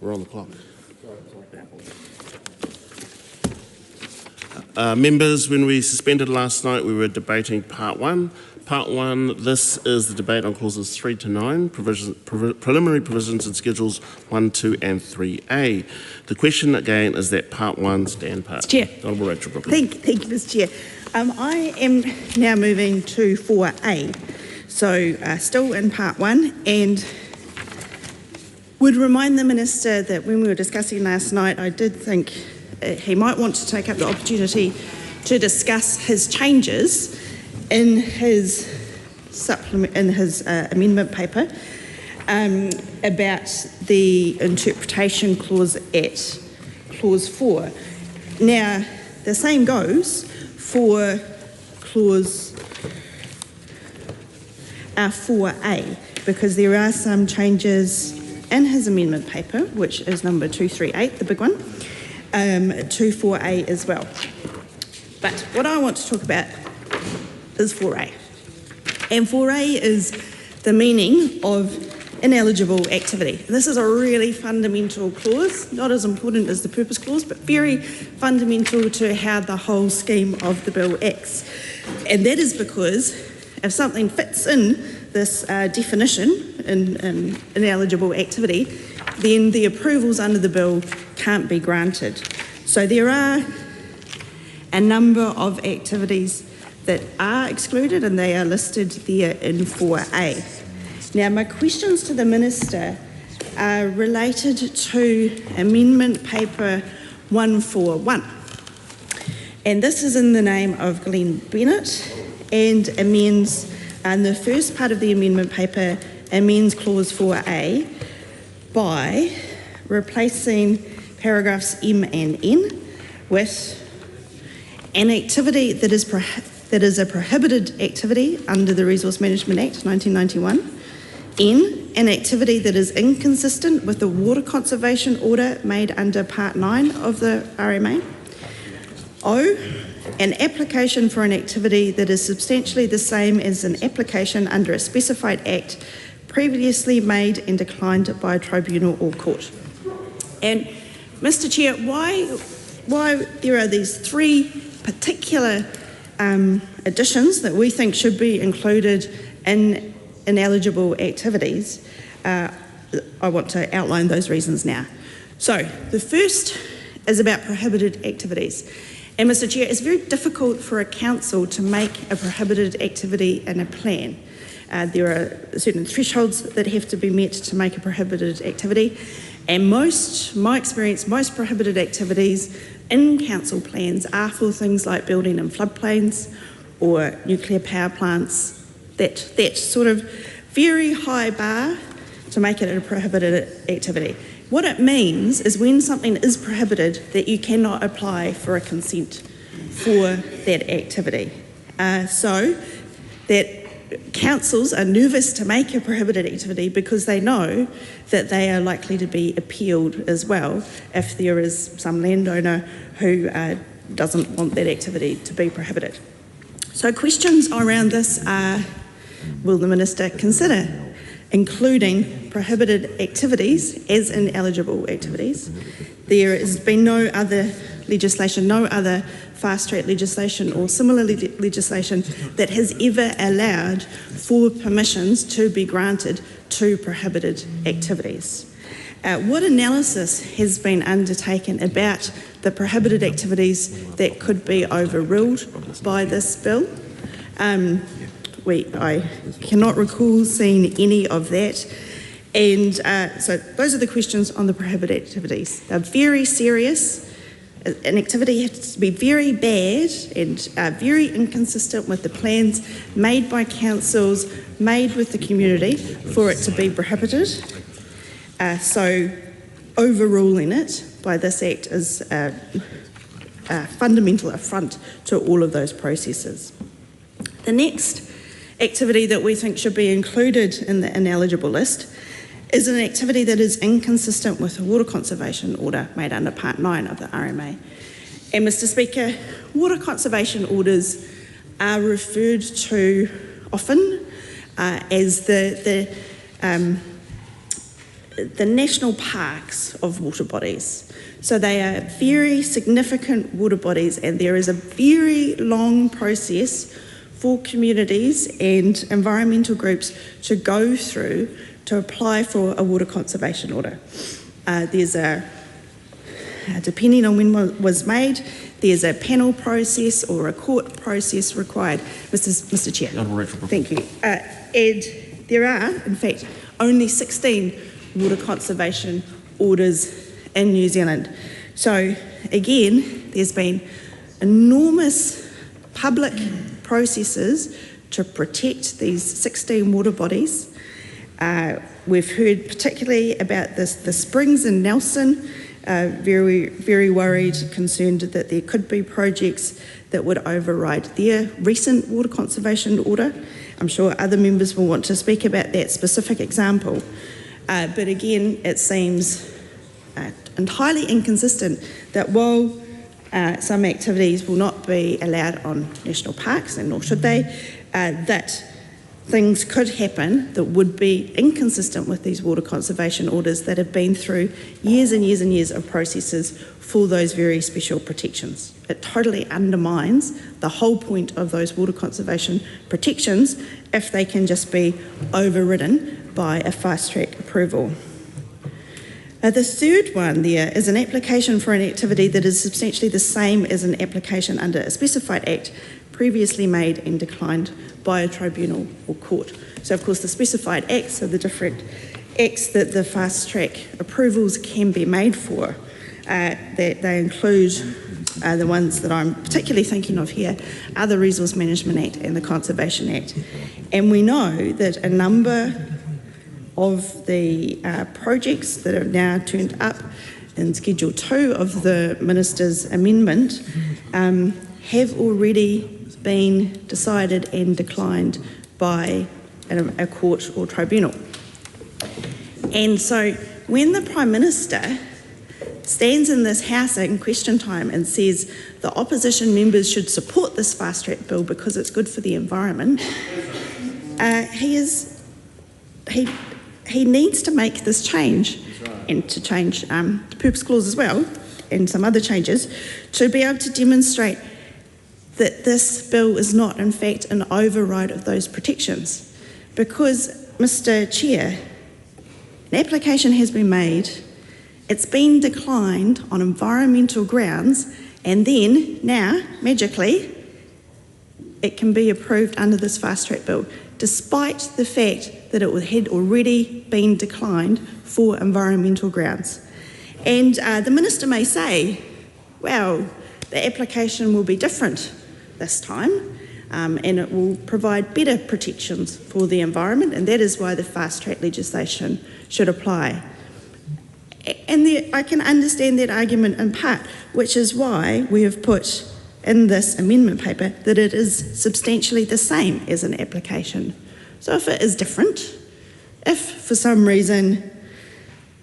We're on the clock. Members, when we suspended last night, we were debating Part 1. Part 1, this is the debate on clauses 3 to 9, preliminary provisions in Schedules 1, 2 and 3A. The question again is that Part 1 stand part. Chair. Honourable Rachel Brooklyn. Thank you, Mr Chair. I am now moving to 4A, so still in Part 1, and would remind the Minister that when we were discussing last night, I did think he might want to take up the opportunity to discuss his changes in his amendment paper about the interpretation clause at clause 4. Now, the same goes for clause 4A, because there are some changes in his amendment paper, which is number 238, the big one, to 4A as well. But what I want to talk about is 4A. And 4A is the meaning of ineligible activity. This is a really fundamental clause, not as important as the purpose clause, but very fundamental to how the whole scheme of the bill acts. And that is because if something fits in this definition in ineligible activity, then the approvals under the bill can't be granted. So there are a number of activities that are excluded, and they are listed there in 4A. Now, my questions to the Minister are related to Amendment Paper 141. And this is in the name of Glenn Bennett and amends, and the first part of the amendment paper amends Clause 4A by replacing paragraphs M and N with an activity that is a prohibited activity under the Resource Management Act 1991, N, an activity that is inconsistent with the water conservation order made under Part 9 of the RMA, O, an application for an activity that is substantially the same as an application under a specified act previously made and declined by a tribunal or court. And Mr Chair, why there are these three particular additions that we think should be included in ineligible activities, I want to outline those reasons now. So the first is about prohibited activities. And Mr Chair, it's very difficult for a council to make a prohibited activity in a plan. There are certain thresholds that have to be met to make a prohibited activity, and my experience, most prohibited activities in council plans are for things like building in floodplains or nuclear power plants, that sort of very high bar to make it a prohibited activity. What it means is when something is prohibited, that you cannot apply for a consent for that activity. So that councils are nervous to make a prohibited activity because they know that they are likely to be appealed as well if there is some landowner who doesn't want that activity to be prohibited. So questions around this are, will the Minister consider including prohibited activities as ineligible activities? There has been no other legislation, no other fast-track legislation or similar legislation that has ever allowed for permissions to be granted to prohibited activities. What analysis has been undertaken about the prohibited activities that could be overruled by this bill? I cannot recall seeing any of that. And so those are the questions on the prohibited activities. They're very serious. An activity has to be very bad and very inconsistent with the plans made by councils, made with the community for it to be prohibited. So overruling it by this act is a fundamental affront to all of those processes. The next activity that we think should be included in the ineligible list is an activity that is inconsistent with the water conservation order made under Part 9 of the RMA. And Mr Speaker, water conservation orders are referred to often as the the national parks of water bodies. So they are very significant water bodies, and there is a very long process for communities and environmental groups to go through to apply for a water conservation order. There's depending on when one was made, there's a panel process or a court process required. Mr. Chair. Thank you. And there are, in fact, only 16 water conservation orders in New Zealand. So again, there's been enormous public processes to protect these 16 water bodies. We've heard particularly about the springs in Nelson, very, very worried, concerned that there could be projects that would override their recent water conservation order. I'm sure other members will want to speak about that specific example. But again, it seems entirely inconsistent that while some activities will not be allowed on national parks, and nor should they, that things could happen that would be inconsistent with these water conservation orders that have been through years and years and years of processes for those very special protections. It totally undermines the whole point of those water conservation protections if they can just be overridden by a fast-track approval. The third one there is an application for an activity that is substantially the same as an application under a specified act previously made and declined by a tribunal or court. So of course the specified acts are the different acts that the fast-track approvals can be made for. They include the ones that I'm particularly thinking of here are the Resource Management Act and the Conservation Act. And we know that a number of the projects that are now turned up in Schedule 2 of the Minister's amendment have already been decided and declined by a court or tribunal. And so when the Prime Minister stands in this House in question time and says the opposition members should support this fast-track bill because it's good for the environment, he needs to make this change, and to change the purpose clause as well, and some other changes, to be able to demonstrate that this bill is not, in fact, an override of those protections. Because, Mr. Chair, an application has been made, it's been declined on environmental grounds, and then, now, magically, it can be approved under this fast-track bill, despite the fact that it had already been declined for environmental grounds. And the Minister may say, well, the application will be different this time, and it will provide better protections for the environment, and that is why the fast-track legislation should apply. And I can understand that argument in part, which is why we have put in this amendment paper that it is substantially the same as an application. So if it is different, if for some reason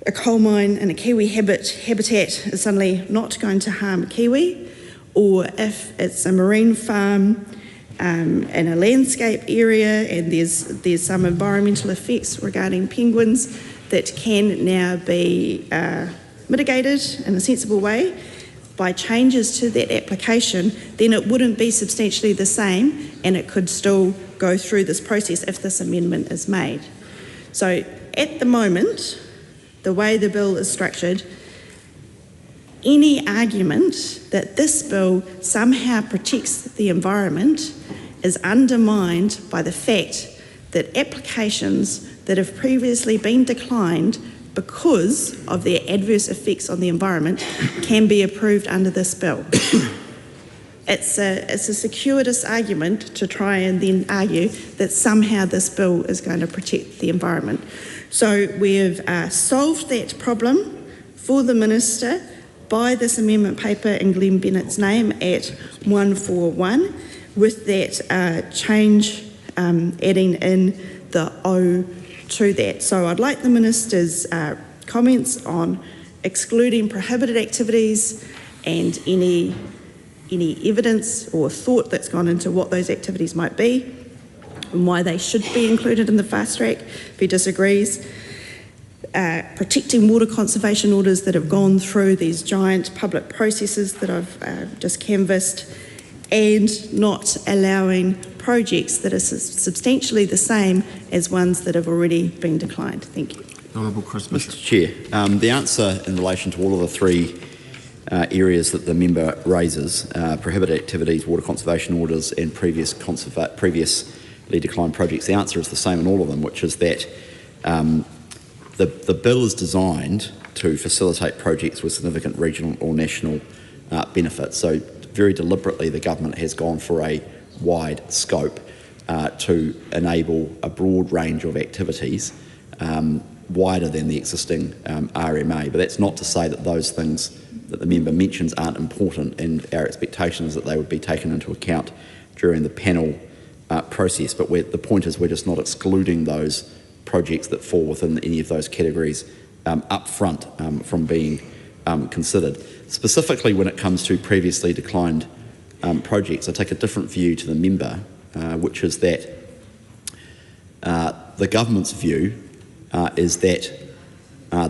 a coal mine in a kiwi habitat is suddenly not going to harm kiwi, or if it's a marine farm in a landscape area and there's some environmental effects regarding penguins that can now be mitigated in a sensible way by changes to that application, then it wouldn't be substantially the same, and it could still go through this process if this amendment is made. So at the moment, the way the bill is structured, any argument that this bill somehow protects the environment is undermined by the fact that applications that have previously been declined because of their adverse effects on the environment can be approved under this bill. It's a circuitous argument to try and then argue that somehow this bill is going to protect the environment. So we've solved that problem for the Minister by this amendment paper in Glenn Bennett's name at 141, with that change adding in the O to that. So I'd like the Minister's comments on excluding prohibited activities and any evidence or thought that's gone into what those activities might be and why they should be included in the fast track if he disagrees. protecting water conservation orders that have gone through these giant public processes that I've just canvassed, and not allowing projects that are substantially the same as ones that have already been declined. Thank you. Honourable Chris Bishop. Mr Chair, the answer in relation to all of the three areas that the member raises, prohibited activities, water conservation orders and previously declined projects, the answer is the same in all of them, which is that the bill is designed to facilitate projects with significant regional or national benefit. So very deliberately the government has gone for a wide scope to enable a broad range of activities wider than the existing RMA. But that's not to say that those things that the member mentions aren't important, and our expectation is that they would be taken into account during the panel process. But the point is we're just not excluding those projects that fall within any of those categories up front from being considered. Specifically when it comes to previously declined projects, I take a different view to the member, which is that the government's view is that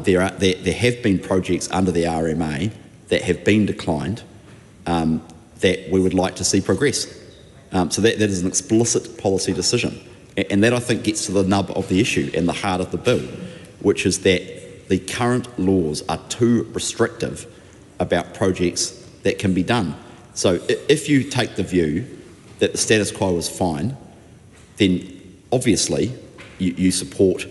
there have been projects under the RMA that have been declined that we would like to see progress. So that is an explicit policy decision. And that, I think, gets to the nub of the issue and the heart of the bill, which is that the current laws are too restrictive about projects that can be done. So if you take the view that the status quo is fine, then obviously you support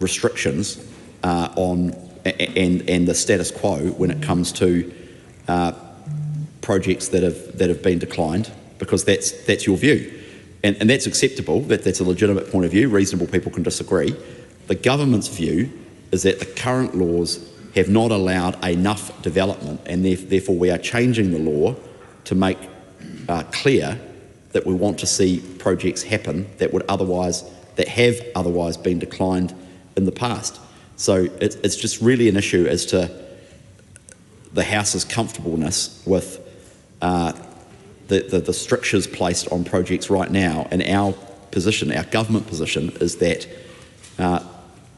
restrictions on the status quo when it comes to projects that have been declined, because that's your view. And that's acceptable, that's a legitimate point of view, reasonable people can disagree. The government's view is that the current laws have not allowed enough development, and therefore we are changing the law to make clear that we want to see projects happen that have otherwise been declined in the past. So it's just really an issue as to the House's comfortableness with the strictures placed on projects right now, and our position, our government position, is that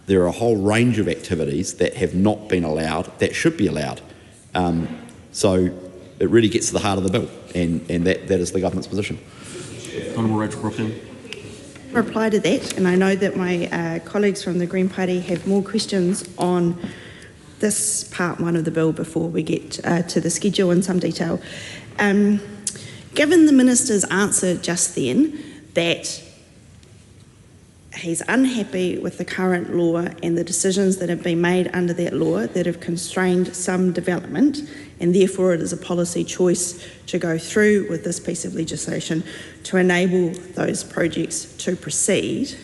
there are a whole range of activities that have not been allowed that should be allowed. So it really gets to the heart of the bill, and that is the government's position. Honourable Rachel Brooklyn. Reply to that, and I know that my colleagues from the Green Party have more questions on this part one of the bill before we get to the schedule in some detail. Given the Minister's answer just then that he's unhappy with the current law and the decisions that have been made under that law that have constrained some development, and therefore it is a policy choice to go through with this piece of legislation to enable those projects to proceed,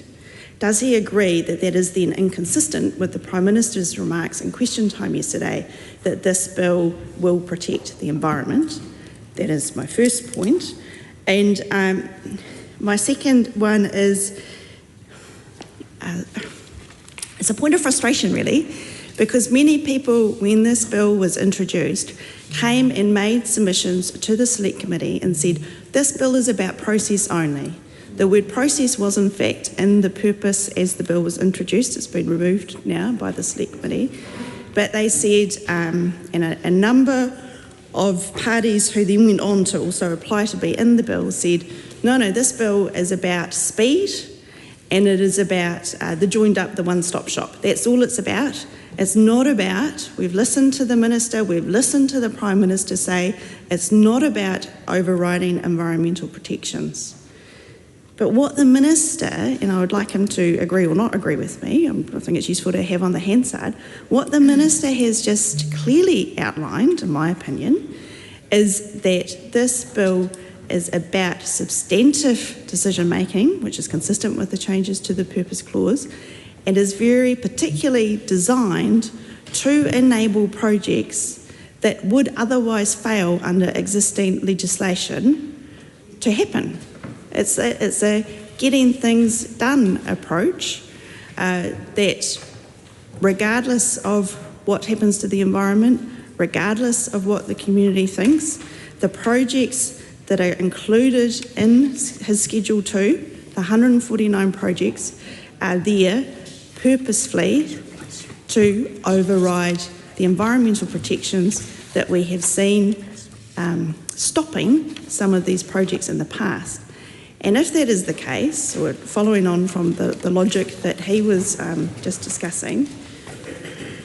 does he agree that that is then inconsistent with the Prime Minister's remarks in question time yesterday that this bill will protect the environment? That is my first point. And my second one is, it's a point of frustration really, because many people, when this bill was introduced, came and made submissions to the Select Committee and said, this bill is about process only. The word process was in fact in the purpose as the bill was introduced. It's been removed now by the Select Committee. But they said, and a number of parties who then went on to also apply to be in the bill said, no, this bill is about speed, and it is about the joined up, the one-stop shop. That's all it's about. It's not about, we've listened to the Minister, we've listened to the Prime Minister say, it's not about overriding environmental protections. But what the Minister, and I would like him to agree or not agree with me, I think it's useful to have on the Hansard, what the Minister has just clearly outlined, in my opinion, is that this bill is about substantive decision making, which is consistent with the changes to the Purpose Clause, and is very particularly designed to enable projects that would otherwise fail under existing legislation to happen. It's a getting things done approach that, regardless of what happens to the environment, regardless of what the community thinks, the projects that are included in his Schedule 2, the 149 projects, are there purposefully to override the environmental protections that we have seen stopping some of these projects in the past. And if that is the case, or following on from the logic that he was just discussing,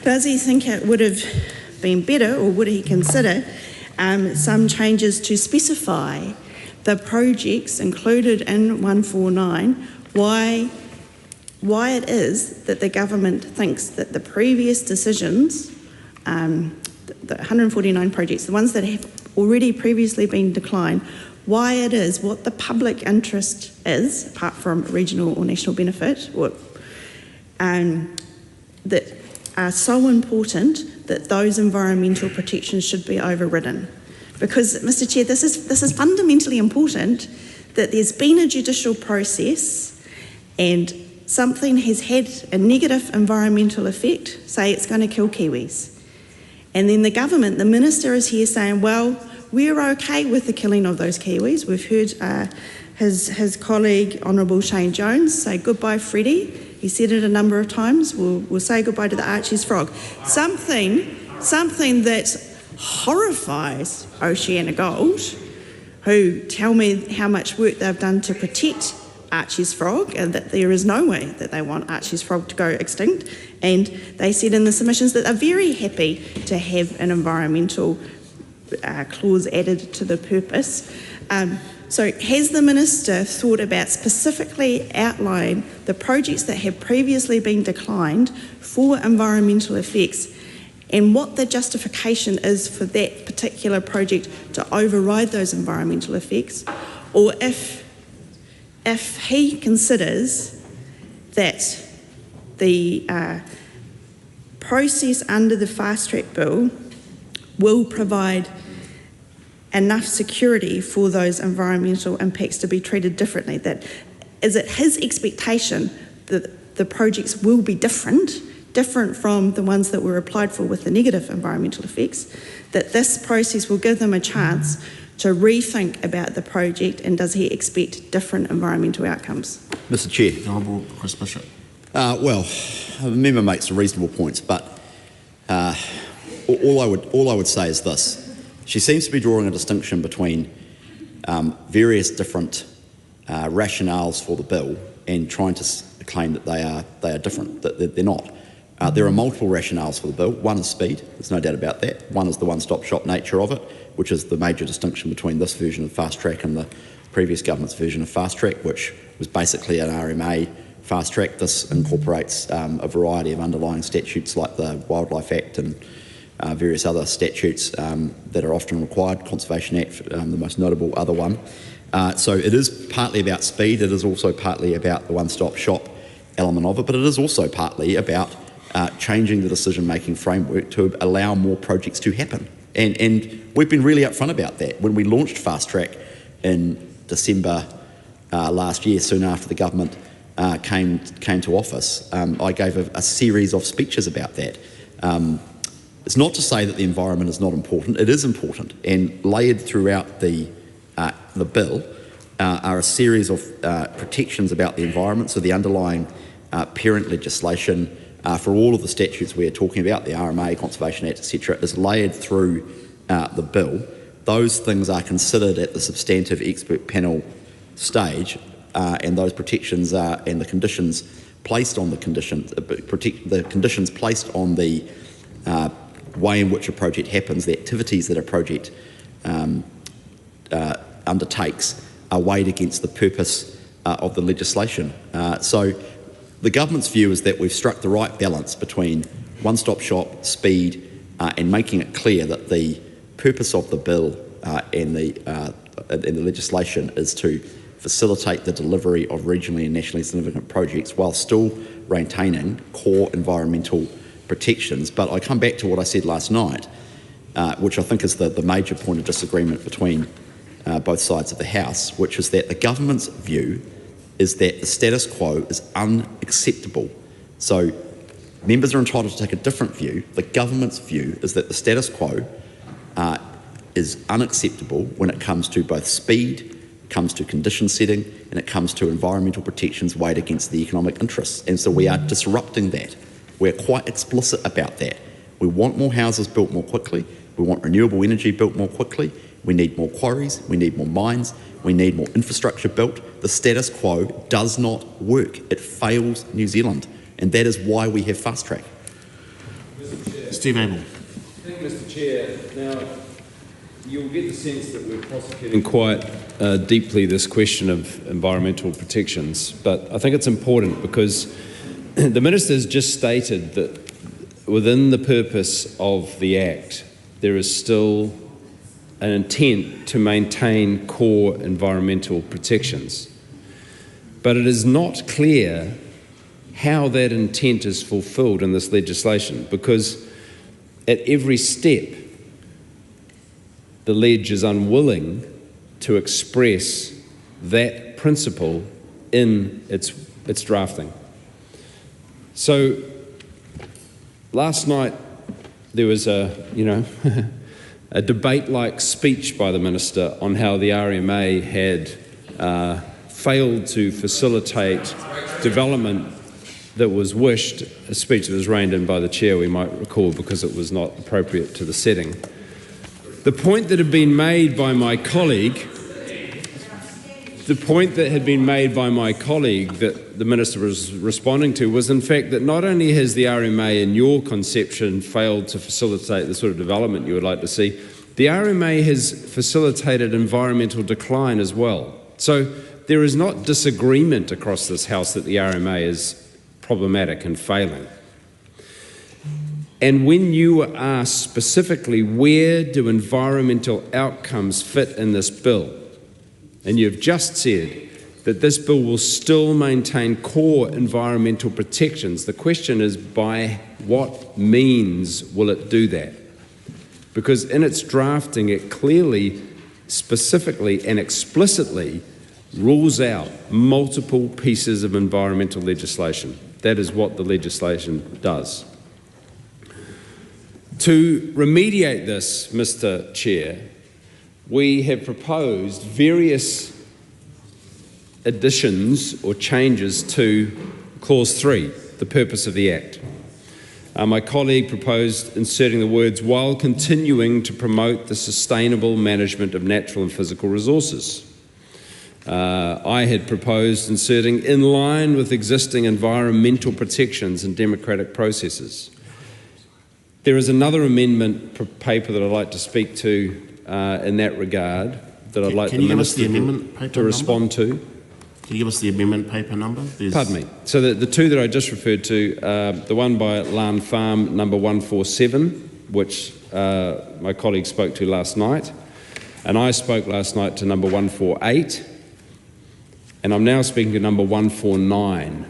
does he think it would have been better, or would he consider some changes to specify the projects included in 149, why it is that the government thinks that the previous decisions, the 149 projects, the ones that have already previously been declined, why it is, what the public interest is, apart from regional or national benefit, or, that are so important that those environmental protections should be overridden. Because, Mr Chair, this is fundamentally important, that there's been a judicial process and something has had a negative environmental effect, say it's going to kill Kiwis. And then the government, the minister is here saying, well, we're okay with the killing of those Kiwis. We've heard his colleague, Honourable Shane Jones, say goodbye, Freddie. He said it a number of times. We'll say goodbye to the Archie's frog. Something that horrifies Oceana Gold, who tell me how much work they've done to protect Archie's frog, and that there is no way that they want Archie's frog to go extinct. And they said in the submissions that they're very happy to have an environmental clause added to the purpose. So has the Minister thought about specifically outlining the projects that have previously been declined for environmental effects, and what the justification is for that particular project to override those environmental effects? Or if he considers that the process under the fast track bill will provide enough security for those environmental impacts to be treated differently, that is it his expectation that the projects will be different from the ones that were applied for with the negative environmental effects, that this process will give them a chance to rethink about the project, and does he expect different environmental outcomes? Mr Chair. Honourable Chris Bishop. Well, the member makes some reasonable points, but all I would say is this. She seems to be drawing a distinction between various different rationales for the bill and trying to claim that they are different, that they're not. There are multiple rationales for the bill. One is speed, there's no doubt about that. One is the one-stop shop nature of it, which is the major distinction between this version of fast track and the previous government's version of fast track, which was basically an RMA fast track. This incorporates a variety of underlying statutes like the Wildlife Act and various other statutes that are often required, Conservation Act, the most notable other one. So it is partly about speed, it is also partly about the one-stop shop element of it, but it is also partly about changing the decision-making framework to allow more projects to happen. And we've been really upfront about that. When we launched Fast Track in December last year, soon after the government came to office, I gave a series of speeches about that. It's not to say that the environment is not important. It is important, and layered throughout the bill are a series of protections about the environment. So the underlying parent legislation for all of the statutes we are talking about, the RMA, Conservation Act, etc., is layered through the bill. Those things are considered at the substantive expert panel stage, and those protections and the conditions placed on the conditions, the conditions placed on the way in which a project happens, the activities that a project undertakes, are weighed against the purpose of the legislation. So the government's view is that we've struck the right balance between one-stop shop, speed, and making it clear that the purpose of the bill and the legislation is to facilitate the delivery of regionally and nationally significant projects while still maintaining core environmental protections. But I come back to what I said last night, which I think is the major point of disagreement between both sides of the House, which is that the government's view is that the status quo is unacceptable. So members are entitled to take a different view. The government's view is that the status quo is unacceptable when it comes to both speed, comes to condition setting, and it comes to environmental protections weighed against the economic interests. And so we are disrupting that. We're quite explicit about that. We want more houses built more quickly. We want renewable energy built more quickly. We need more quarries. We need more mines. We need more infrastructure built. The status quo does not work. It fails New Zealand. And that is why we have fast track. Steve Abel. Thank you, Mr. Chair. Now, you'll get the sense that we're prosecuting quite deeply this question of environmental protections, but I think it's important because the Minister has just stated that within the purpose of the Act, there is still an intent to maintain core environmental protections. But it is not clear how that intent is fulfilled in this legislation, because at every step, the Ledge is unwilling to express that principle in its drafting. So last night there was a debate-like speech by the Minister on how the RMA had failed to facilitate development that was wished, a speech that was reined in by the Chair, we might recall, because it was not appropriate to the setting. The point that had been made by my colleague, that the Minister was responding to was in fact that not only has the RMA in your conception failed to facilitate the sort of development you would like to see, the RMA has facilitated environmental decline as well. So there is not disagreement across this House that the RMA is problematic and failing. And when you were asked specifically where do environmental outcomes fit in this bill, and you've just said that this bill will still maintain core environmental protections, the question is by what means will it do that? Because in its drafting it clearly, specifically and explicitly rules out multiple pieces of environmental legislation. That is what the legislation does. To remediate this, Mr. Chair, we have proposed various additions or changes to Clause 3, the purpose of the Act. My colleague proposed inserting the words, while continuing to promote the sustainable management of natural and physical resources. I had proposed inserting in line with existing environmental protections and democratic processes. There is another amendment paper that I'd like to speak to in that regard that I'd like the Minister to respond to. Can you give us the amendment paper number? Pardon me. So the two that I just referred to, the one by Larn Farm, number 147, which my colleague spoke to last night, and I spoke last night to number 148, and I'm now speaking to number 149.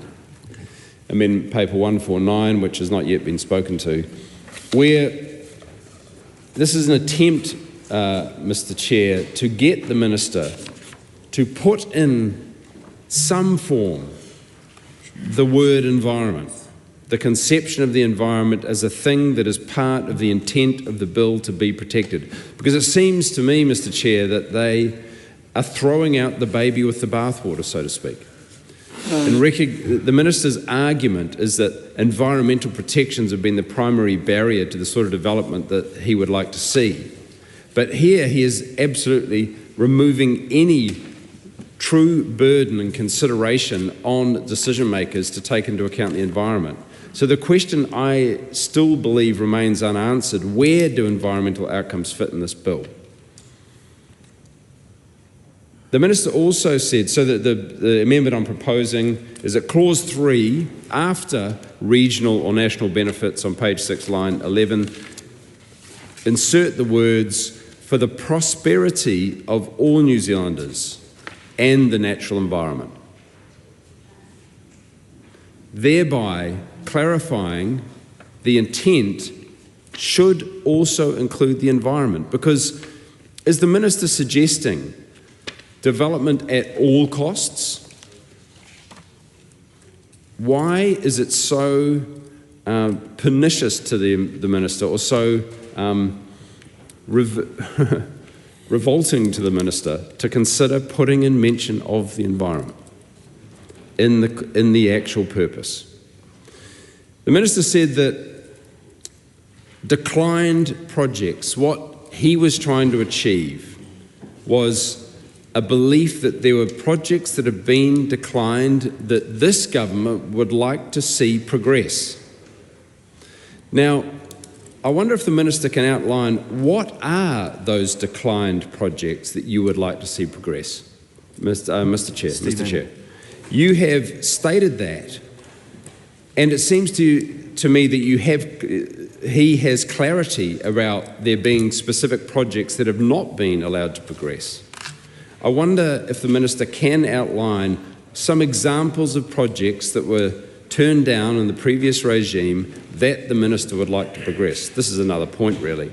Amendment paper 149, which has not yet been spoken to, where this is an attempt, Mr. Chair, to get the Minister to put in some form the word environment, the conception of the environment as a thing that is part of the intent of the bill to be protected. Because it seems to me, Mr. Chair, that they are throwing out the baby with the bathwater, so to speak. And the Minister's argument is that environmental protections have been the primary barrier to the sort of development that he would like to see. But here he is absolutely removing any true burden and consideration on decision makers to take into account the environment. So the question I still believe remains unanswered: where do environmental outcomes fit in this bill? The Minister also said, so that the amendment I'm proposing is that Clause 3, after regional or national benefits on page 6, line 11, insert the words, for the prosperity of all New Zealanders and the natural environment, thereby clarifying the intent should also include the environment. Because is the Minister suggesting development at all costs? Why is it so pernicious to the Minister, or so revolting to the Minister, to consider putting in mention of the environment in the actual purpose? The Minister said that declined projects, what he was trying to achieve was a belief that there were projects that have been declined that this government would like to see progress. Now, I wonder if the Minister can outline what are those declined projects that you would like to see progress? Mr. Chair. You have stated that, and it seems to me that he has clarity about there being specific projects that have not been allowed to progress. I wonder if the Minister can outline some examples of projects that were turned down in the previous regime that the Minister would like to progress. This is another point, really.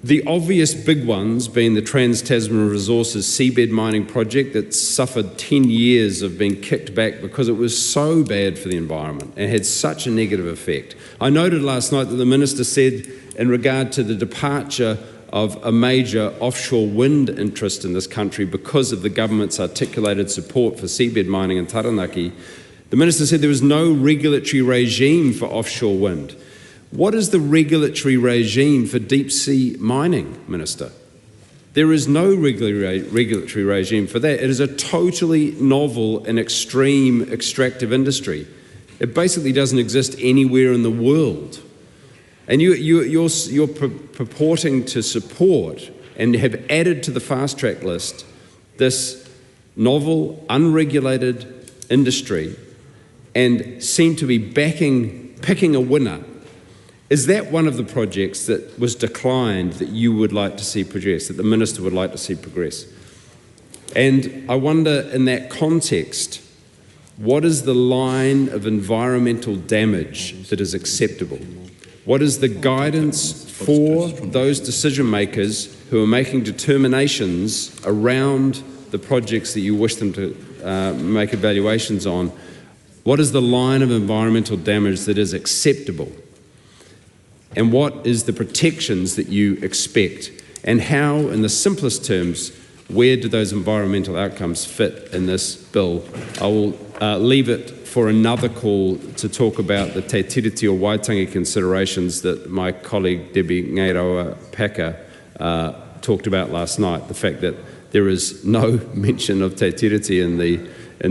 The obvious big ones being the Trans-Tasman Resources seabed mining project that suffered 10 years of being kicked back because it was so bad for the environment and had such a negative effect. I noted last night that the Minister said in regard to the departure of a major offshore wind interest in this country because of the government's articulated support for seabed mining in Taranaki, the Minister said there was no regulatory regime for offshore wind. What is the regulatory regime for deep sea mining, Minister? There is no regulatory regime for that. It is a totally novel and extreme extractive industry. It basically doesn't exist anywhere in the world. And you're purporting to support and have added to the fast track list this novel, unregulated industry and seem to be picking a winner. Is that one of the projects that was declined that you would like to see progress, that the Minister would like to see progress? And I wonder, in that context, what is the line of environmental damage that is acceptable? What is the guidance for those decision makers who are making determinations around the projects that you wish them to make evaluations on? What is the line of environmental damage that is acceptable? And what is the protections that you expect? And how, in the simplest terms, where do those environmental outcomes fit in this bill? I will leave it for another call to talk about the te tiriti o Waitangi considerations that my colleague Debbie Ngeiroa Paka talked about last night, the fact that there is no mention of te tiriti in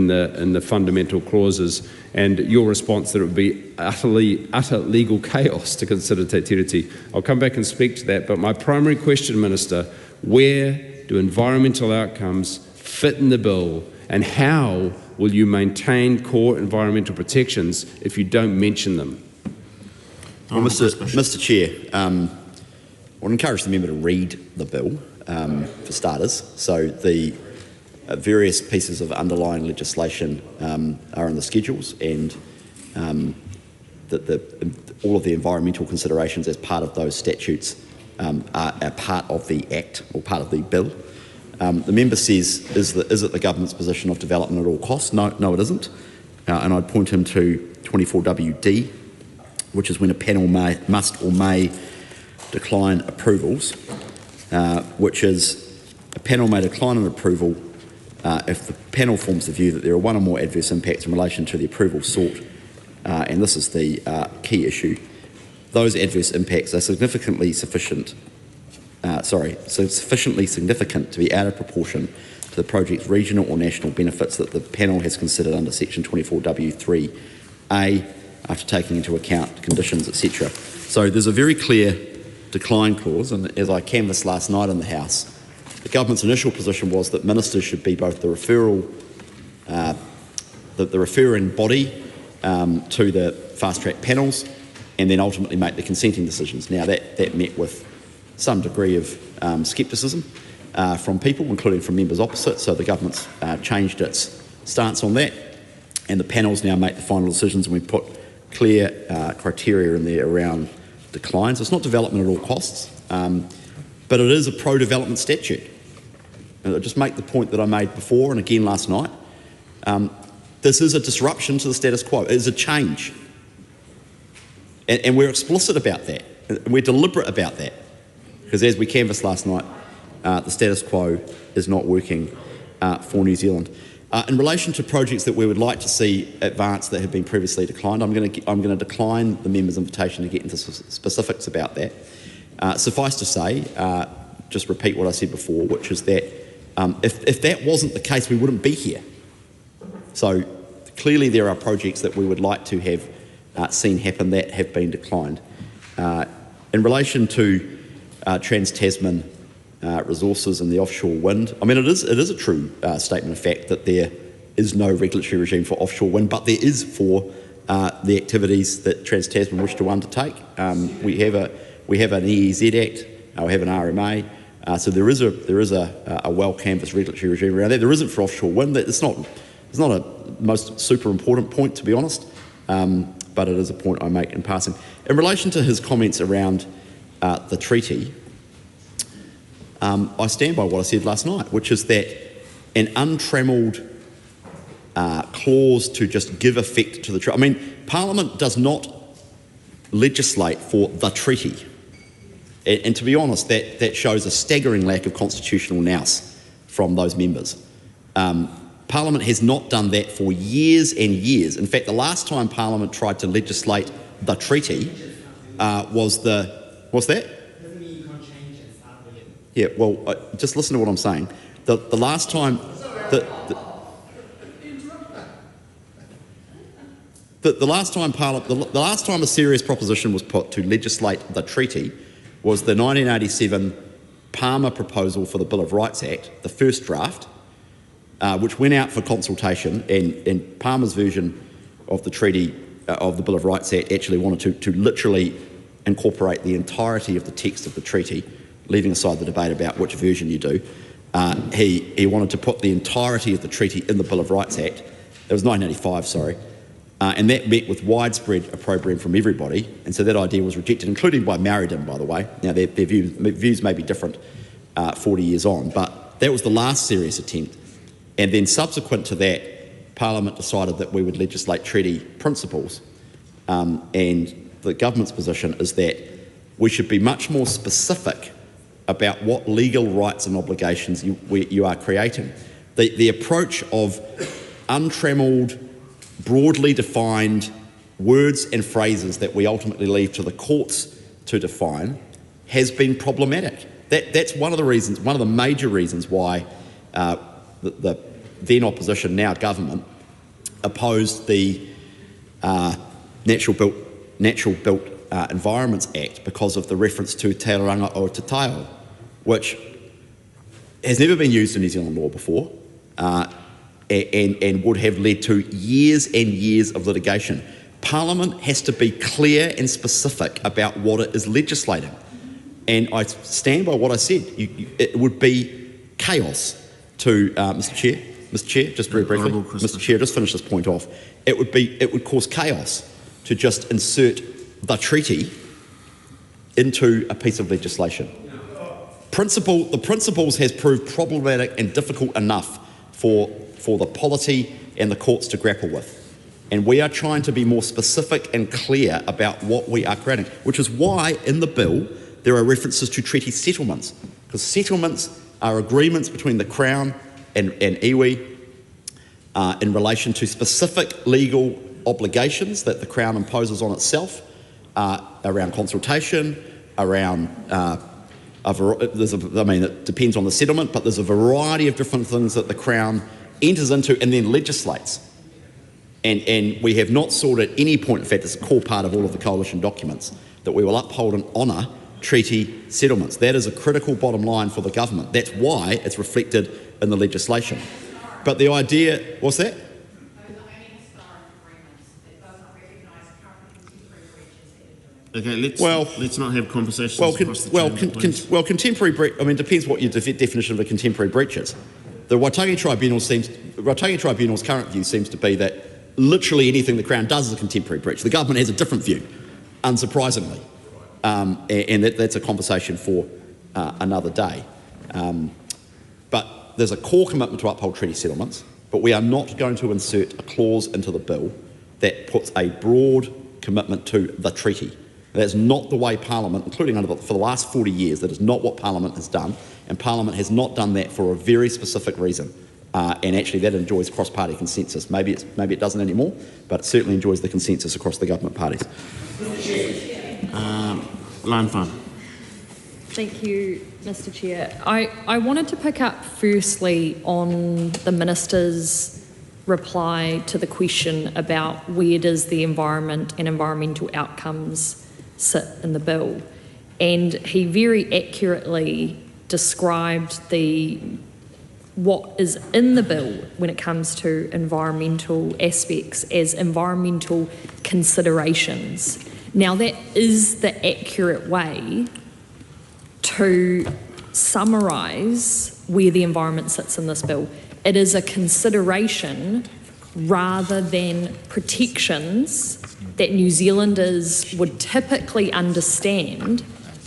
the fundamental clauses, and your response that it would be utter legal chaos to consider te tiriti. I'll come back and speak to that, but my primary question, Minister, where do environmental outcomes fit in the bill, and how will you maintain core environmental protections if you don't mention them? Well, Mr. Chair, I would encourage the member to read the bill, for starters. So the various pieces of underlying legislation are in the schedules, and all of the environmental considerations as part of those statutes are part of the Act or part of the bill. The member says, is it the government's position of development at all costs? No, it isn't. And I'd point him to 24WD, which is when a panel must or may decline approvals, which is a panel may decline an approval if the panel forms the view that there are one or more adverse impacts in relation to the approval sought, and this is the key issue. Those adverse impacts are sufficiently significant to be out of proportion to the project's regional or national benefits that the panel has considered under section 24W3A after taking into account conditions, etc. So there's a very clear decline clause, and as I canvassed last night in the House, the government's initial position was that ministers should be both the referring body to the fast-track panels, and then ultimately make the consenting decisions. Now that met with some degree of scepticism from people, including from members opposite, so the government's changed its stance on that, and the panels now make the final decisions, and we put clear criteria in there around declines. It's not development at all costs, but it is a pro-development statute. And I'll just make the point that I made before and again last night. This is a disruption to the status quo. It is a change. And we're explicit about that. And we're deliberate about that. Because as we canvassed last night, the status quo is not working for New Zealand. In relation to projects that we would like to see advanced that have been previously declined, I'm going to decline the member's invitation to get into specifics about that. Suffice to say, just repeat what I said before, which is that if that wasn't the case, we wouldn't be here. So clearly there are projects that we would like to have seen happen that have been declined. In relation to Trans-Tasman resources and the offshore wind, I mean, it is a true statement of fact that there is no regulatory regime for offshore wind, but there is for the activities that Trans-Tasman wish to undertake. We have an EEZ Act, we have an RMA, so there is a well-canvassed regulatory regime around that. There isn't for offshore wind. It's not a most super important point, to be honest, but it is a point I make in passing. In relation to his comments around the treaty, I stand by what I said last night, which is that an untrammelled clause to just give effect to the treaty. I mean, Parliament does not legislate for the treaty. And to be honest, that shows a staggering lack of constitutional nous from those members. Parliament has not done that for years and years. In fact, the last time Parliament tried to legislate the treaty was the... What's that? Yeah, well, just listen to what I'm saying. The last time... The last time a serious proposition was put to legislate the treaty was the 1987 Palmer proposal for the Bill of Rights Act, the first draft, which went out for consultation, and Palmer's version of the treaty, of the Bill of Rights Act, actually wanted to literally incorporate the entirety of the text of the treaty, leaving aside the debate about which version you do. He wanted to put the entirety of the treaty in the Bill of Rights Act. It was 1985, sorry. And that met with widespread opprobrium from everybody, and so that idea was rejected, including by Marydon, by the way. Now, their views may be different 40 years on, but that was the last serious attempt. And then subsequent to that, Parliament decided that we would legislate treaty principles, and the government's position is that we should be much more specific about what legal rights and obligations you are creating. The approach of untrammelled, broadly defined words and phrases that we ultimately leave to the courts to define has been problematic. That's one of the reasons, one of the major reasons why the then opposition, now government, opposed the Natural Built Environments Act because of the reference to Te Ranga o Te Taiao, which has never been used in New Zealand law before, and would have led to years and years of litigation. Parliament has to be clear and specific about what it is legislating. And I stand by what I said. It would be chaos to, Mr Chair, just very briefly, Mr Chair, just finish this point off. It would cause chaos to just insert the treaty into a piece of legislation. The principles has proved problematic and difficult enough for the polity and the courts to grapple with. And we are trying to be more specific and clear about what we are creating, which is why in the bill there are references to treaty settlements, because settlements are agreements between the Crown and Iwi in relation to specific legal obligations that the Crown imposes on itself around consultation, around it depends on the settlement, but there's a variety of different things that the Crown enters into and then legislates. And we have not sought at any point, in fact it's a core part of all of the coalition documents, that we will uphold and honour treaty settlements. That is a critical bottom line for the government. That's why it's reflected in the legislation. But the idea, what's that? Okay, let's not have conversations across the chamber, please. Contemporary breach, I mean, depends what your definition of a contemporary breach is. The Waitangi Tribunal's current view seems to be that literally anything the Crown does is a contemporary breach. The government has a different view, unsurprisingly, and that's a conversation for another day. But there's a core commitment to uphold treaty settlements, but we are not going to insert a clause into the bill that puts a broad commitment to the treaty. That's not the way Parliament, including for the last 40 years, that is not what Parliament has done, and Parliament has not done that for a very specific reason. and actually that enjoys cross-party consensus. Maybe it doesn't anymore, but it certainly enjoys the consensus across the government parties. Line Farm. Thank you, Mr. Chair. I wanted to pick up firstly on the Minister's reply to the question about where does the environment and environmental outcomes sit in the bill. And he very accurately described what is in the bill when it comes to environmental aspects as environmental considerations. Now, that is the accurate way to summarise where the environment sits in this bill. It is a consideration rather than protections that New Zealanders would typically understand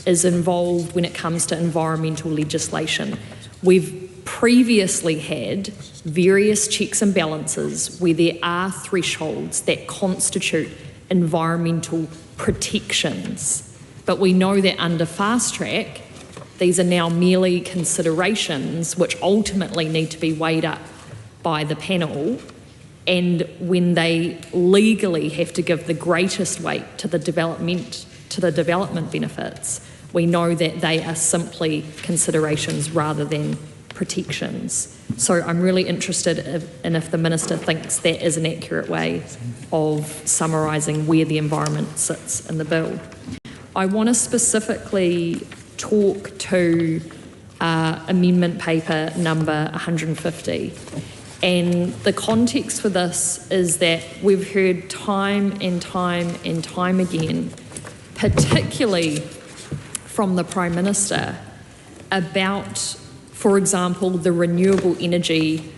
is involved when it comes to environmental legislation. We've previously had various checks and balances where there are thresholds that constitute environmental protections. But we know that under fast track, these are now merely considerations which ultimately need to be weighed up by the panel, and when they legally have to give the greatest weight to the development benefits, we know that they are simply considerations rather than protections. So I'm really interested in if the Minister thinks that is an accurate way of summarising where the environment sits in the bill. I want to specifically talk to amendment paper number 150. And the context for this is that we've heard time and time and time again, particularly from the Prime Minister, about, for example, the renewable energy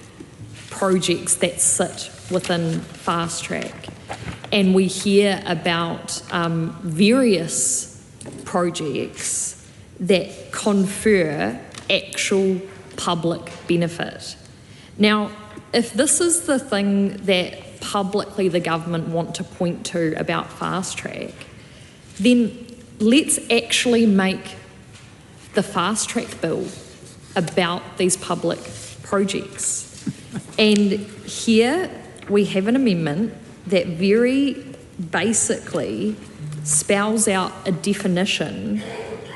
projects that sit within fast track. And we hear about various projects that confer actual public benefit. Now, if this is the thing that publicly the government want to point to about fast track, then let's actually make the fast track bill about these public projects. And here we have an amendment that very basically spells out a definition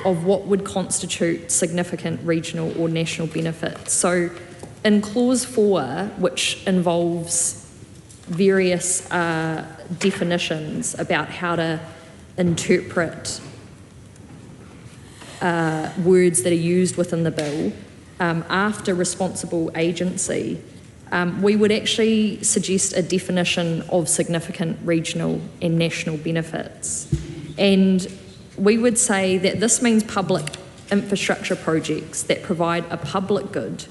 of what would constitute significant regional or national benefit. So in clause 4, which involves various definitions about how to interpret words that are used within the bill, after responsible agency, we would actually suggest a definition of significant regional and national benefits. And we would say that this means public infrastructure projects that provide a public good,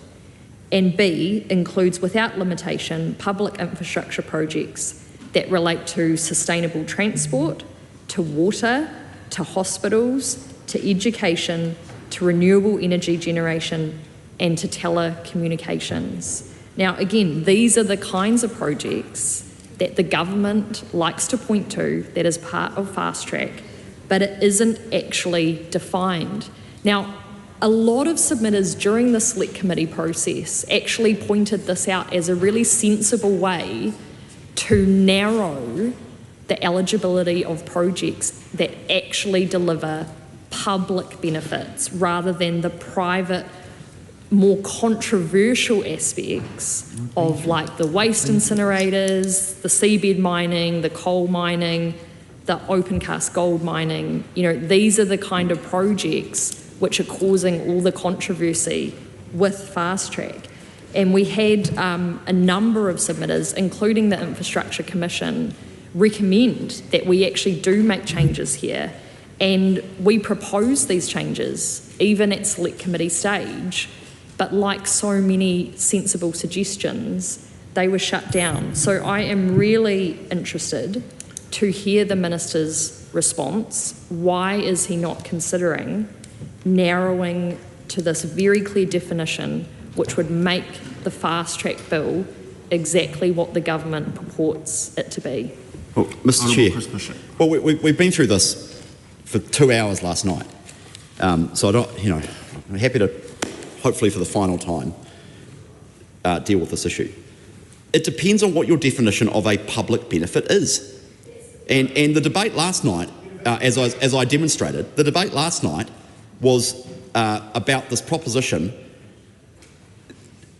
and B, includes without limitation public infrastructure projects that relate to sustainable transport, to water, to hospitals, to education, to renewable energy generation, and to telecommunications. Now, again, these are the kinds of projects that the government likes to point to that is part of fast track, but it isn't actually defined. Now, a lot of submitters during the select committee process actually pointed this out as a really sensible way to narrow the eligibility of projects that actually deliver public benefits rather than the private, more controversial aspects of like the waste incinerators, the seabed mining, the coal mining, the open cast gold mining. You know, these are the kind of projects which are causing all the controversy with fast track. And we had a number of submitters, including the Infrastructure Commission, recommend that we actually do make changes here. And we proposed these changes, even at select committee stage, but like so many sensible suggestions, they were shut down. So I am really interested to hear the Minister's response. Why is he not considering narrowing to this very clear definition which would make the fast track bill exactly what the government purports it to be? Well, Mr. Chair, well, we've been through this for 2 hours last night, so I'm happy to, hopefully for the final time, deal with this issue. It depends on what your definition of a public benefit is. And the debate last night, as I demonstrated, the debate last night was about this proposition,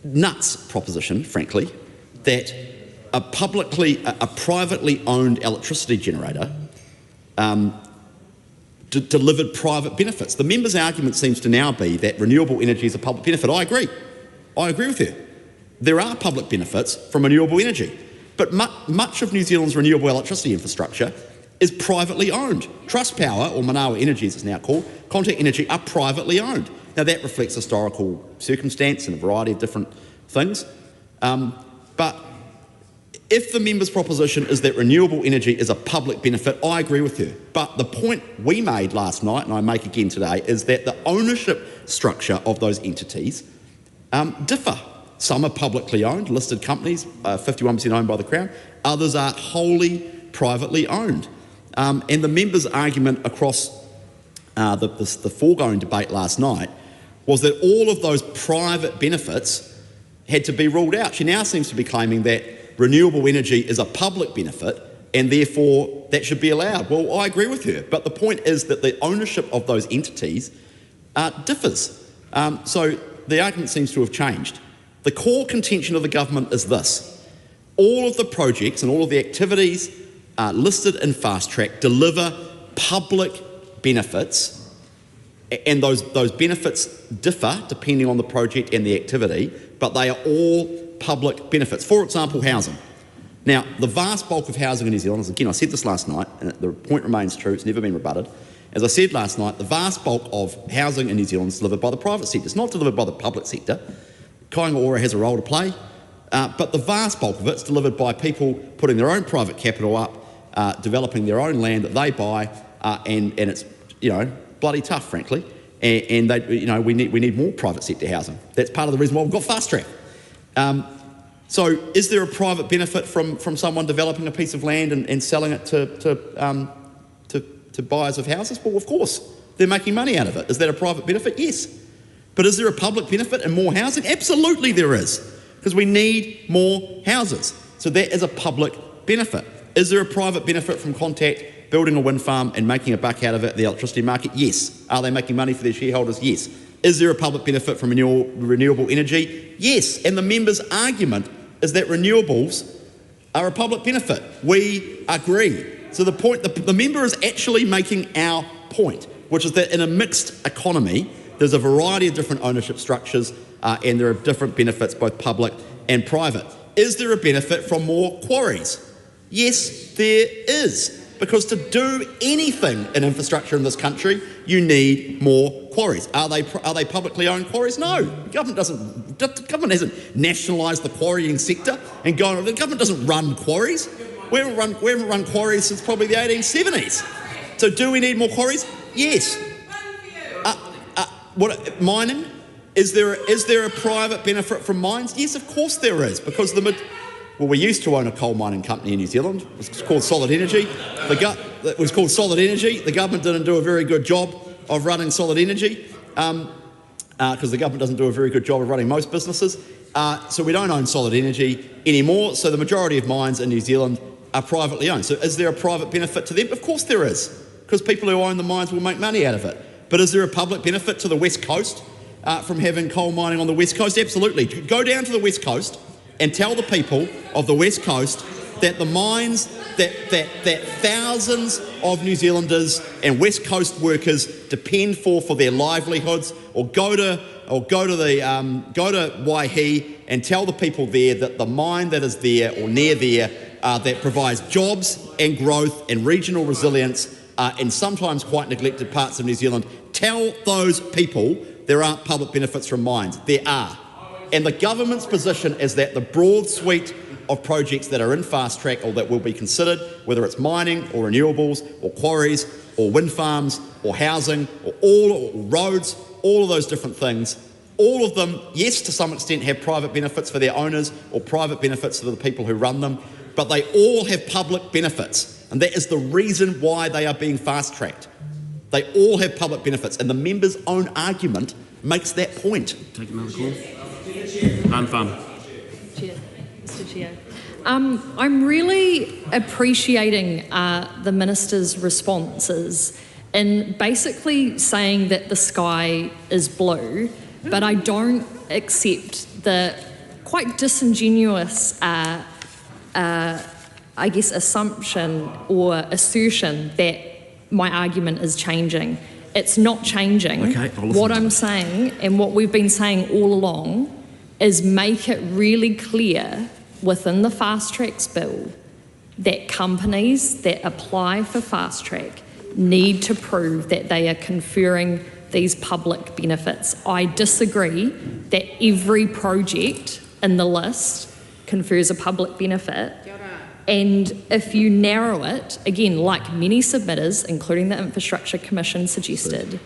nuts proposition, frankly, that a privately owned electricity generator delivered private benefits. The members' argument seems to now be that renewable energy is a public benefit. I agree with you. There are public benefits from renewable energy, but much of New Zealand's renewable electricity infrastructure is privately owned. Trustpower, or Manawa Energy as it's now called, Contact Energy are privately owned. Now that reflects historical circumstance and a variety of different things, but if the member's proposition is that renewable energy is a public benefit, I agree with you. But the point we made last night, and I make again today, is that the ownership structure of those entities differ. Some are publicly owned, listed companies, 51% owned by the Crown. Others are wholly privately owned. And the member's argument across the foregoing debate last night was that all of those private benefits had to be ruled out. She now seems to be claiming that renewable energy is a public benefit and therefore that should be allowed. Well, I agree with her, but the point is that the ownership of those entities differs. So the argument seems to have changed. The core contention of the government is this: all of the projects and all of the activities listed in Fast Track deliver public benefits, and those benefits differ depending on the project and the activity, but they are all public benefits. For example, housing. Now, the vast bulk of housing in New Zealand, as again I said this last night, and the point remains true, it's never been rebutted. As I said last night, the vast bulk of housing in New Zealand is delivered by the private sector. It's not delivered by the public sector. Kaingaora has a role to play, but the vast bulk of it's delivered by people putting their own private capital up, developing their own land that they buy, and it's bloody tough, frankly. And they, we need more private sector housing. That's part of the reason why we've got Fast Track. So is there a private benefit from someone developing a piece of land and selling it to buyers of houses? Well, of course, they're making money out of it. Is that a private benefit? Yes. But is there a public benefit in more housing? Absolutely there is, because we need more houses. So that is a public benefit. Is there a private benefit from Contact building a wind farm and making a buck out of it, the electricity market? Yes. Are they making money for their shareholders? Yes. Is there a public benefit from renewable energy? Yes. And the member's argument is that renewables are a public benefit. We agree. So the point, the member is actually making our point, which is that in a mixed economy, there's a variety of different ownership structures and there are different benefits, both public and private. Is there a benefit from more quarries? Yes, there is. Because to do anything in infrastructure in this country, you need more quarries. Are they publicly owned quarries? No. The government hasn't nationalised the quarrying sector and gone. The government doesn't run quarries. We haven't run quarries since probably the 1870s. So do we need more quarries? Yes. Mining? Is there a private benefit from mines? Yes, of course there is, because we used to own a coal mining company in New Zealand. It was called Solid Energy. It was called Solid Energy. The government didn't do a very good job of running Solid Energy because the government doesn't do a very good job of running most businesses. So we don't own Solid Energy anymore. So the majority of mines in New Zealand are privately owned. So is there a private benefit to them? Of course there is, because people who own the mines will make money out of it. But is there a public benefit to the West Coast from having coal mining on the West Coast? Absolutely. Go down to the West Coast and tell the people of the West Coast that the mines that thousands of New Zealanders and West Coast workers depend for their livelihoods, or go to Waihi and tell the people there that the mine that is there or near there that provides jobs and growth and regional resilience in sometimes quite neglected parts of New Zealand, tell those people there aren't public benefits from mines. There are. And the government's position is that the broad suite of projects that are in Fast Track or that will be considered, whether it's mining or renewables or quarries or wind farms or housing or roads, all of those different things, all of them, yes, to some extent have private benefits for their owners or private benefits for the people who run them, but they all have public benefits. And that is the reason why they are being fast-tracked. They all have public benefits, and the member's own argument makes that point. Take another call. Land farm. Mr. Chair. I'm really appreciating the Minister's responses in basically saying that the sky is blue, but I don't accept the quite disingenuous, I guess, assumption or assertion that my argument is changing. It's not changing. Okay, I'll listen what to I'm it. saying, and what we've been saying all along, is make it really clear within the fast tracks bill that companies that apply for fast track need to prove that they are conferring these public benefits. I disagree that every project in the list confers a public benefit. And if you narrow it, again, like many submitters, including the Infrastructure Commission suggested,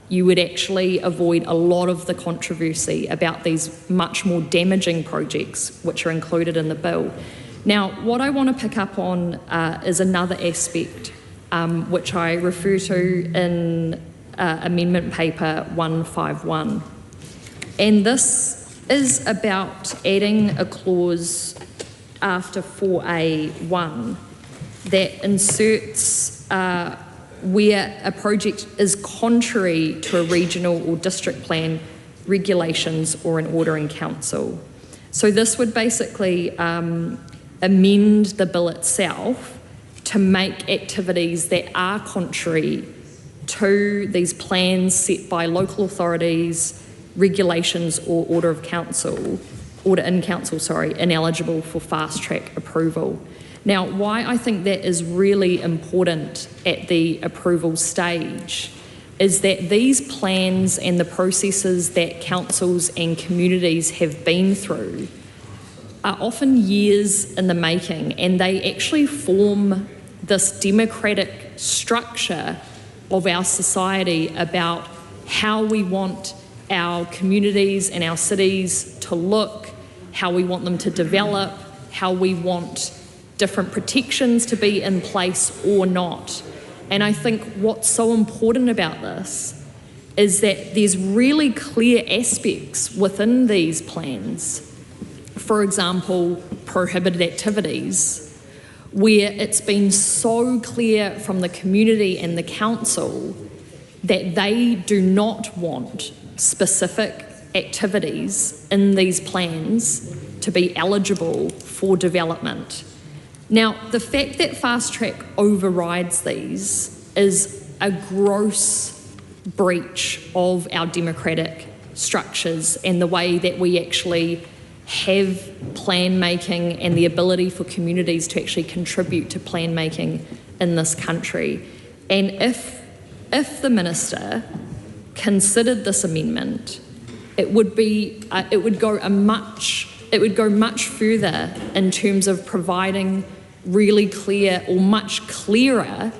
you would actually avoid a lot of the controversy about these much more damaging projects which are included in the bill. Now, what I want to pick up on is another aspect which I refer to in Amendment Paper 151. And this is about adding a clause after 4A1 that inserts where a project is contrary to a regional or district plan, regulations or an order in council. So this would basically amend the bill itself to make activities that are contrary to these plans set by local authorities, regulations or order in council, ineligible for fast track approval. Now, why I think that is really important at the approval stage is that these plans and the processes that councils and communities have been through are often years in the making, and they actually form this democratic structure of our society about how we want our communities and our cities to look, how we want them to develop, how we want different protections to be in place or not. And I think what's so important about this is that there's really clear aspects within these plans, for example, prohibited activities, where it's been so clear from the community and the council that they do not want specific activities in these plans to be eligible for development. Now, the fact that fast track overrides these is a gross breach of our democratic structures and the way that we actually have plan making and the ability for communities to actually contribute to plan making in this country. And if the Minister considered this amendment, it would go much further in terms of providing really clear or much clearer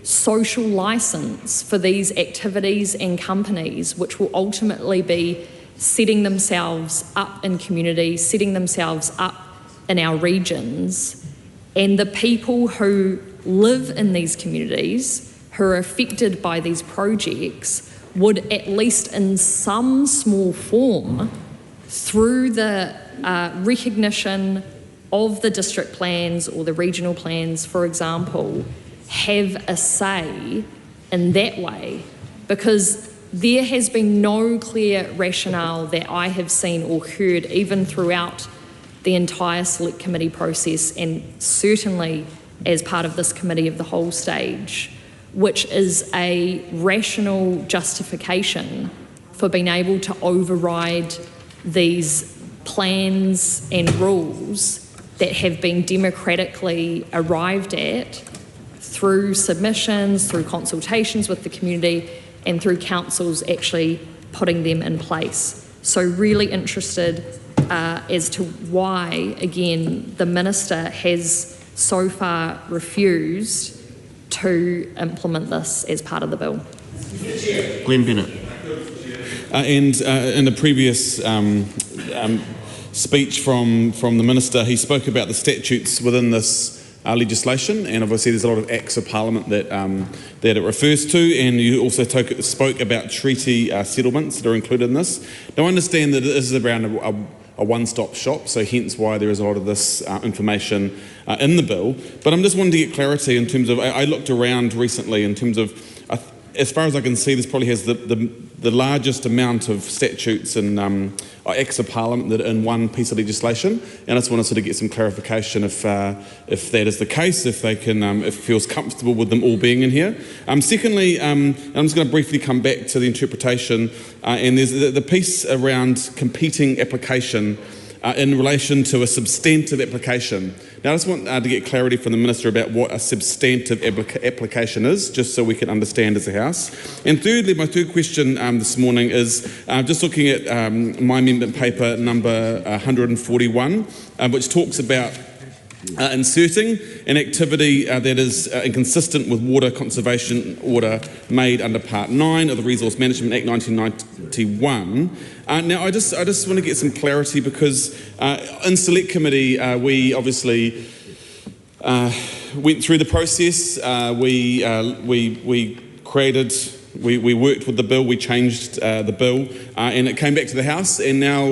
social license for these activities and companies, which will ultimately be setting themselves up in communities, setting themselves up in our regions, and the people who live in these communities, who are affected by these projects, would at least in some small form, through the recognition of the district plans or the regional plans, for example, have a say in that way, because there has been no clear rationale that I have seen or heard, even throughout the entire select committee process, and certainly as part of this committee of the whole stage, which is a rational justification for being able to override these plans and rules that have been democratically arrived at through submissions, through consultations with the community, and through councils actually putting them in place. So really interested as to why, again, the Minister has so far refused to implement this as part of the bill. Glenn Bennett. And in the previous speech from the Minister, he spoke about the statutes within this legislation, and obviously there's a lot of acts of Parliament that it refers to, and you also spoke about treaty settlements that are included in this. Now I understand that this is around a one-stop shop, so hence why there is a lot of this information in the bill. But I'm just wanting to get clarity in terms of, I looked around recently in terms of, as far as I can see, this probably has the largest amount of statutes and acts of parliament that are in one piece of legislation, and I just want to sort of get some clarification if that is the case, if they can, if it feels comfortable with them all being in here. Secondly, I'm just going to briefly come back to the interpretation, and there's the piece around competing application in relation to a substantive application. Now I just want to get clarity from the Minister about what a substantive application is, just so we can understand as a House. And thirdly, my third question this morning is just looking at my amendment paper number 141, which talks about inserting an activity that is inconsistent with water conservation order made under Part 9 of the Resource Management Act 1991. Now, I just want to get some clarity because in Select Committee we obviously went through the process. We worked with the bill, we changed the bill, and it came back to the House. And now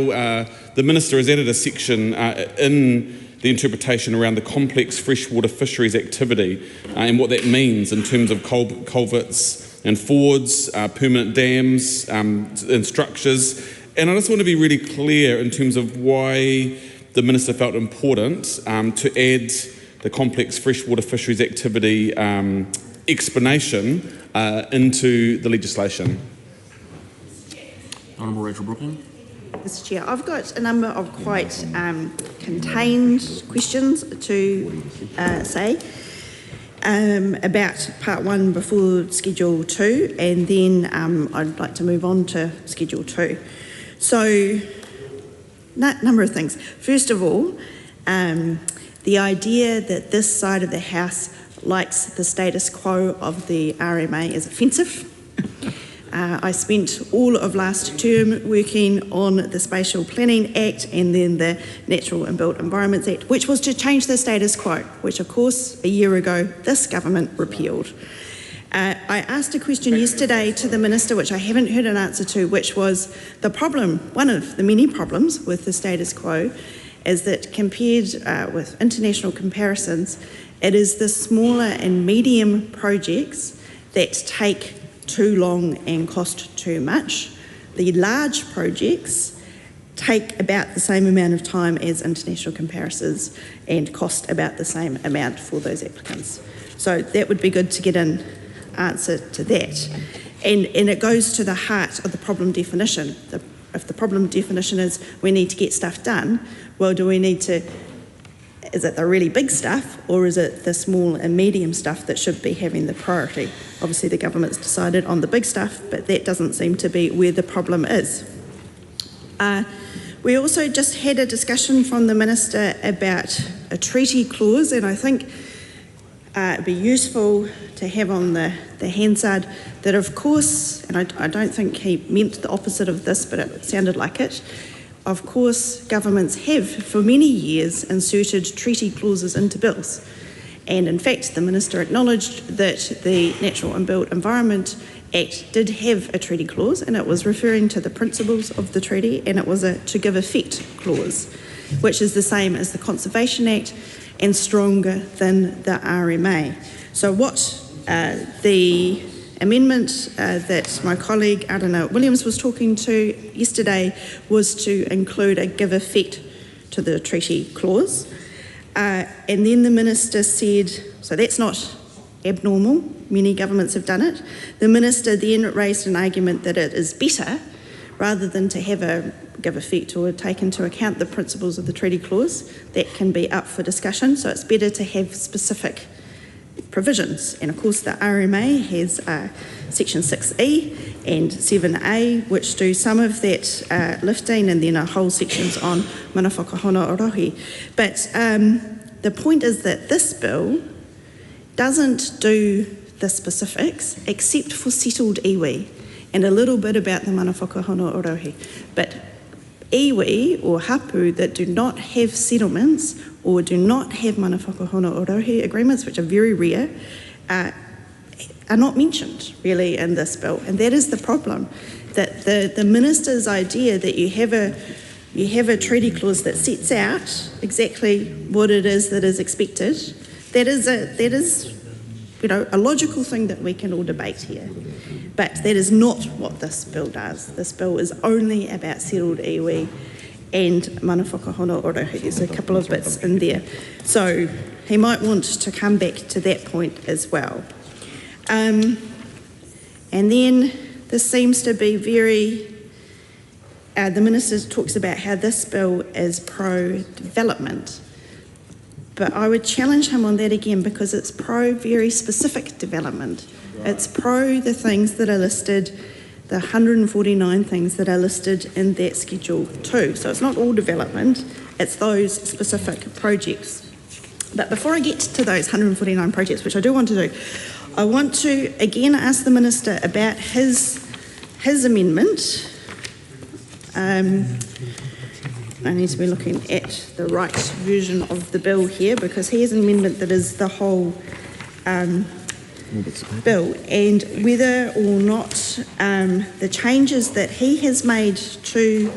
the Minister has added a section in the interpretation around the complex freshwater fisheries activity and what that means in terms of culverts and fords, permanent dams and structures. And I just want to be really clear in terms of why the Minister felt important to add the complex freshwater fisheries activity explanation into the legislation. Honourable Rachel Brooking. Mr. Chair, I've got a number of quite contained questions to say about Part 1 before Schedule 2, and then I'd like to move on to Schedule 2. So, number of things. First of all, the idea that this side of the House likes the status quo of the RMA is offensive. I spent all of last term working on the Spatial Planning Act and then the Natural and Built Environments Act, which was to change the status quo, which of course a year ago this government repealed. I asked a question yesterday to the Minister, which I haven't heard an answer to, which was the problem, one of the many problems with the status quo, is that compared with international comparisons, it is the smaller and medium projects that take too long and cost too much. The large projects take about the same amount of time as international comparisons and cost about the same amount for those applicants. So that would be good to get an answer to that. And it goes to the heart of the problem definition. If the problem definition is we need to get stuff done, well, do we need to, is it the really big stuff or is it the small and medium stuff that should be having the priority? Obviously the government's decided on the big stuff, but that doesn't seem to be where the problem is. We also just had a discussion from the Minister about a treaty clause, and I think it'd be useful to have on the Hansard that of course, and I don't think he meant the opposite of this, but it sounded like it, of course governments have for many years inserted treaty clauses into bills. And in fact, the Minister acknowledged that the Natural and Built Environment Act did have a treaty clause, and it was referring to the principles of the treaty, and it was a to give effect clause, which is the same as the Conservation Act and stronger than the RMA. So what the amendment that my colleague Aotearoa Williams was talking to yesterday was to include a give effect to the treaty clause. And then the Minister said, so that's not abnormal, many governments have done it. The Minister then raised an argument that it is better, rather than to have a give effect or take into account the principles of the treaty clause, that can be up for discussion, so it's better to have specific provisions. And of course the RMA has section 6E and 7A, which do some of that lifting, and then a whole sections on mana whakahono orohi. But the point is that this bill doesn't do the specifics except for settled iwi and a little bit about the mana whakahono orohi. But iwi or hapu that do not have settlements or do not have mana whakahono orohi agreements, which are very rare, are not mentioned really in this bill. And that is the problem, that the Minister's idea that you have You have a treaty clause that sets out exactly what it is that is expected. That is a logical thing that we can all debate here. But that is not what this bill does. This bill is only about settled iwi and mana whakahono orohi. There's a couple of bits in there. So he might want to come back to that point as well. And then this seems to be very... the Minister talks about how this bill is pro-development. But I would challenge him on that again because it's pro-very specific development. It's pro the things that are listed, the 149 things that are listed in that Schedule 2. So it's not all development, it's those specific projects. But before I get to those 149 projects, which I do want to do, I want to again ask the Minister about his amendment. I need to be looking at the right version of the bill here because he has an amendment that is the whole bill, and whether or not the changes that he has made to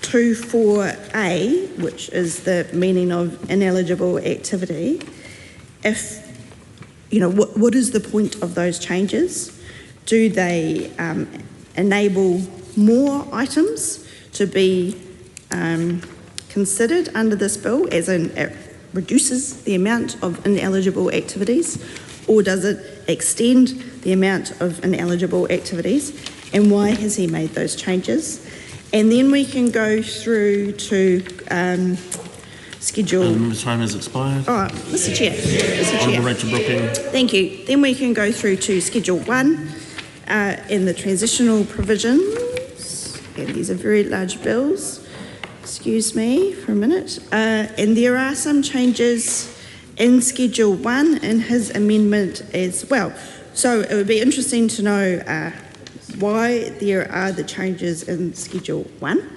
24A, which is the meaning of ineligible activity, if, what is the point of those changes? Do they enable more items to be considered under this bill, as in it reduces the amount of ineligible activities, or does it extend the amount of ineligible activities, and why has he made those changes? And then we can go through to Schedule... The time has expired. Oh, Mr Chair. Honourable Rachel Brooking. Thank you. Then we can go through to Schedule 1 in the transitional provisions, and these are very large bills. Excuse me for a minute. And there are some changes in Schedule 1 in his amendment as well. So it would be interesting to know why there are the changes in Schedule 1.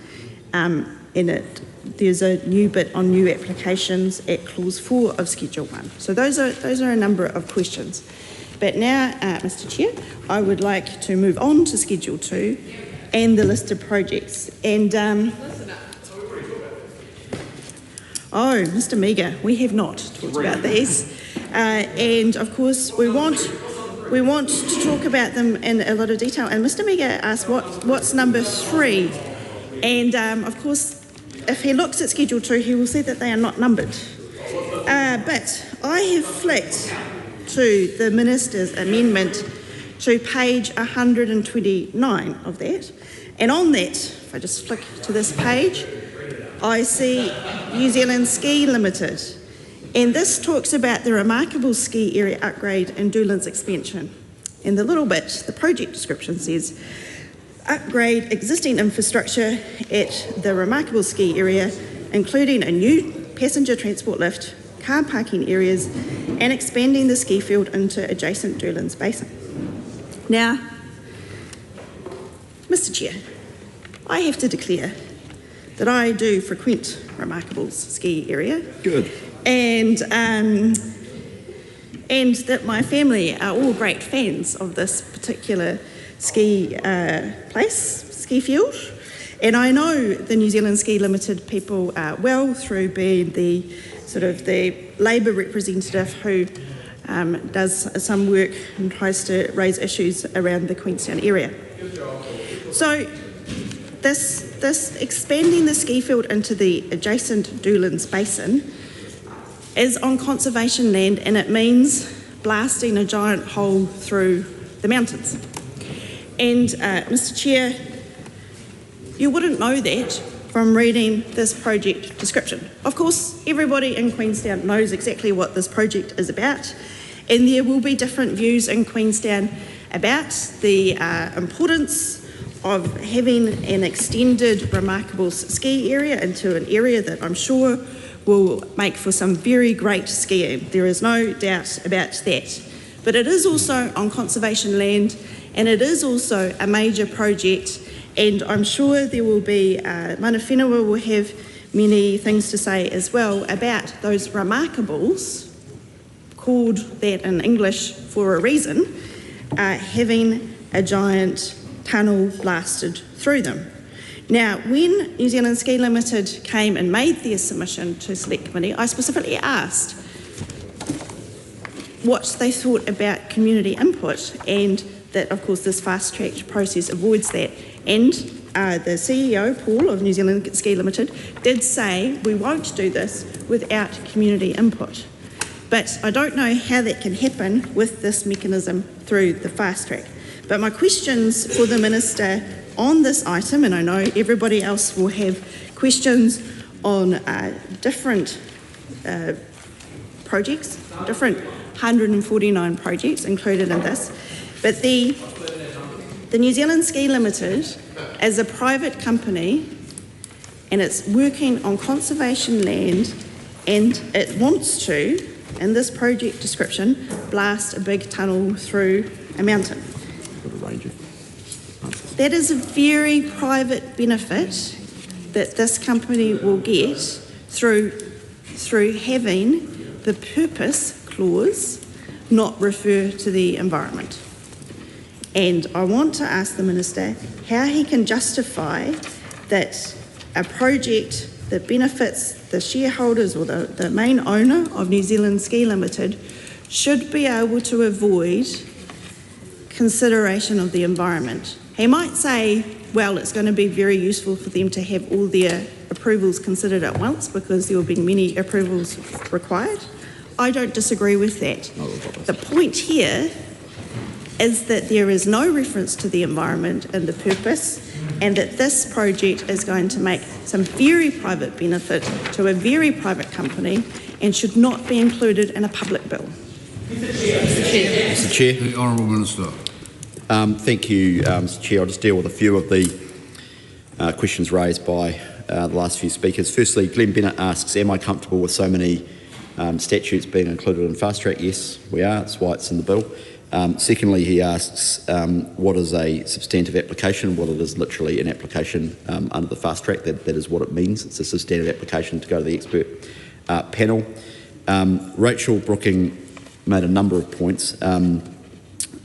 There's a new bit on new applications at Clause 4 of Schedule 1. So those are a number of questions. But now, Mr Chair, I would like to move on to Schedule 2 and the list of projects. And oh, Mr Meagher, we have not talked about these. And of course, we want to talk about them in a lot of detail. And Mr Meagher asked what's number 3. And of course, if he looks at Schedule 2, he will see that they are not numbered. But I have flicked to the Minister's amendment to page 129 of that. And on that, if I just flick to this page, I see New Zealand Ski Limited. And this talks about the remarkable ski area upgrade and Doolan's expansion. And the little bit, the project description says, upgrade existing infrastructure at the remarkable ski area, including a new passenger transport lift, car parking areas, and expanding the ski field into adjacent Doolan's Basin. Now, Mr Chair, I have to declare that I do frequent Remarkable's ski area. Good. And that my family are all great fans of this particular ski ski field. And I know the New Zealand Ski Limited people well through being the Labour representative who does some work and tries to raise issues around the Queenstown area. So this expanding the ski field into the adjacent Doolan's Basin is on conservation land, and it means blasting a giant hole through the mountains. And Mr Chair, you wouldn't know that from reading this project description. Of course, everybody in Queenstown knows exactly what this project is about, and there will be different views in Queenstown about the importance of having an extended Remarkable's ski area into an area that I'm sure will make for some very great skiing. There is no doubt about that. But it is also on conservation land, and it is also a major project, and I'm sure there will be, Mana Whenua will have many things to say as well about those Remarkables, called that in English for a reason, having a giant tunnel blasted through them. Now, when New Zealand Ski Limited came and made their submission to Select Committee, I specifically asked what they thought about community input, and that, of course, this fast-track process avoids that. And the CEO, Paul, of New Zealand Ski Limited, did say we won't do this without community input. But I don't know how that can happen with this mechanism through the fast track. But my questions for the Minister on this item, and I know everybody else will have questions on different projects, different 149 projects included in this, but the New Zealand Ski Limited, as a private company, and it's working on conservation land, and it wants to, in this project description, blast a big tunnel through a mountain. That is a very private benefit that this company will get through having the purpose clause not refer to the environment. And I want to ask the Minister how he can justify that a project that benefits the shareholders or the main owner of New Zealand Ski Limited should be able to avoid consideration of the environment. He might say, well, it's going to be very useful for them to have all their approvals considered at once because there will be many approvals required. I don't disagree with that. The point here is that there is no reference to the environment in the purpose, and that this project is going to make some very private benefit to a very private company and should not be included in a public bill. Mr. Chair. The Honourable Minister. Thank you, Mr. Chair. I'll just deal with a few of the questions raised by the last few speakers. Firstly, Glenn Bennett asks, am I comfortable with so many statutes being included in fast track? Yes, we are. That's why it's in the bill. Secondly, he asks what is a substantive application? Well, it is literally an application under the fast track. That is what it means. It's a substantive application to go to the expert panel. Rachel Brooking made a number of points.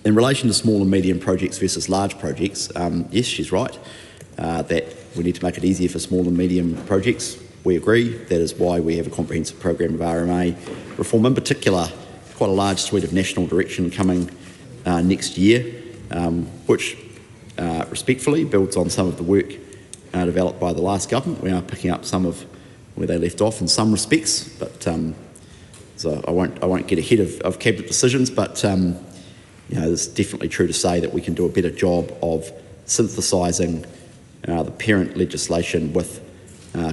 In relation to small and medium projects versus large projects, yes, she's right, that we need to make it easier for small and medium projects. We agree. That is why we have a comprehensive program of RMA reform, in particular, quite a large suite of national direction coming next year, which respectfully builds on some of the work developed by the last government. We are picking up some of where they left off in some respects, but so I won't get ahead of cabinet decisions, but it's definitely true to say that we can do a better job of synthesising the parent legislation with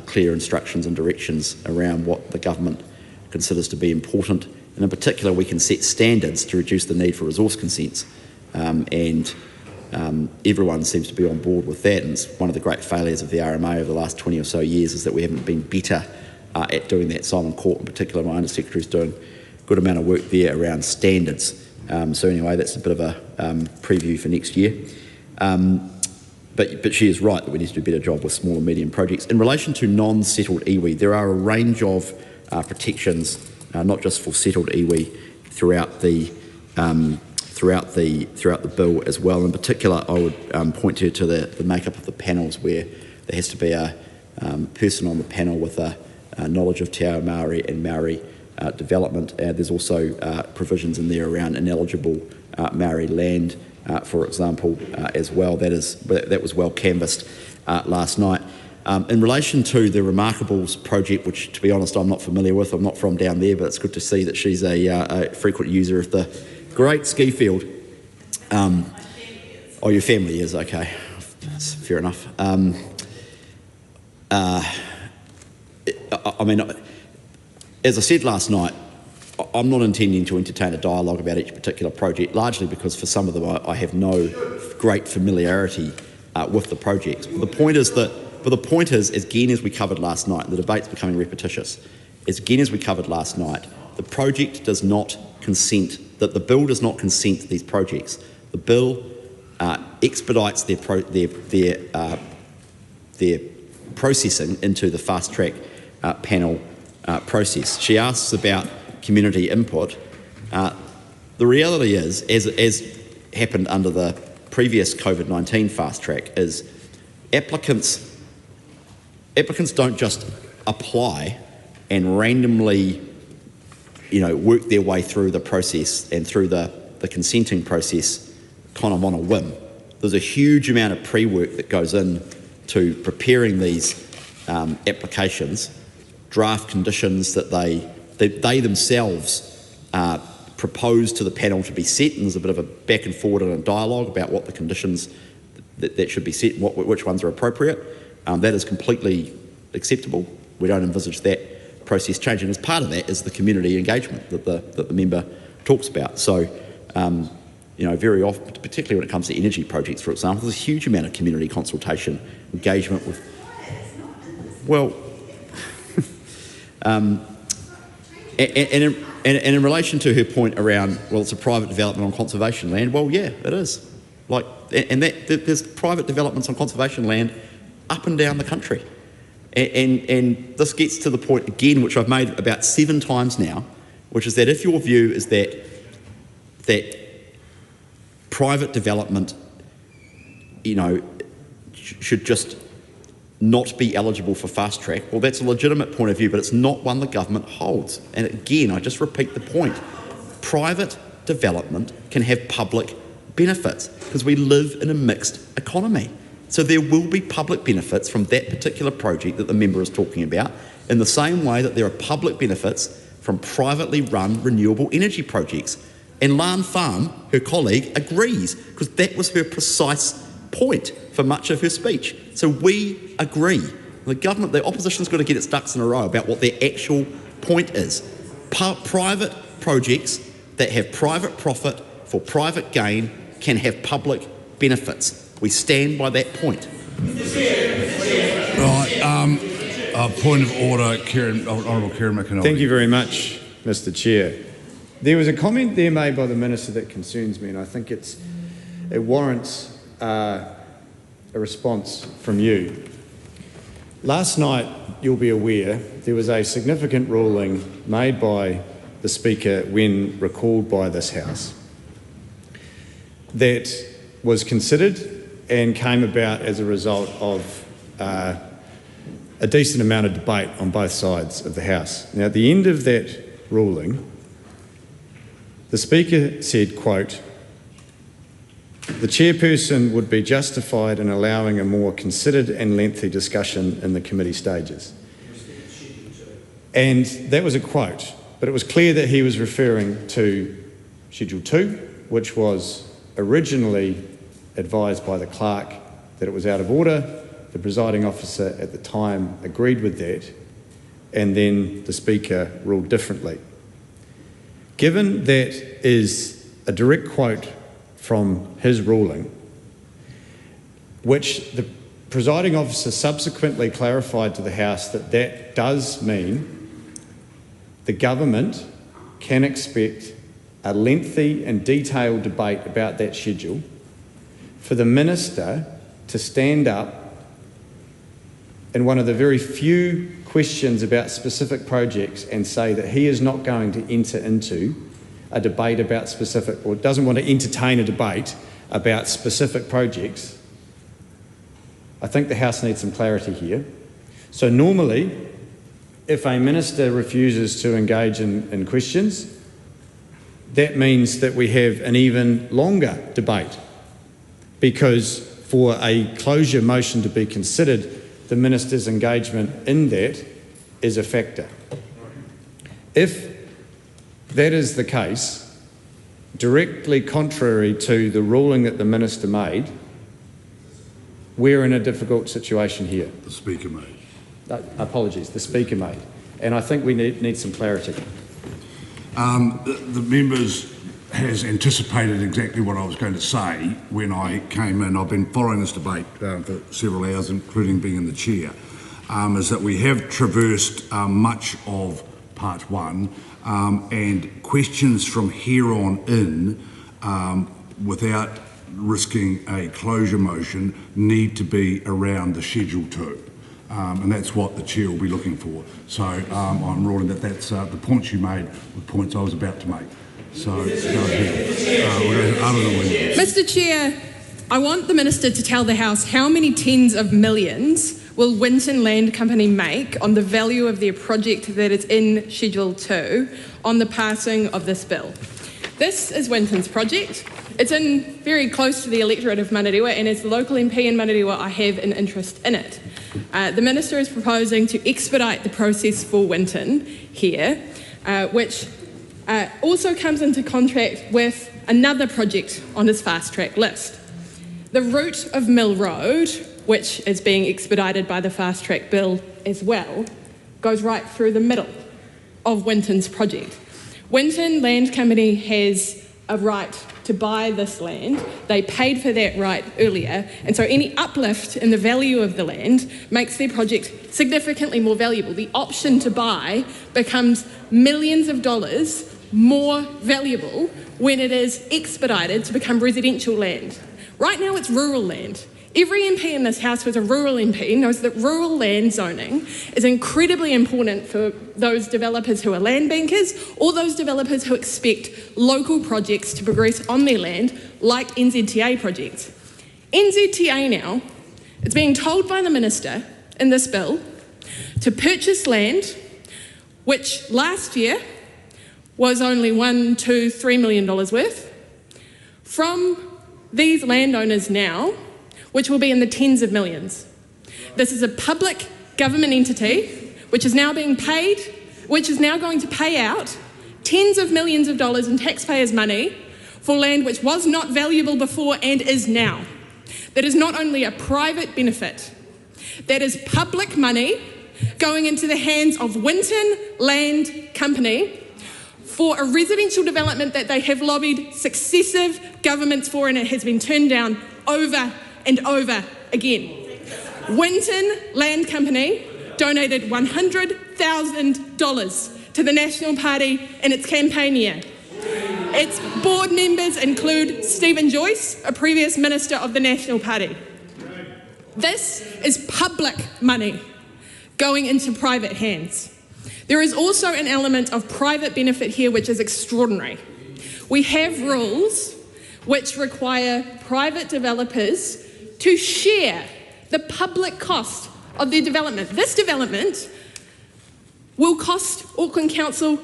clear instructions and directions around what the government considers to be important. And in particular, we can set standards to reduce the need for resource consents. And everyone seems to be on board with that. And it's one of the great failures of the RMA over the last 20 or so years is that we haven't been better at doing that. Simon Court in particular, my Undersecretary, is doing a good amount of work there around standards. So anyway, that's a bit of a preview for next year. But she is right that we need to do a better job with small and medium projects. In relation to non-settled iwi, there are a range of protections, not just for settled iwi, throughout the bill as well. In particular, I would point to the makeup of the panels, where there has to be a person on the panel with a knowledge of Te Ao Māori and Māori development. There's also provisions in there around ineligible Māori land, for example, as well. That was well canvassed last night. In relation to the Remarkables project, which, to be honest, I'm not familiar with. I'm not from down there, but it's good to see that she's a frequent user of the great ski field. Oh, your family is, okay. That's fair enough. I mean, as I said last night, I'm not intending to entertain a dialogue about each particular project, largely because for some of them I have no great familiarity with the projects. But the point is, again, as we covered last night, and the debate's becoming repetitious, again, as we covered last night, the project does not consent, that the bill does not consent to these projects. The bill expedites their processing into the fast track panel process. She asks about community input. The reality is, as happened under the previous COVID-19 fast track, is applicants applicants don't just apply and randomly, work their way through the process and through the consenting process kind of on a whim. There's a huge amount of pre-work that goes in to preparing these applications, draft conditions that they themselves propose to the panel to be set, and there's a bit of a back and forward and a dialogue about what the conditions that should be set and which ones are appropriate. That is completely acceptable. We don't envisage that process changing. As part of that is the community engagement that the member talks about. So, very often, particularly when it comes to energy projects, for example, there's a huge amount of community consultation, engagement with, and in relation to her point around, it's a private development on conservation land, yeah, it is. There's private developments on conservation land up and down the country. And this gets to the point, again, which I've made about 7 times now, which is that if your view is that private development, should just not be eligible for fast track, that's a legitimate point of view, but it's not one the government holds. And again, I just repeat the point. Private development can have public benefits because we live in a mixed economy. So there will be public benefits from that particular project that the member is talking about, in the same way that there are public benefits from privately run renewable energy projects. And Lan Farm, her colleague, agrees, because that was her precise point for much of her speech. So we agree. The opposition's got to get its ducks in a row about what their actual point is. Private projects that have private profit for private gain can have public benefits. We stand by that point. Right, point of order, Honourable Kieran McInerney. Thank you very much, Mr. Chair. There was a comment there made by the Minister that concerns me, and I think it warrants a response from you. Last night, you'll be aware, there was a significant ruling made by the Speaker when recalled by this House that was considered and came about as a result of a decent amount of debate on both sides of the House. Now, at the end of that ruling, the Speaker said, quote, "The chairperson would be justified in allowing a more considered and lengthy discussion in the committee stages." And that was a quote, but it was clear that he was referring to Schedule 2, which was originally advised by the clerk that it was out of order. The presiding officer at the time agreed with that, and then the Speaker ruled differently. Given that is a direct quote from his ruling, which the presiding officer subsequently clarified to the House that does mean the government can expect a lengthy and detailed debate about that schedule, for the Minister to stand up in one of the very few questions about specific projects and say that he is not going to enter into a debate about specific, or doesn't want to entertain a debate about specific projects. I think the House needs some clarity here. So normally, if a Minister refuses to engage in questions, that means that we have an even longer debate, because for a closure motion to be considered, the Minister's engagement in that is a factor. If that is the case, directly contrary to the ruling that the Minister made, we're in a difficult situation here. The Speaker made. Apologies, the Speaker made. And I think we need some clarity. The members has anticipated exactly what I was going to say when I came in. I've been following this debate for several hours, including being in the chair, is that we have traversed much of part one, and questions from here on in, without risking a closure motion, need to be around the Schedule 2. And that's what the Chair will be looking for. So I'm ruling that that's the points you made were points I was about to make. So go ahead. Mr. Chair, I want the Minister to tell the House how many tens of millions will Winton Land Company make on the value of their project that is in Schedule 2 on the passing of this bill? This is Winton's project. It's in very close to the electorate of Manariwa, and as the local MP in Manariwa, I have an interest in it. The Minister is proposing to expedite the process for Winton here, which also comes into contract with another project on his fast-track list. The route of Mill Road, which is being expedited by the fast-track bill as well, goes right through the middle of Winton's project. Winton Land Company has a right to buy this land. They paid for that right earlier, and so any uplift in the value of the land makes their project significantly more valuable. The option to buy becomes millions of dollars more valuable when it is expedited to become residential land. Right now it's rural land. Every MP in this House who's a rural MP knows that rural land zoning is incredibly important for those developers who are land bankers or those developers who expect local projects to progress on their land, like NZTA projects. NZTA now is being told by the Minister in this bill to purchase land which last year was only $1, $2, $3 million worth from these landowners now, which will be in the tens of millions. This is a public government entity which is now being paid, which is now going to pay out tens of millions of dollars in taxpayers' money for land which was not valuable before and is now. That is not only a private benefit, that is public money going into the hands of Winton Land Company for a residential development that they have lobbied successive governments for, and it has been turned down over and over again. Winton Land Company donated $100,000 to the National Party in its campaign year. Its board members include Stephen Joyce, a previous minister of the National Party. This is public money going into private hands. There is also an element of private benefit here which is extraordinary. We have rules which require private developers to share the public cost of their development. This development will cost Auckland Council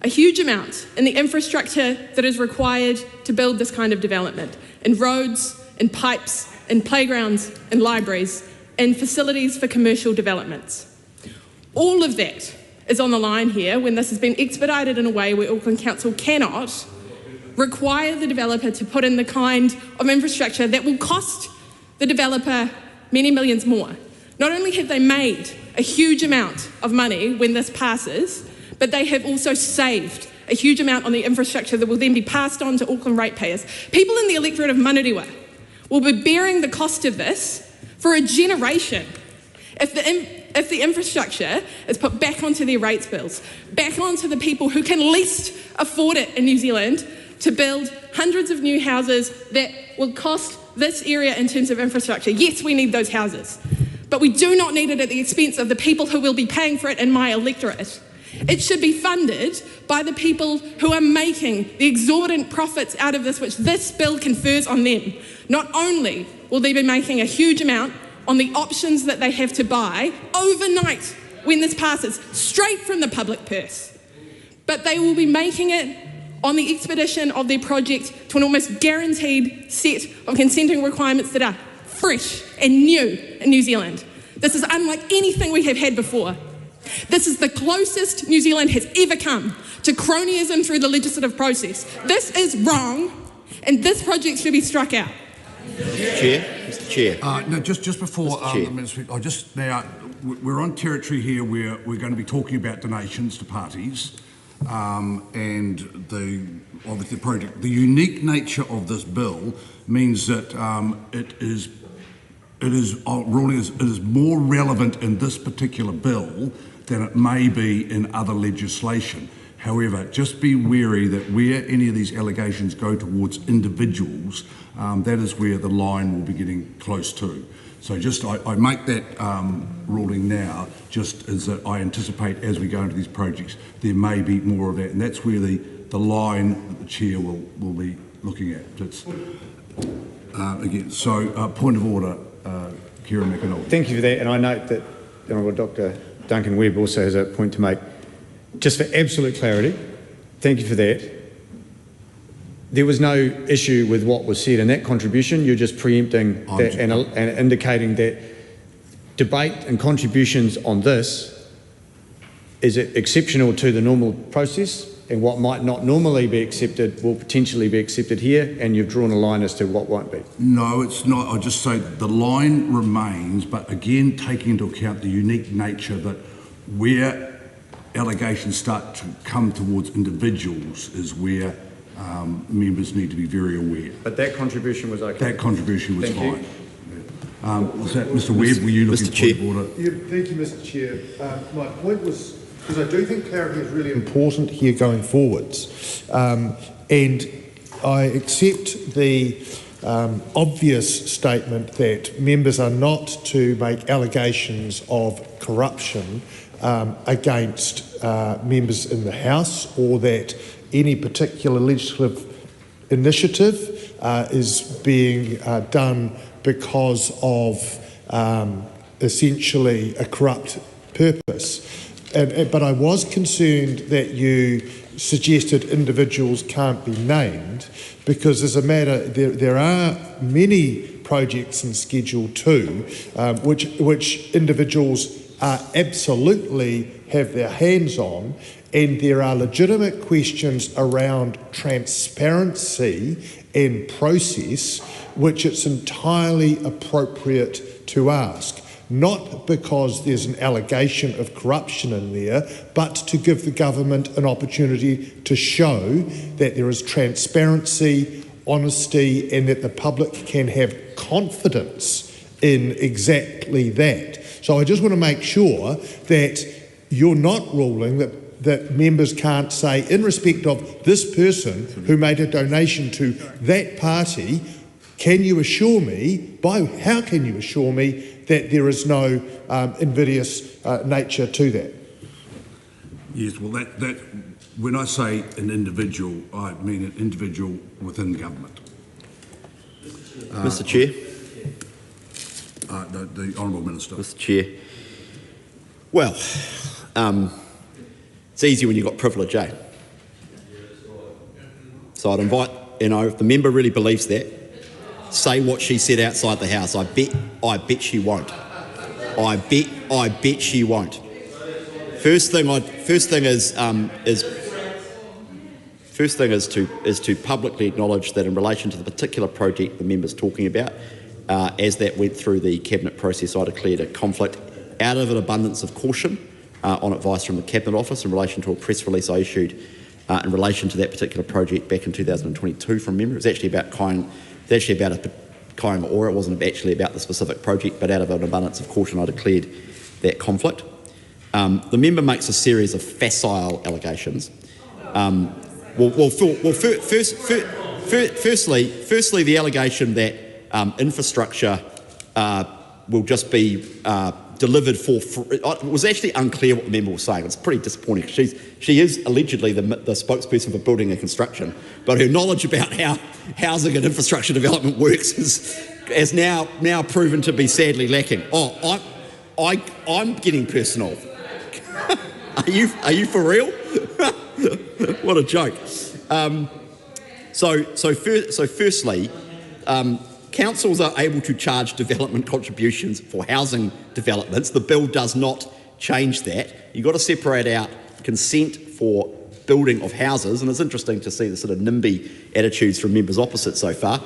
a huge amount in the infrastructure that is required to build this kind of development, in roads, in pipes, in playgrounds, in libraries, in facilities for commercial developments. All of that is on the line here when this has been expedited in a way where Auckland Council cannot require the developer to put in the kind of infrastructure that will cost the developer many millions more. Not only have they made a huge amount of money when this passes, but they have also saved a huge amount on the infrastructure that will then be passed on to Auckland ratepayers. People in the electorate of Manariwa will be bearing the cost of this for a generation if the infrastructure is put back onto their rates bills, back onto the people who can least afford it in New Zealand to build hundreds of new houses that will cost this area in terms of infrastructure. Yes, we need those houses, but we do not need it at the expense of the people who will be paying for it in my electorate. It should be funded by the people who are making the exorbitant profits out of this, which this bill confers on them. Not only will they be making a huge amount on the options that they have to buy overnight when this passes, straight from the public purse, but they will be making it on the expedition of their project to an almost guaranteed set of consenting requirements that are fresh and new in New Zealand. This is unlike anything we have had before. This is the closest New Zealand has ever come to cronyism through the legislative process. This is wrong, and this project should be struck out. Mr. Chair. No, just before the Minister, we're on territory here where we're going to be talking about donations to parties and obviously the project. The unique nature of this bill means that it is more relevant in this particular bill than it may be in other legislation. However, just be wary that where any of these allegations go towards individuals, that is where the line will be getting close to. So I make that ruling now, just as that I anticipate as we go into these projects, there may be more of that, and that's where the line that the Chair will be looking at. It's, again, so point of order, Kieran McAnally. Thank you for that, and I note that the Honourable Dr. Duncan Webb also has a point to make. Just for absolute clarity, thank you for that. There was no issue with what was said in that contribution. You're just preempting that and indicating that debate and contributions on this is exceptional to the normal process, and what might not normally be accepted will potentially be accepted here, and you've drawn a line as to what won't be. No, it's not. I just say the line remains, but again, taking into account the unique nature that where allegations start to come towards individuals is where members need to be very aware. But that contribution was okay? That contribution was Thank fine. Was that Mr. Webb? Were you looking Mr. for order? Yeah, thank you, Mr. Chair. My point was, because I do think clarity is really important here going forwards, and I accept the obvious statement that members are not to make allegations of corruption against members in the House, or that any particular legislative initiative is being done because of essentially a corrupt purpose. But I was concerned that you suggested individuals can't be named, because as a matter, there are many projects in Schedule 2 which individuals absolutely have their hands on, and there are legitimate questions around transparency and process which it's entirely appropriate to ask. Not because there's an allegation of corruption in there, but to give the government an opportunity to show that there is transparency, honesty, and that the public can have confidence in exactly that. So I just want to make sure that you're not ruling that members can't say, in respect of this person who made a donation to that party, can you assure me, how can you assure me that there is no invidious nature to that? Yes, well, that when I say an individual, I mean an individual within government. Mr. Chair. The Honourable Minister. Mr. Chair. Well, it's easy when you've got privilege, eh? So I'd invite, if the member really believes that, say what she said outside the House. I bet she won't. I bet she won't. First thing is to publicly acknowledge that in relation to the particular project the member's talking about, as that went through the cabinet process, I declared a conflict out of an abundance of caution on advice from the Cabinet Office in relation to a press release I issued in relation to that particular project back in 2022 from memory. It was actually about Aotearoa. It wasn't actually about the specific project, but out of an abundance of caution I declared that conflict. The member makes a series of facile allegations. Firstly, the allegation that infrastructure will just be delivered for free. It was actually unclear what the member was saying. It's pretty disappointing. She is allegedly the spokesperson for building and construction, but her knowledge about how housing and infrastructure development works has now proven to be sadly lacking. Oh, I'm getting personal. Are you for real? What a joke. Firstly, councils are able to charge development contributions for housing developments. The bill does not change that. You've got to separate out consent for building of houses, and it's interesting to see the sort of NIMBY attitudes from members opposite so far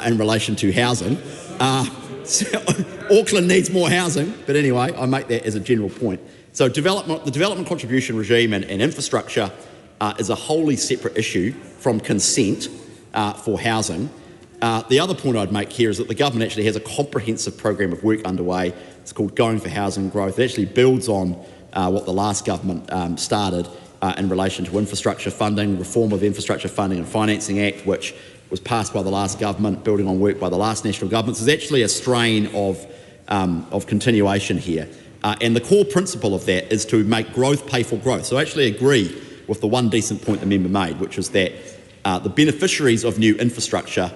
in relation to housing. Auckland needs more housing, but anyway, I make that as a general point. So the development contribution regime and infrastructure is a wholly separate issue from consent for housing. The other point I'd make here is that the government actually has a comprehensive program of work underway. It's called Going for Housing Growth. It actually builds on what the last government started in relation to infrastructure funding, reform of the Infrastructure Funding and Financing Act, which was passed by the last government, building on work by the last national government. So there's actually a strain of continuation here. And the core principle of that is to make growth pay for growth. So I actually agree with the one decent point the member made, which is that the beneficiaries of new infrastructure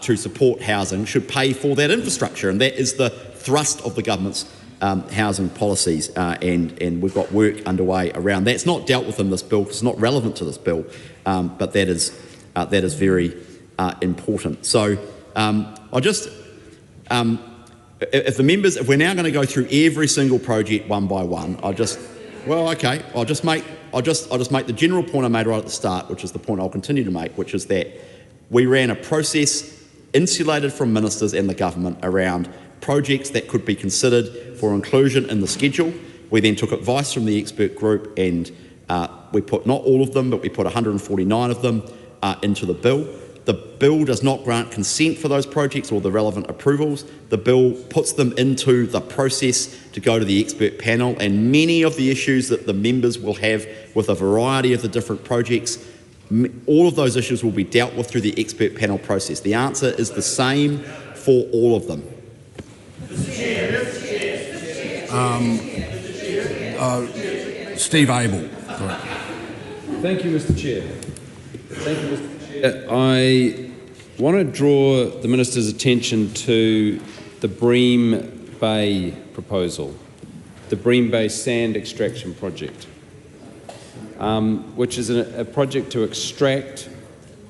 to support housing should pay for that infrastructure, and that is the thrust of the government's housing policies, and we've got work underway around that. It's not dealt with in this bill, it's not relevant to this bill, but that is very important. So I'll just, if we're now going to go through every single project one by one, I'll just make the general point I made right at the start, which is the point I'll continue to make, which is that we ran a process insulated from ministers and the government around projects that could be considered for inclusion in the schedule. We then took advice from the expert group, and we put not all of them, but we put 149 of them into the bill. The bill does not grant consent for those projects or the relevant approvals. The bill puts them into the process to go to the expert panel, and many of the issues that the members will have with a variety of the different projects, all of those issues will be dealt with through the expert panel process. The answer is the same for all of them. Steve Abel. Thank you, Mr. Chair. I want to draw the Minister's attention to the Bream Bay proposal, the Bream Bay Sand Extraction Project, which is a project to extract,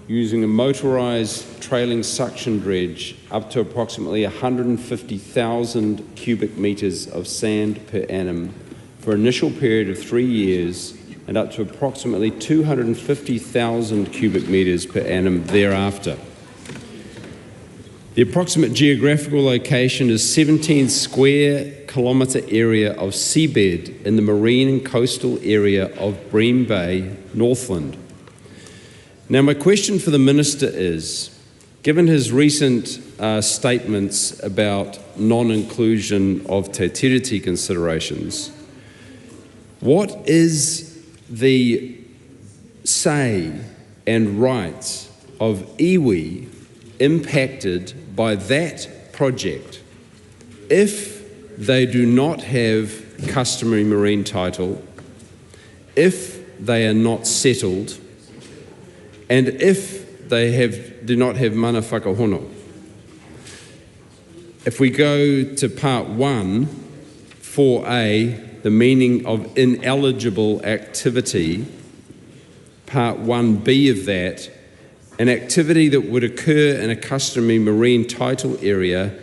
using a motorised trailing suction dredge, up to approximately 150,000 cubic metres of sand per annum for an initial period of 3 years, and up to approximately 250,000 cubic metres per annum thereafter. The approximate geographical location is 17 square kilometre area of seabed in the marine and coastal area of Bream Bay, Northland. Now, my question for the Minister is, given his recent statements about non-inclusion of te tiriti considerations, what is the say and rights of iwi impacted by that project if they do not have customary marine title, if they are not settled, and if they do not have mana whakahono? If we go to Part 1, 4A, the meaning of ineligible activity, Part 1B of that, an activity that would occur in a customary marine title area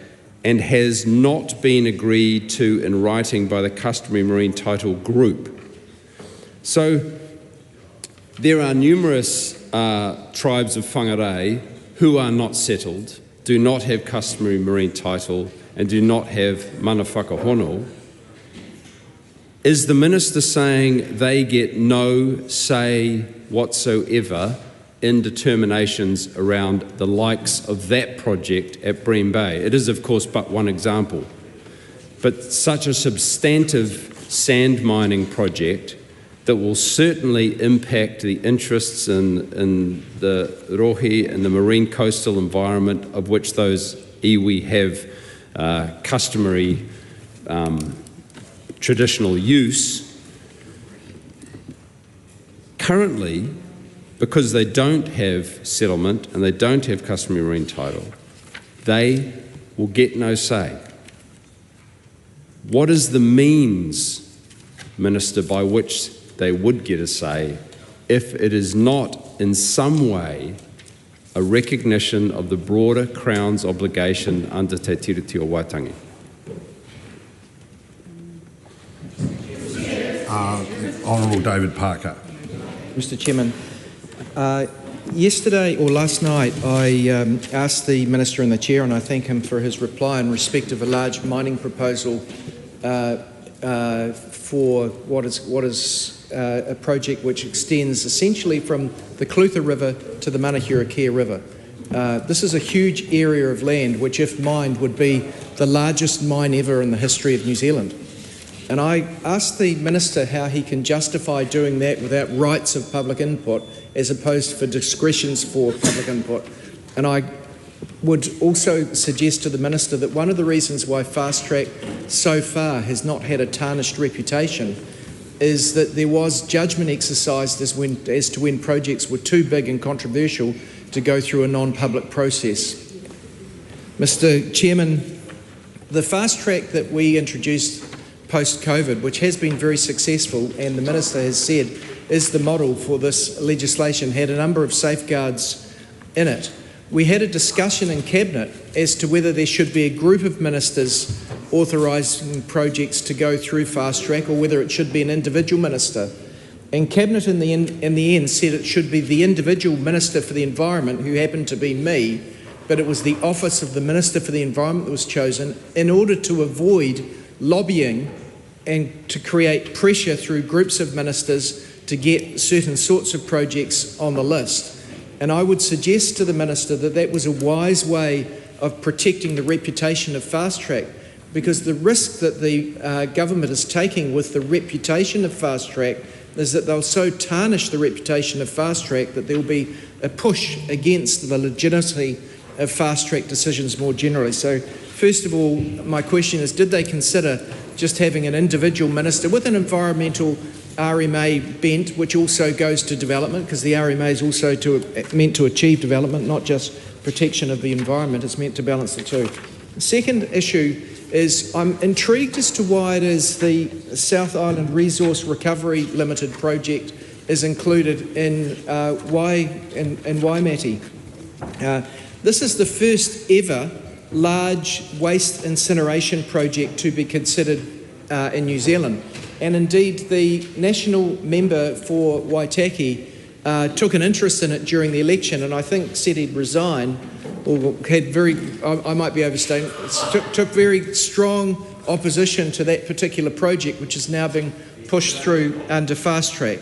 and has not been agreed to in writing by the customary marine title group. So there are numerous tribes of whangarei who are not settled, do not have customary marine title, and do not have mana whakahono. Is the Minister saying they get no say whatsoever in determinations around the likes of that project at Bream Bay? It is, of course, but one example. But such a substantive sand mining project that will certainly impact the interests in the rohe and the marine coastal environment of which those iwi have customary traditional use. Currently, because they don't have settlement and they don't have customary marine title, they will get no say. What is the means, Minister, by which they would get a say if it is not in some way a recognition of the broader Crown's obligation under Te Tiriti o Waitangi? Honourable David Parker. Mr. Chairman, yesterday or last night I asked the Minister and the Chair, and I thank him for his reply in respect of a large mining proposal for what is a project which extends essentially from the Clutha River to the Manahura River. This is a huge area of land which, if mined, would be the largest mine ever in the history of New Zealand. And I asked the Minister how he can justify doing that without rights of public input as opposed to discretions for public input. And I would also suggest to the Minister that one of the reasons why Fast Track so far has not had a tarnished reputation is that there was judgment exercised as to when projects were too big and controversial to go through a non-public process. Mr. Chairman, the fast track that we introduced post-COVID, which has been very successful, and the Minister has said is the model for this legislation, had a number of safeguards in it. We had a discussion in Cabinet as to whether there should be a group of ministers authorising projects to go through fast track, or whether it should be an individual minister. And Cabinet in the end said it should be the individual Minister for the Environment, who happened to be me, but it was the office of the Minister for the Environment that was chosen in order to avoid lobbying and to create pressure through groups of ministers to get certain sorts of projects on the list. And I would suggest to the Minister that that was a wise way of protecting the reputation of fast track, because the risk that the government is taking with the reputation of fast track is that they'll so tarnish the reputation of fast track that there will be a push against the legitimacy of fast track decisions more generally. So first of all, my question is, did they consider just having an individual minister with an environmental RMA bent, which also goes to development, because the RMA is also meant to achieve development, not just protection of the environment, it's meant to balance the two. The second issue is I'm intrigued as to why it is the South Island Resource Recovery Limited project is included in Waimate. This is the first ever large waste incineration project to be considered in New Zealand. And indeed, the national member for Waitaki took an interest in it during the election, and I think said he'd resign, or had I might be overstating, took very strong opposition to that particular project, which is now being pushed through under fast track.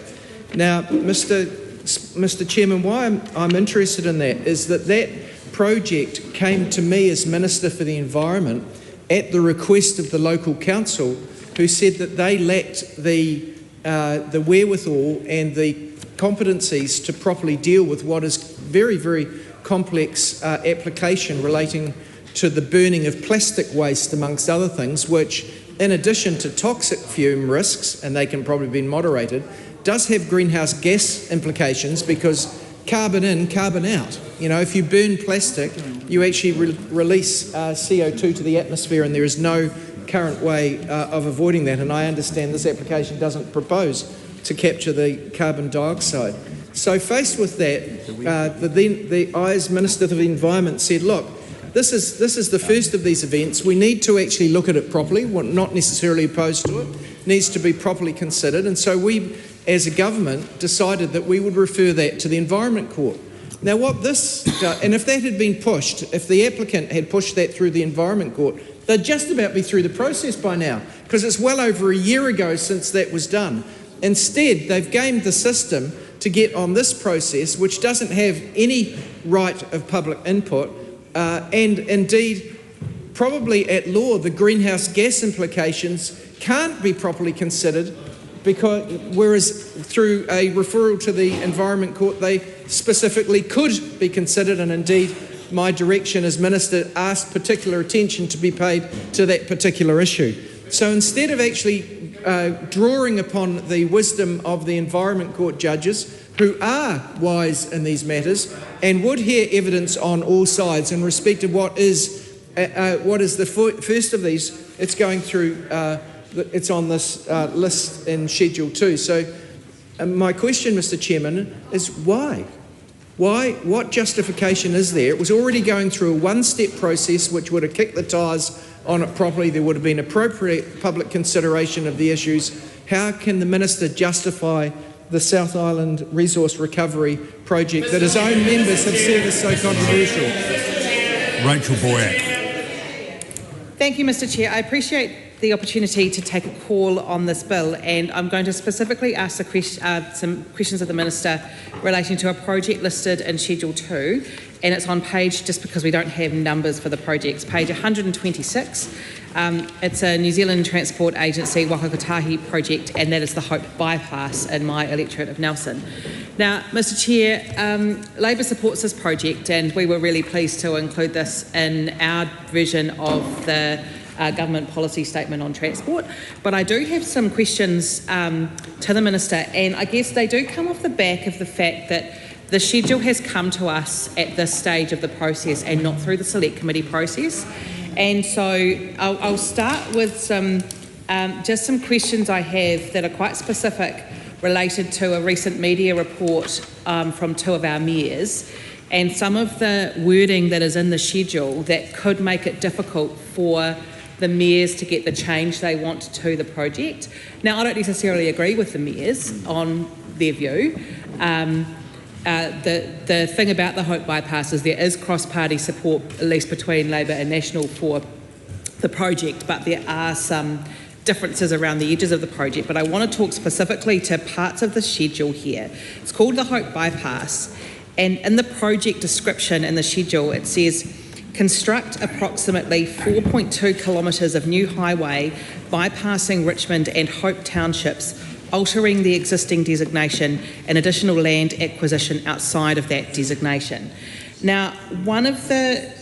Now, Mr. Chairman, why I'm interested in that is that project came to me as Minister for the Environment at the request of the local council, who said that they lacked the wherewithal and the competencies to properly deal with what is very, very complex application relating to the burning of plastic waste, amongst other things, which, in addition to toxic fume risks, and they can probably be moderated, does have greenhouse gas implications, because carbon in, carbon out. You know, if you burn plastic, you actually release CO2 to the atmosphere, and there is no current way of avoiding that. And I understand this application doesn't propose to capture the carbon dioxide. So faced with that, the IS Minister for the Environment said, look, this is the first of these events. We need to actually look at it properly. We're not necessarily opposed to it. It needs to be properly considered. And so we, as a government, decided that we would refer that to the Environment Court. Now what this does, and if that had been pushed, if the applicant had pushed that through the Environment Court, they'd just about be through the process by now, because it's well over a year ago since that was done. Instead, they've gamed the system to get on this process, which doesn't have any right of public input, and indeed, probably at law, the greenhouse gas implications can't be properly considered, because whereas through a referral to the Environment Court, they specifically could be considered, and indeed, my direction as Minister asked particular attention to be paid to that particular issue. So instead of actually drawing upon the wisdom of the Environment Court judges, who are wise in these matters and would hear evidence on all sides in respect of what is the first of these, it's going through, it's on this list in Schedule 2. So my question, Mr. Chairman, is why? Why? What justification is there? It was already going through a one-step process which would have kicked the tyres on it properly. There would have been appropriate public consideration of the issues. How can the Minister justify the South Island Resource Recovery project that his own members have said is so controversial? Rachel Boyack. Thank you, Mr. Chair. I appreciate the opportunity to take a call on this bill, and I'm going to specifically ask some questions of the Minister relating to a project listed in Schedule 2, and it's on page, just because we don't have numbers for the projects, page 126. It's a New Zealand Transport Agency Whakakotahi project, and that is the Hope Bypass in my electorate of Nelson. Now, Mr. Chair, Labor supports this project, and we were really pleased to include this in our version of the government policy statement on transport. But I do have some questions to the Minister, and I guess they do come off the back of the fact that the schedule has come to us at this stage of the process and not through the Select Committee process. And so I'll start with some just some questions I have that are quite specific related to a recent media report from two of our mayors and some of the wording that is in the schedule that could make it difficult for the mayors to get the change they want to the project. Now, I don't necessarily agree with the mayors on their view. The thing about the Hope Bypass is there is cross-party support, at least between Labour and National, for the project, but there are some differences around the edges of the project. But I want to talk specifically to parts of the schedule here. It's called the Hope Bypass, and in the project description in the schedule it says construct approximately 4.2 kilometres of new highway bypassing Richmond and Hope townships, altering the existing designation and additional land acquisition outside of that designation. Now, one of the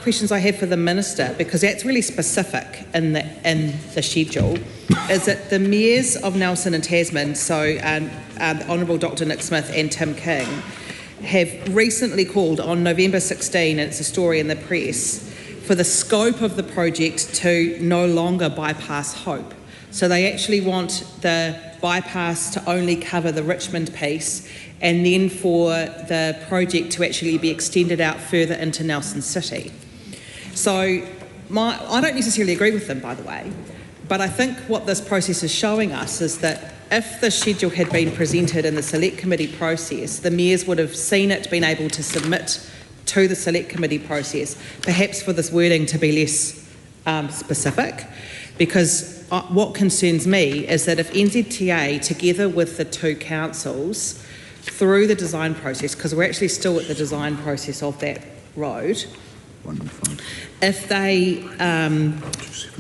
questions I have for the Minister, because that's really specific in the schedule, is that the mayors of Nelson and Tasman, so the Honourable Dr Nick Smith and Tim King, have recently called on November 16, and it's a story in the press, for the scope of the project to no longer bypass Hope. So they actually want the bypass to only cover the Richmond piece and then for the project to actually be extended out further into Nelson City. So I don't necessarily agree with them, by the way, but I think what this process is showing us is that if the schedule had been presented in the Select Committee process, the mayors would have seen it, been able to submit to the Select Committee process, perhaps for this wording to be less specific, because what concerns me is that if NZTA, together with the two councils, through the design process, because we're actually still at the design process of that road, if they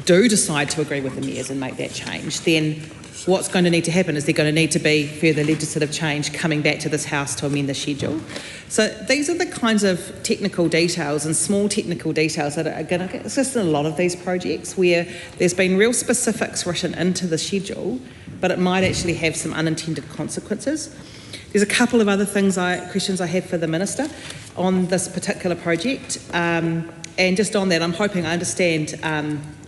do decide to agree with the mayors and make that change, then what's going to need to happen is there going to need to be further legislative change coming back to this House to amend the schedule. So these are the kinds of technical details and small technical details that are going to exist in a lot of these projects where there's been real specifics written into the schedule, but it might actually have some unintended consequences. There's a couple of other questions I have for the Minister on this particular project. And just on that, I'm hoping I understand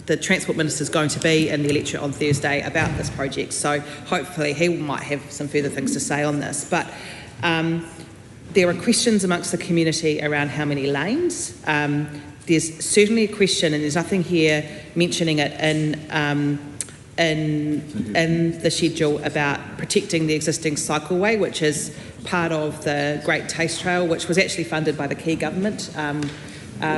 the Transport Minister is going to be in the electorate on Thursday about this project, so hopefully he might have some further things to say on this. But there are questions amongst the community around how many lanes. There's certainly a question, and there's nothing here mentioning it in the schedule, about protecting the existing cycleway, which is part of the Great Taste Trail, which was actually funded by the Key government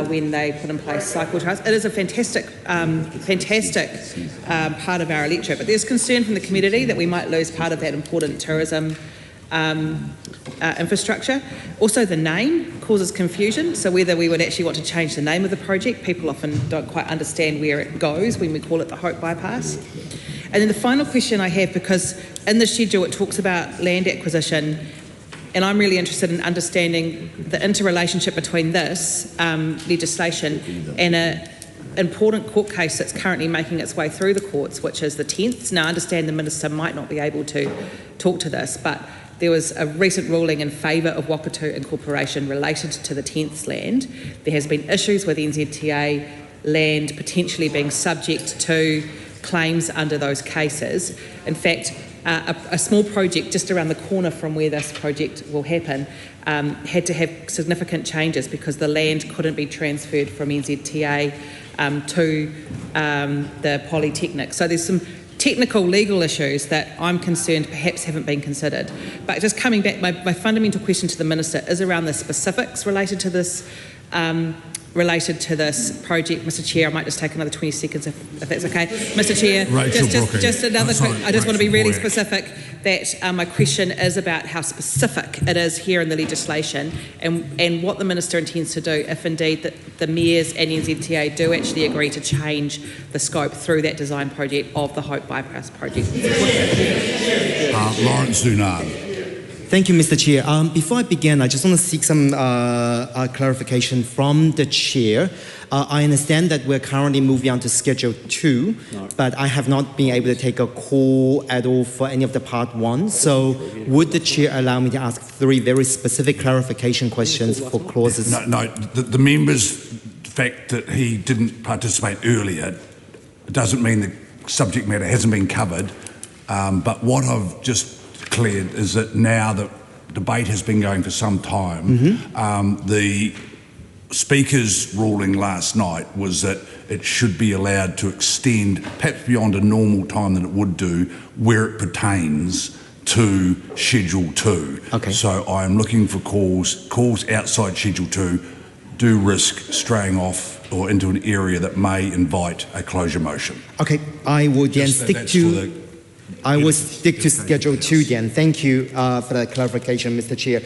when they put in place cycle trails. It is a fantastic part of our electorate, but there's concern from the community that we might lose part of that important tourism infrastructure. Also, the name causes confusion, so whether we would actually want to change the name of the project, people often don't quite understand where it goes when we call it the Hope Bypass. And then the final question I have, because in the schedule it talks about land acquisition, and I'm really interested in understanding the interrelationship between this legislation and an important court case that's currently making its way through the courts, which is the 10th. Now, I understand the Minister might not be able to talk to this, but there was a recent ruling in favour of Wakatu incorporation related to the 10th land. There has been issues with NZTA land potentially being subject to claims under those cases. In fact, a small project just around the corner from where this project will happen had to have significant changes because the land couldn't be transferred from NZTA to the Polytechnic. So there's some technical legal issues that I'm concerned perhaps haven't been considered. But just coming back, my fundamental question to the Minister is around the specifics related to this project. Mr. Chair, I might just take another 20 seconds if that's okay. Mr. Chair, just another quick, I just want to be really specific that my question is about how specific it is here in the legislation and what the Minister intends to do if indeed the mayors and NZTA do actually agree to change the scope through that design project of the Hope Bypass project. Lawrence Dunan. Thank you, Mr. Chair. Before I begin, I just want to seek some clarification from the Chair. I understand that we're currently moving on to Schedule 2, but I have not been able to take a call at all for any of the Part 1. So would the Chair allow me to ask 3 very specific clarification questions for clauses? No, the member's fact that he didn't participate earlier doesn't mean the subject matter hasn't been covered. But what I've just declared is that now the debate has been going for some time. The Speaker's ruling last night was that it should be allowed to extend, perhaps beyond a normal time that it would do, where it pertains to Schedule 2. Okay. So I am looking for calls outside Schedule 2 do risk straying off or into an area that may invite a closure motion. Okay, I will then stick to Schedule 2 then. Thank you for that clarification, Mr. Chair.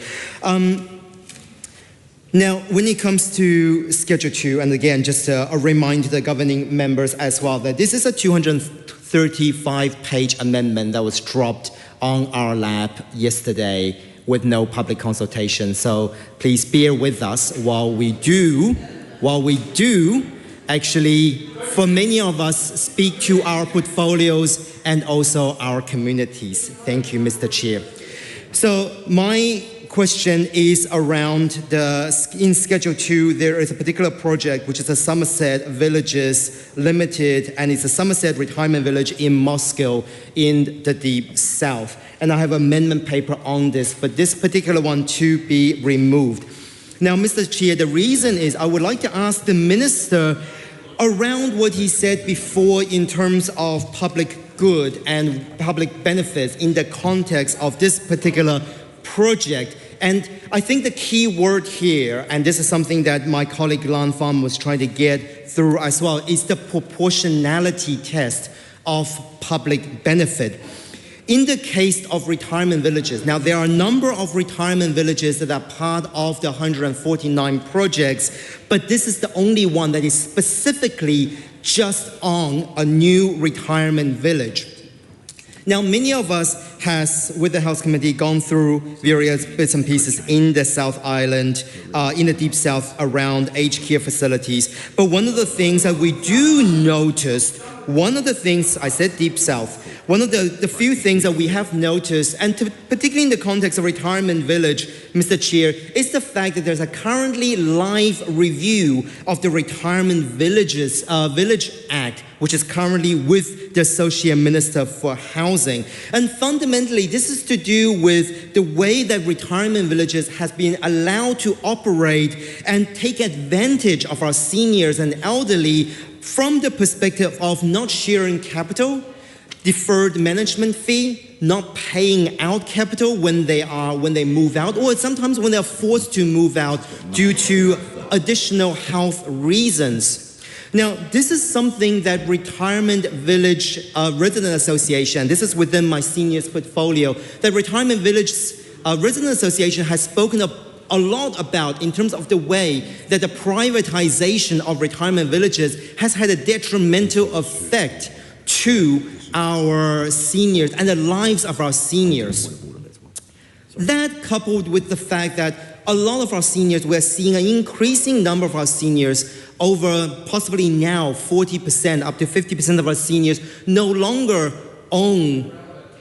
Now, when it comes to Schedule 2, and again, just a reminder to the governing members as well, that this is a 235-page amendment that was dropped on our lap yesterday with no public consultation. So please bear with us while we do actually, for many of us, speak to our portfolios and also our communities. Thank you, Mr. Chair. So my question is around in Schedule 2, there is a particular project which is a Somerset Villages Limited, and it's a Somerset Retirement Village in Moscow in the Deep South. And I have an amendment paper on this, but this particular one to be removed. Now, Mr. Chair, the reason is I would like to ask the Minister around what he said before in terms of public good and public benefits in the context of this particular project. And I think the key word here, and this is something that my colleague Lan Pham was trying to get through as well, is the proportionality test of public benefit. In the case of retirement villages, now there are a number of retirement villages that are part of the 149 projects, but this is the only one that is specifically just on a new retirement village. Now, many of us has, with the Health Committee, gone through various bits and pieces in the South Island, in the Deep South, around aged care facilities. But one of the things that we do notice, I said Deep South, one of the few things that we have noticed, and particularly in the context of retirement village, Mr. Chair, is the fact that there's a currently live review of the Retirement Village Act, which is currently with the Associate Minister for Housing. And fundamentally, this is to do with the way that retirement villages has been allowed to operate and take advantage of our seniors and elderly from the perspective of not sharing capital, deferred management fee, not paying out capital when they move out, or sometimes when they're forced to move out due to additional health reasons. Now, this is something that Retirement Village Resident Association, this is within my seniors portfolio, that Retirement Village Resident Association has spoken a lot about in terms of the way that the privatization of retirement villages has had a detrimental effect to our seniors and the lives of our seniors. That coupled with the fact that a lot of our seniors, we're seeing an increasing number of our seniors, over possibly now 40%, up to 50% of our seniors no longer own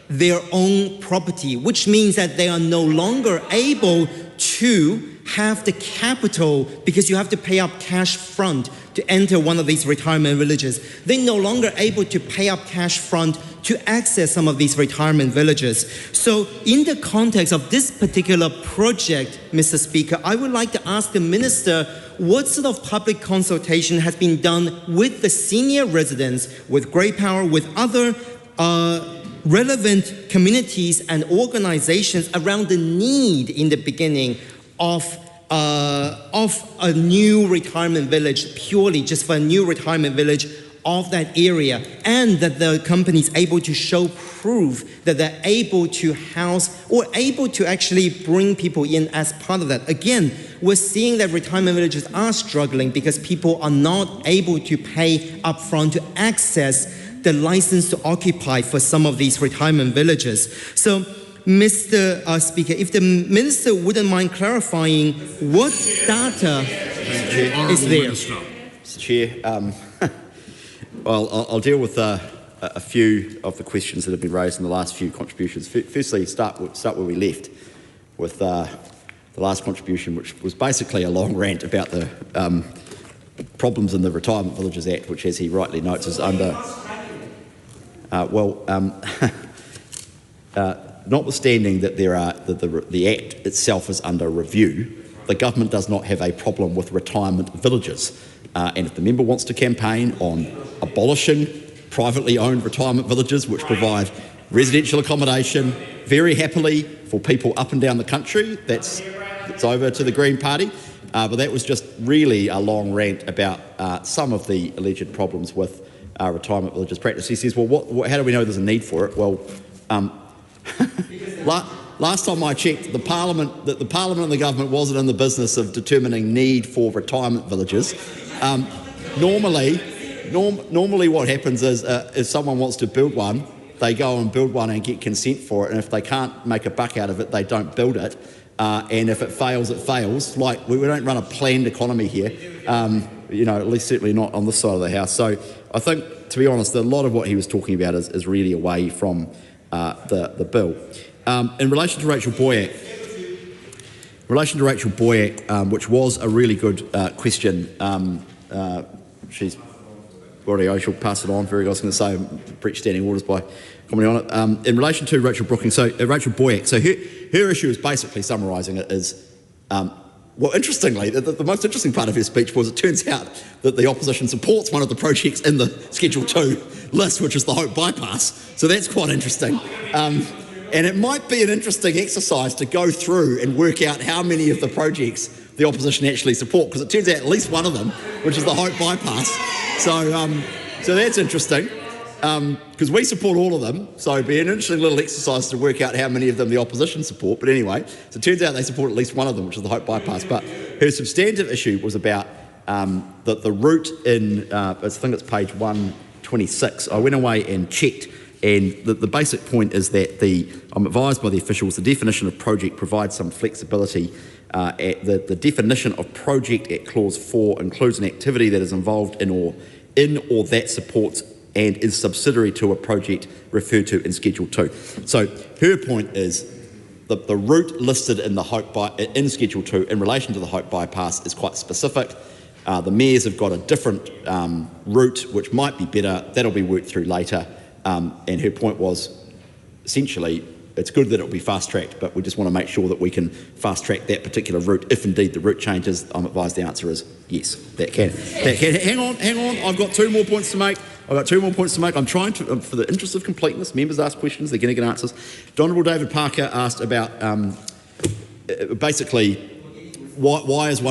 their own property, which means that they are no longer able to have the capital because you have to pay up cash front to enter one of these retirement villages. They're no longer able to pay up cash front to access some of these retirement villages. So in the context of this particular project, Mr. Speaker, I would like to ask the Minister what sort of public consultation has been done with the senior residents, with Grey Power, with other relevant communities and organizations around the need in the beginning of a new retirement village, purely just for a new retirement village of that area, and that the company is able to show proof that they're able to house or able to actually bring people in as part of that. Again, we're seeing that retirement villages are struggling because people are not able to pay upfront to access the license to occupy for some of these retirement villages. So Mr. Speaker, if the Minister wouldn't mind clarifying what data is there. Mr. Chair, well, I'll deal with a few of the questions that have been raised in the last few contributions. Firstly, start where we left with the last contribution, which was basically a long rant about the problems in the Retirement Villages Act, which, as he rightly notes, is under... notwithstanding that the Act itself is under review, the government does not have a problem with retirement villages. And if the member wants to campaign on abolishing privately owned retirement villages, which provide residential accommodation very happily for people up and down the country, that's over to the Green Party. But that was just really a long rant about some of the alleged problems with retirement villages practice. He says, well, how do we know there's a need for it? Well, last time I checked, the Parliament and the government wasn't in the business of determining need for retirement villages. Normally what happens is if someone wants to build one, they go and build one and get consent for it, and if they can't make a buck out of it, they don't build it. And if it fails, it fails. Like, we don't run a planned economy here, at least certainly not on this side of the House. So I think, to be honest, a lot of what he was talking about is really away from the bill. In relation to Rachel Boyack, which was a really good question, she's already, I shall pass it on. I was going to say, breach standing orders by commenting on it. In relation to Rachel Boyack, so her issue is basically summarising it as, well, interestingly, the most interesting part of her speech was it turns out that the opposition supports one of the projects in the Schedule 2 list, which is the Hope Bypass. So that's quite interesting. And it might be an interesting exercise to go through and work out how many of the projects the opposition actually support, because it turns out at least one of them, which is the Hope Bypass. So that's interesting, because we support all of them, so it'd be an interesting little exercise to work out how many of them the opposition support. But anyway, so it turns out they support at least one of them, which is the Hope Bypass. But her substantive issue was about the route in, I think it's page 126. I went away and checked, and the basic point is that I'm advised by the officials the definition of project provides some flexibility. The definition of project at clause 4 includes an activity that is involved in or that supports and is subsidiary to a project referred to in Schedule 2. So her point is that the route listed in in Schedule 2 in relation to the Hope Bypass is quite specific. The mayors have got a different route which might be better. That'll be worked through later. And her point was essentially, it's good that it'll be fast-tracked, but we just want to make sure that we can fast-track that particular route. If indeed the route changes, I'm advised the answer is yes, that can. Hang on, I've got two more points to make. I'm trying to, for the interest of completeness, members ask questions, they're going to get answers. Honourable David Parker asked about, basically, why is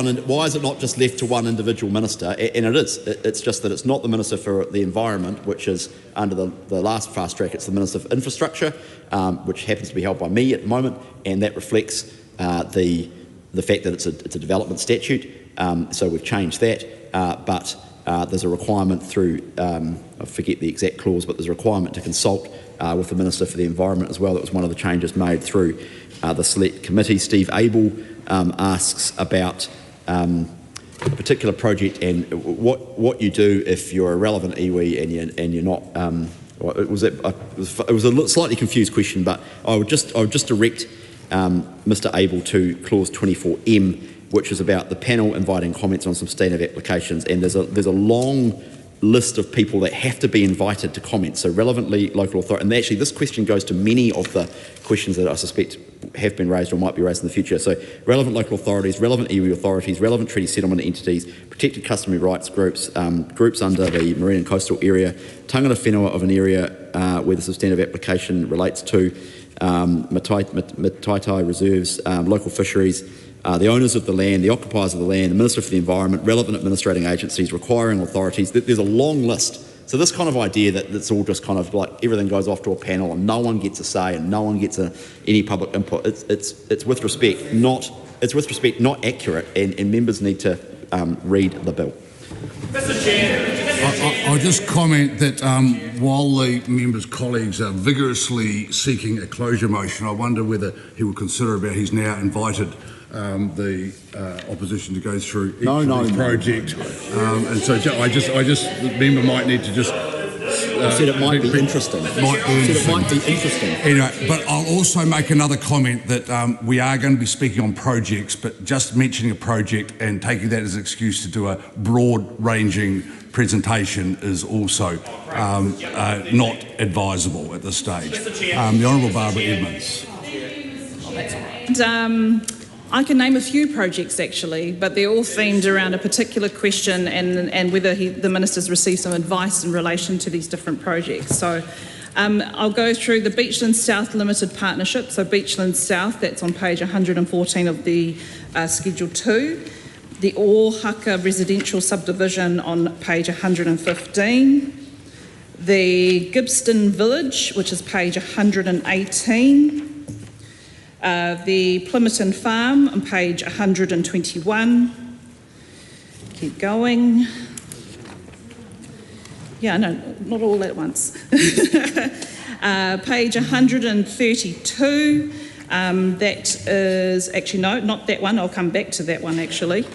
it not just left to one individual minister? And it is. It's just that it's not the Minister for the Environment, which is under the last fast track. It's the Minister for Infrastructure, which happens to be held by me at the moment, and that reflects the fact that it's a development statute. So we've changed that, but there's a requirement through, I forget the exact clause, but there's a requirement to consult with the Minister for the Environment as well. That was one of the changes made through the Select Committee. Steve Abel asks about a particular project and what you do if you're a relevant iwi and you're not. It was a slightly confused question, but I would just direct Mr. Abel to clause 24M, which is about the panel inviting comments on substantive applications, and there's a long list of people that have to be invited to comment. So relevantly local authority, and actually this question goes to many of the questions that I suspect have been raised or might be raised in the future. So relevant local authorities, relevant iwi authorities, relevant treaty settlement entities, protected customary rights groups, groups under the marine and coastal area, tangata whenua of an area where the substantive application relates to, Mataitai reserves, local fisheries, the owners of the land, the occupiers of the land, the Minister for the Environment, relevant administrating agencies, requiring authorities. There's a long list. So this kind of idea that it's all just kind of like everything goes off to a panel and no one gets a say and no one gets any public input. It's with respect not accurate, and members need to read the bill. I'll just comment that while the member's colleagues are vigorously seeking a closure motion, I wonder whether he will consider about he's now invited the opposition to go through each of the project. And so the member might need to just... I said it might be interesting. Anyway, but I'll also make another comment that we are going to be speaking on projects, but just mentioning a project and taking that as an excuse to do a broad-ranging presentation is also not advisable at this stage. The Honourable Barbara Edmonds. I can name a few projects actually, but they're all themed around a particular question and whether the Minister's received some advice in relation to these different projects. So I'll go through the Beachlands South Limited Partnership. So Beachlands South, that's on page 114 of the Schedule 2. The Ohaka Residential Subdivision on page 115. The Gibston Village, which is page 118. The Plymerton Farm on page 121. Keep going. Yeah, no, not all at once. Page 132. That is actually, no, not that one. I'll come back to that one actually.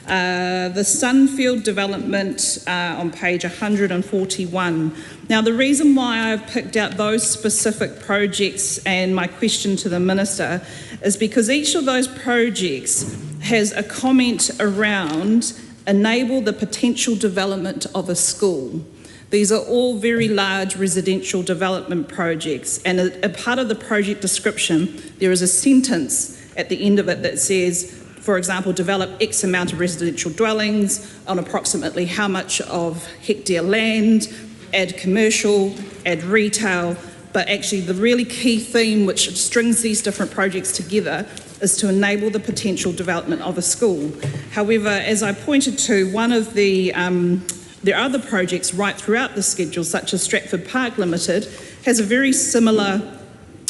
The Sunfield Development on page 141. Now, the reason why I've picked out those specific projects and my question to the Minister is because each of those projects has a comment around enable the potential development of a school. These are all very large residential development projects, and a part of the project description, there is a sentence at the end of it that says, for example, develop X amount of residential dwellings on approximately how much of hectare land, add commercial, add retail, but actually the really key theme which strings these different projects together is to enable the potential development of a school. However, as I pointed to, one of the there are other projects right throughout the schedule, such as Stratford Park Limited, has a very similar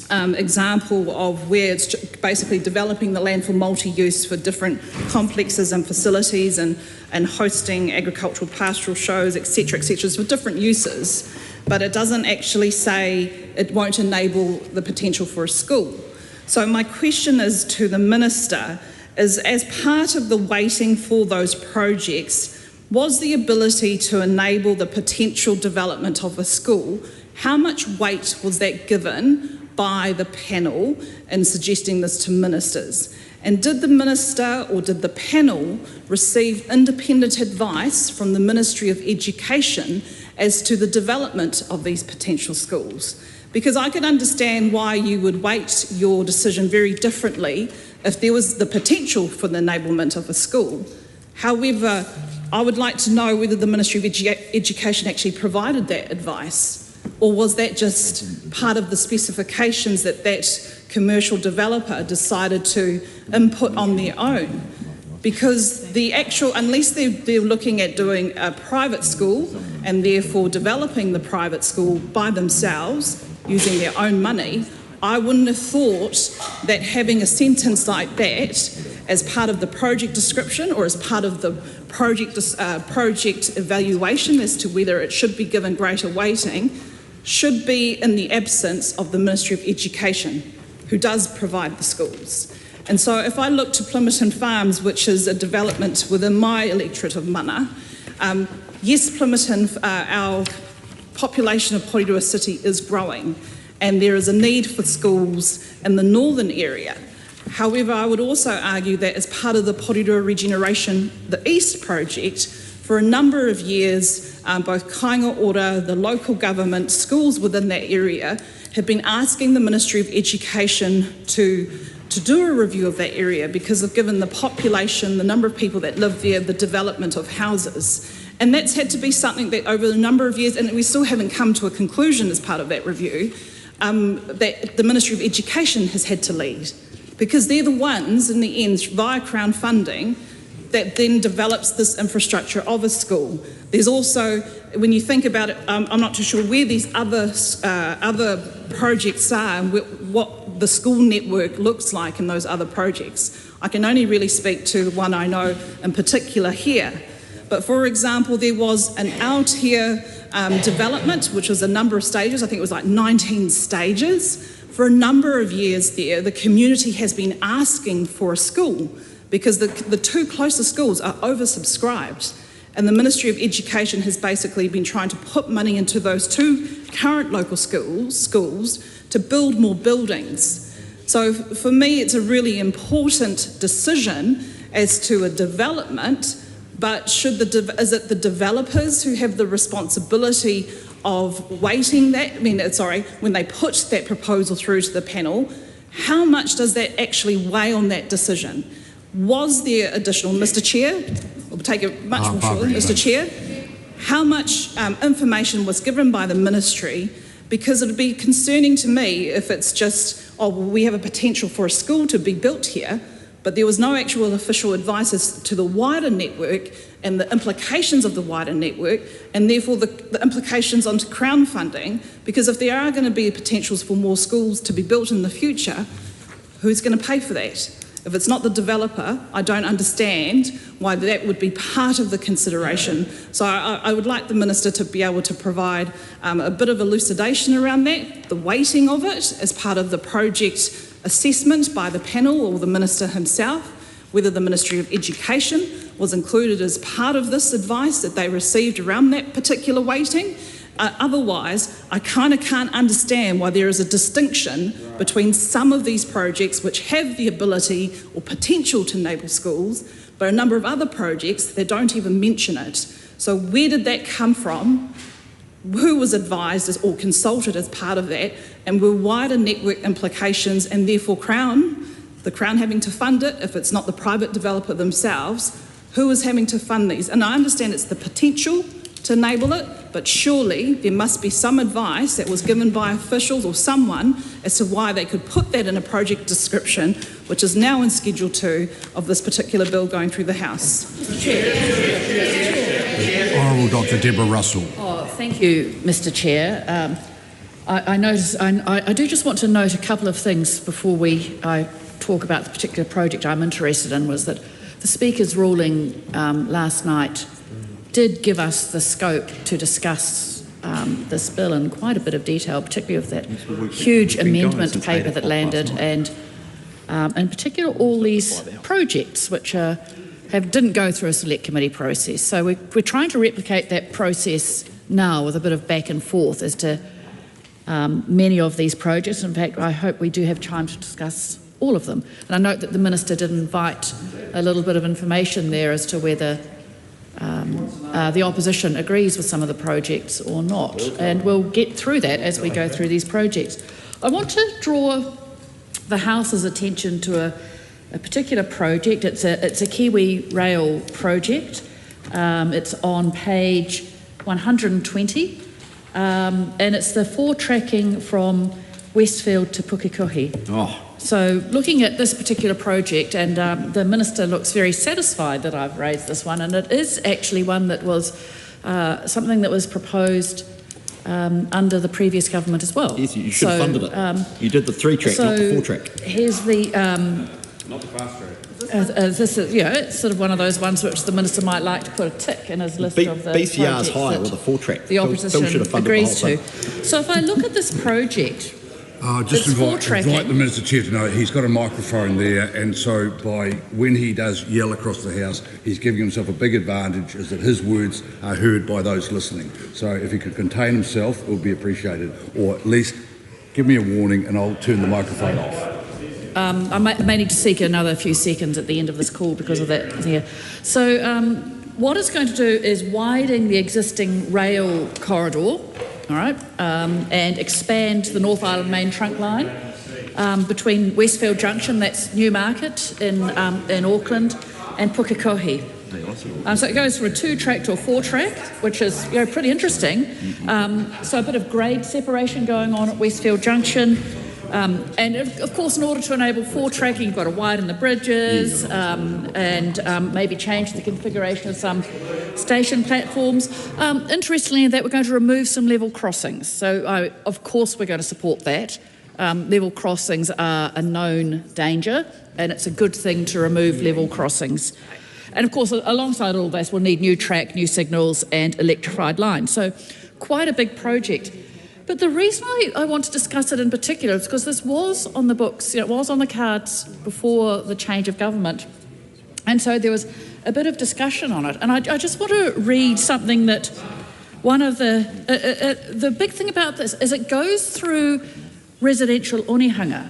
example of where it's basically developing the land for multi-use for different complexes and facilities and hosting agricultural pastoral shows, etc., for different uses. But it doesn't actually say it won't enable the potential for a school. So my question is to the Minister, is as part of the weighting for those projects, was the ability to enable the potential development of a school, how much weight was that given by the panel in suggesting this to ministers? And did the Minister or did the panel receive independent advice from the Ministry of Education as to the development of these potential schools? Because I can understand why you would weight your decision very differently if there was the potential for the enablement of a school. However, I would like to know whether the Ministry of Education actually provided that advice, or was that just part of the specifications that that commercial developer decided to input on their own? Because the actual, unless they're looking at doing a private school and therefore developing the private school by themselves using their own money, I wouldn't have thought that having a sentence like that as part of the project description or as part of the project evaluation as to whether it should be given greater weighting should be in the absence of the Ministry of Education, who does provide the schools. And so if I look to Plymerton Farms, which is a development within my electorate of Mana, yes, Plymerton, our population of Porirua City is growing, and there is a need for schools in the northern area. However, I would also argue that as part of the Porirua Regeneration, the East project, for a number of years, both Kāinga Ora, the local government, schools within that area have been asking the Ministry of Education to do a review of that area because of given the population, the number of people that live there, the development of houses. And that's had to be something that over a number of years, and we still haven't come to a conclusion as part of that review, that the Ministry of Education has had to lead. Because they're the ones, in the end, via Crown funding, that then develops this infrastructure of a school. There's also, when you think about it, I'm not too sure where these other projects are and what the school network looks like in those other projects. I can only really speak to the one I know in particular here. But for example, there was an Aotearoa development, which was a number of stages. I think it was like 19 stages. For a number of years there, the community has been asking for a school because the two closest schools are oversubscribed. And the Ministry of Education has basically been trying to put money into those two current local schools to build more buildings. So for me, it's a really important decision as to a development, but is it the developers who have the responsibility of weighting that? When they put that proposal through to the panel, how much does that actually weigh on that decision? Was there additional, Mr. Chair? We'll take it much more shortly, Mr. Chair. How much information was given by the ministry? Because it would be concerning to me if it's just, we have a potential for a school to be built here, but there was no actual official advice as to the wider network and the implications of the wider network, and therefore the implications onto Crown funding, because if there are going to be potentials for more schools to be built in the future, who's going to pay for that? If it's not the developer, I don't understand why that would be part of the consideration. So I would like the Minister to be able to provide a bit of elucidation around that, the weighting of it as part of the project assessment by the panel or the Minister himself, whether the Ministry of Education was included as part of this advice that they received around that particular weighting. Otherwise, I kind of can't understand why there is a distinction between some of these projects which have the ability or potential to enable schools, but a number of other projects that don't even mention it. So where did that come from? Who was advised or consulted as part of that? And were wider network implications, and therefore the Crown having to fund it if it's not the private developer themselves? Who is having to fund these? And I understand it's the potential to enable it, but surely there must be some advice that was given by officials or someone as to why they could put that in a project description, which is now in Schedule 2 of this particular bill going through the House. Honourable Dr. Deborah Russell. Thank you, Mr. Chair. I do just want to note a couple of things before I talk about the particular project I'm interested in. Was that the Speaker's ruling last night did give us the scope to discuss this bill in quite a bit of detail, particularly of that huge amendment paper that landed, and in particular all these projects which didn't go through a select committee process. So we're trying to replicate that process now with a bit of back and forth as to many of these projects. In fact, I hope we do have time to discuss all of them. And I note that the Minister did invite a little bit of information there as to whether the opposition agrees with some of the projects or not, and we'll get through that as we go through these projects. I want to draw the House's attention to a particular project. It's a Kiwi Rail project. It's on page 120, and it's the tracking from Westfield to Pukekohe. So looking at this particular project, and the Minister looks very satisfied that I've raised this one, and it is actually one that was something that was proposed under the previous government as well. Yes, you should have funded it. You did the 3-track, not the 4-track. Here's the... not the fast track. This is, it's sort of one of those ones which the Minister might like to put a tick in his list of the BCR's projects higher with the 4-track. the opposition agrees to. So if I look at this project... Just invite the Minister Chair to know he's got a microphone there, and so when he does yell across the House, he's giving himself a big advantage, is that his words are heard by those listening. So if he could contain himself, it would be appreciated, or at least give me a warning and I'll turn the microphone off. I may need to seek another few seconds at the end of this call because of that. Yeah. So what it's going to do is widen the existing rail corridor, all right, and expand the North Island main trunk line between Westfield Junction, that's Newmarket in Auckland, and Pukekohe. So it goes from a 2-track to a 4-track, which is pretty interesting. So a bit of grade separation going on at Westfield Junction. And of course, in order to enable 4-tracking, you've got to widen the bridges and maybe change the configuration of some station platforms. Interestingly, in that we're going to remove some level crossings. So, of course, we're going to support that. Level crossings are a known danger, and it's a good thing to remove level crossings. And of course, alongside all this, we'll need new track, new signals, and electrified lines. So quite a big project. But the reason I want to discuss it in particular is because this was on the books, it was on the cards before the change of government. And so there was a bit of discussion on it. And I just want to read something that one of the big thing about this is it goes through residential onehunga.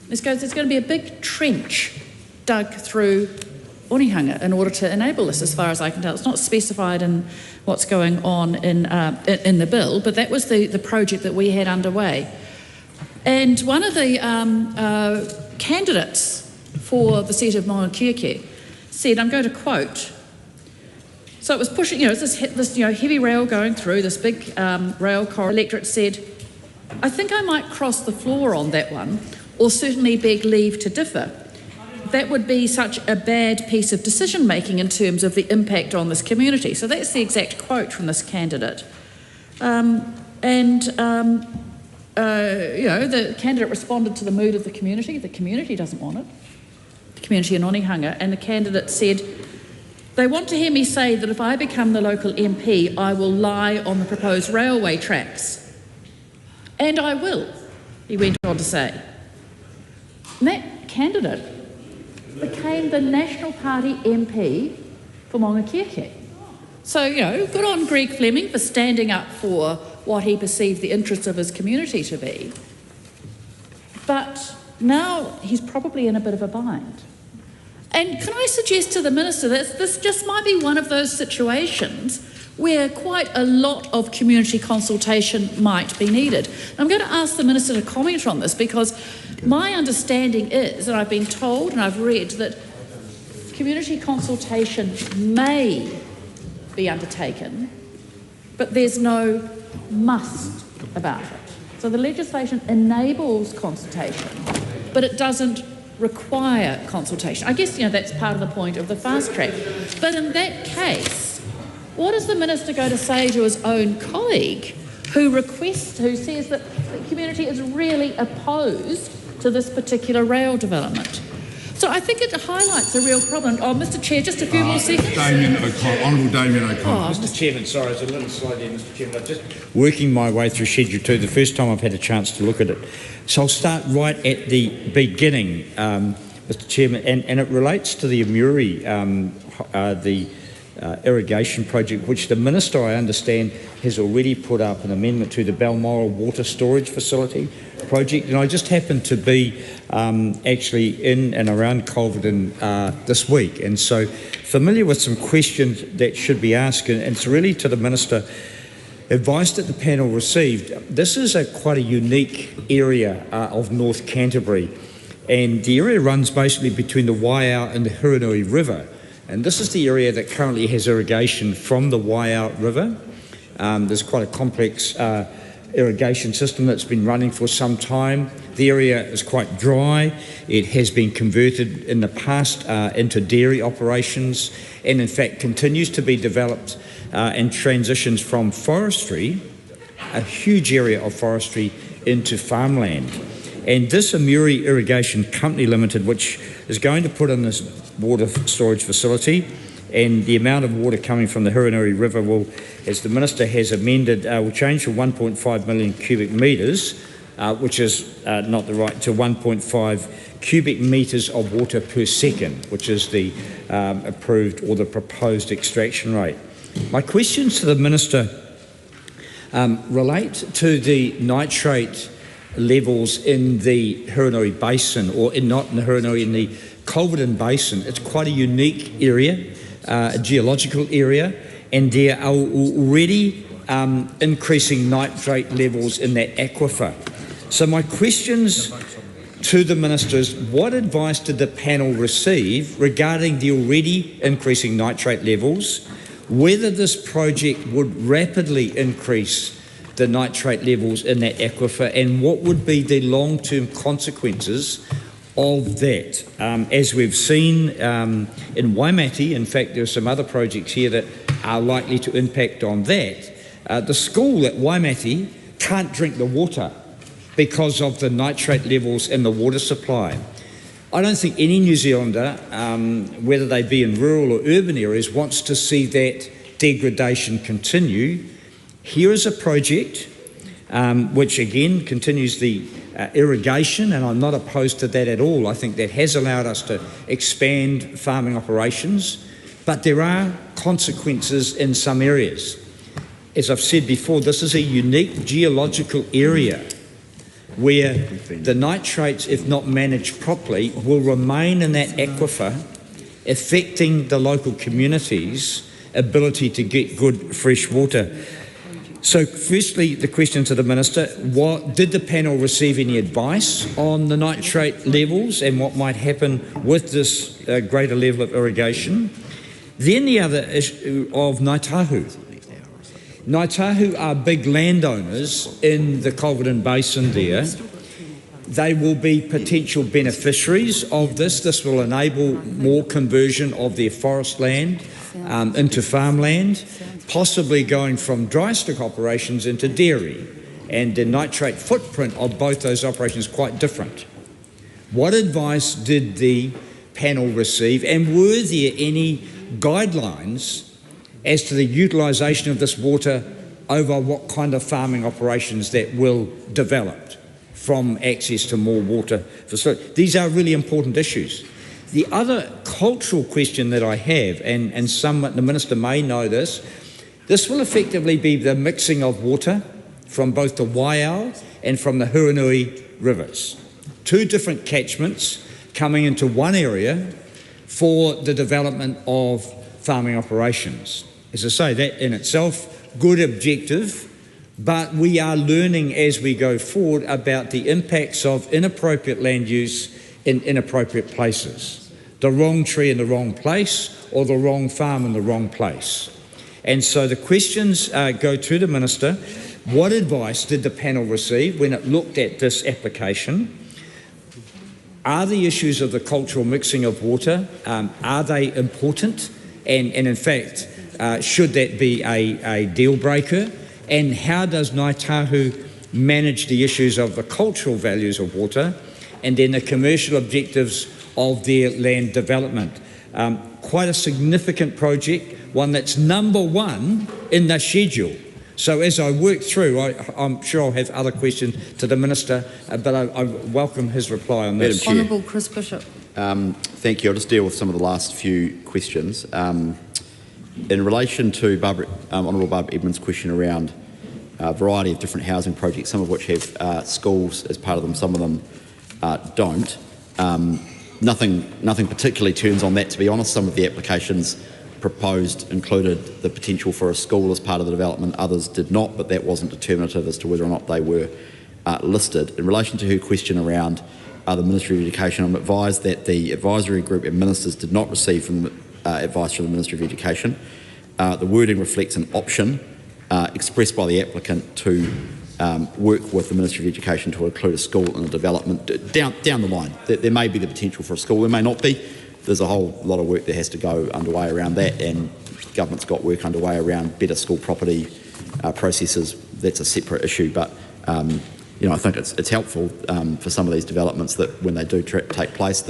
There's going to be a big trench dug through onehunga in order to enable this, as far as I can tell. It's not specified in what's going on in the bill, but that was the project that we had underway. And one of the candidates for the seat of Maungakiekie said, I'm going to quote, so it was pushing, this heavy rail going through, this big rail corridor. Electorate said, I think I might cross the floor on that one, or certainly beg leave to differ. That would be such a bad piece of decision making in terms of the impact on this community. So that's the exact quote from this candidate. The candidate responded to the mood of the community. The community doesn't want it. The community in Onehunga, and the candidate said, they want to hear me say that if I become the local MP, I will lie on the proposed railway tracks. And I will, he went on to say. And that candidate became the National Party MP for Maungakiekie. So, good on Greg Fleming for standing up for what he perceived the interests of his community to be. But now he's probably in a bit of a bind. And can I suggest to the Minister that this just might be one of those situations where quite a lot of community consultation might be needed. And I'm going to ask the Minister to comment on this, because my understanding is, and I've been told and I've read, that community consultation may be undertaken, but there's no must about it. So the legislation enables consultation, but it doesn't require consultation. I guess, that's part of the point of the fast track. But in that case, what is the Minister going to say to his own colleague who says that the community is really opposed to this particular rail development? So I think it highlights a real problem. Oh, Mr. Chair, just a few more seconds. Honourable Damien O'Connor. Mr. Chairman, sorry, I was a little slow there, Mr. Chairman. I'm just working my way through Schedule 2, the first time I've had a chance to look at it. So I'll start right at the beginning, Mr. Chairman, and it relates to the Amuri, irrigation project, which the Minister, I understand, has already put up an amendment to the Balmoral water storage facility project. And I just happened to be actually in and around Culverden this week, and so familiar with some questions that should be asked, and it's really to the Minister. Advice that the panel received. This is quite a unique area of North Canterbury, and the area runs basically between the Waiau and the Hurunui River. And this is the area that currently has irrigation from the Waiau River. There's quite a complex irrigation system that's been running for some time. The area is quite dry. It has been converted in the past into dairy operations, and in fact continues to be developed and transitions from forestry, a huge area of forestry, into farmland. And this Amuri Irrigation Company Limited, which is going to put in this water storage facility, and the amount of water coming from the Hurunui River will, as the Minister has amended, will change from 1.5 million cubic metres, which is not the right, to 1.5 cubic metres of water per second, which is the approved or the proposed extraction rate. My questions to the Minister relate to the nitrate levels in the Hurunui Basin, or not in the Hurunui, in the Culverden Basin. It's quite a unique area, a geological area, and there are already increasing nitrate levels in that aquifer. So my questions to the Minister is, what advice did the panel receive regarding the already increasing nitrate levels, whether this project would rapidly increase the nitrate levels in that aquifer, and what would be the long-term consequences of that? As we've seen in Waimati, in fact there are some other projects here that are likely to impact on that. The school at Waimati can't drink the water because of the nitrate levels in the water supply. I don't think any New Zealander, whether they be in rural or urban areas, wants to see that degradation continue. here is a project which again continues the irrigation, and I'm not opposed to that at all. I think that has allowed us to expand farming operations, but there are consequences in some areas. As I've said before, this is a unique geological area where the nitrates, if not managed properly, will remain in that aquifer, affecting the local community's ability to get good fresh water. So firstly, the question to the Minister, did the panel receive any advice on the nitrate levels and what might happen with this greater level of irrigation? Then the other issue of Ngāi Tahu. Ngāi Tahu are big landowners in the Culverden Basin there. They will be potential beneficiaries of this. This will enable more conversion of their forest land into farmland, possibly going from dry stock operations into dairy. And the nitrate footprint of both those operations is quite different. What advice did the panel receive, and were there any guidelines as to the utilisation of this water over what kind of farming operations that will develop from access to more water facilities? These are really important issues. The other cultural question that I have, and the Minister may know this will effectively be the mixing of water from both the Waiau and from the Huranui rivers. Two different catchments coming into one area for the development of farming operations. As I say, that in itself, good objective, but we are learning as we go forward about the impacts of inappropriate land use in inappropriate places. The wrong tree in the wrong place, or the wrong farm in the wrong place. And so the questions go to the Minister. What advice did the panel receive when it looked at this application? Are the issues of the cultural mixing of water, are they important? And in fact, should that be a deal breaker? And how does Ngāi Tahu manage the issues of the cultural values of water and then the commercial objectives of their land development? Quite a significant project, one that's number one in the schedule. So as I work through, I'm sure I'll have other questions to the Minister, but I welcome his reply on this. Honourable Chris Bishop. Thank you. I'll just deal with some of the last few questions. In relation to Honourable Barbara Edmonds' question around a variety of different housing projects, some of which have schools as part of them, some of them don't. Nothing particularly turns on that, to be honest. Some of the applications proposed included the potential for a school as part of the development, others did not, but that wasn't determinative as to whether or not they were listed. In relation to her question around the Ministry of Education, I'm advised that the advisory group and ministers did not receive advice from the Ministry of Education. The wording reflects an option expressed by the applicant to work with the Ministry of Education to include a school in a development down the line. There may be the potential for a school, there may not be. There's a whole lot of work that has to go underway around that, and the government's got work underway around better school property processes. That's a separate issue, but I think it's helpful for some of these developments that when they do take place,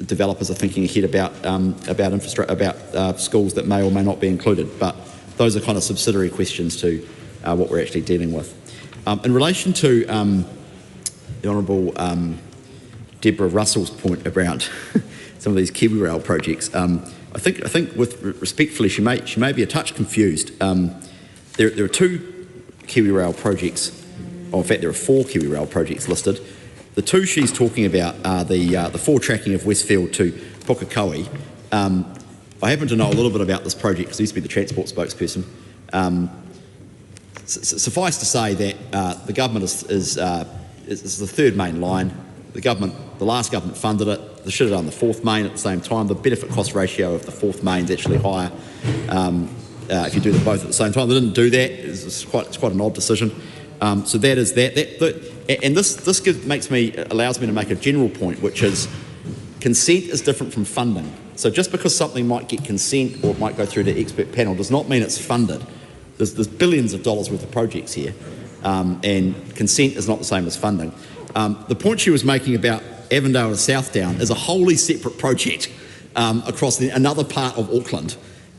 developers are thinking ahead about infrastructure, about schools that may or may not be included. But those are kind of subsidiary questions to what we're actually dealing with. In relation to the Honourable Deborah Russell's point around some of these KiwiRail projects, I think with respectfully, she may be a touch confused. There are two KiwiRail projects, or in fact there are 4 KiwiRail projects listed. The two she's talking about are the 4 tracking of Westfield to Pukekohe. I happen to know a little bit about this project because I used to be the transport spokesperson. Suffice to say that the government is the third main line. The last government funded it. They should have done the 4th main at the same time. The benefit-cost ratio of the 4th main is actually higher if you do them both at the same time. They didn't do that. It's quite an odd decision. So that is that. And this allows me to make a general point, which is consent is different from funding. So just because something might get consent or it might go through the expert panel does not mean it's funded. There's billions of dollars worth of projects here, and consent is not the same as funding. The point she was making about Avondale to Southdown is a wholly separate project across another part of Auckland.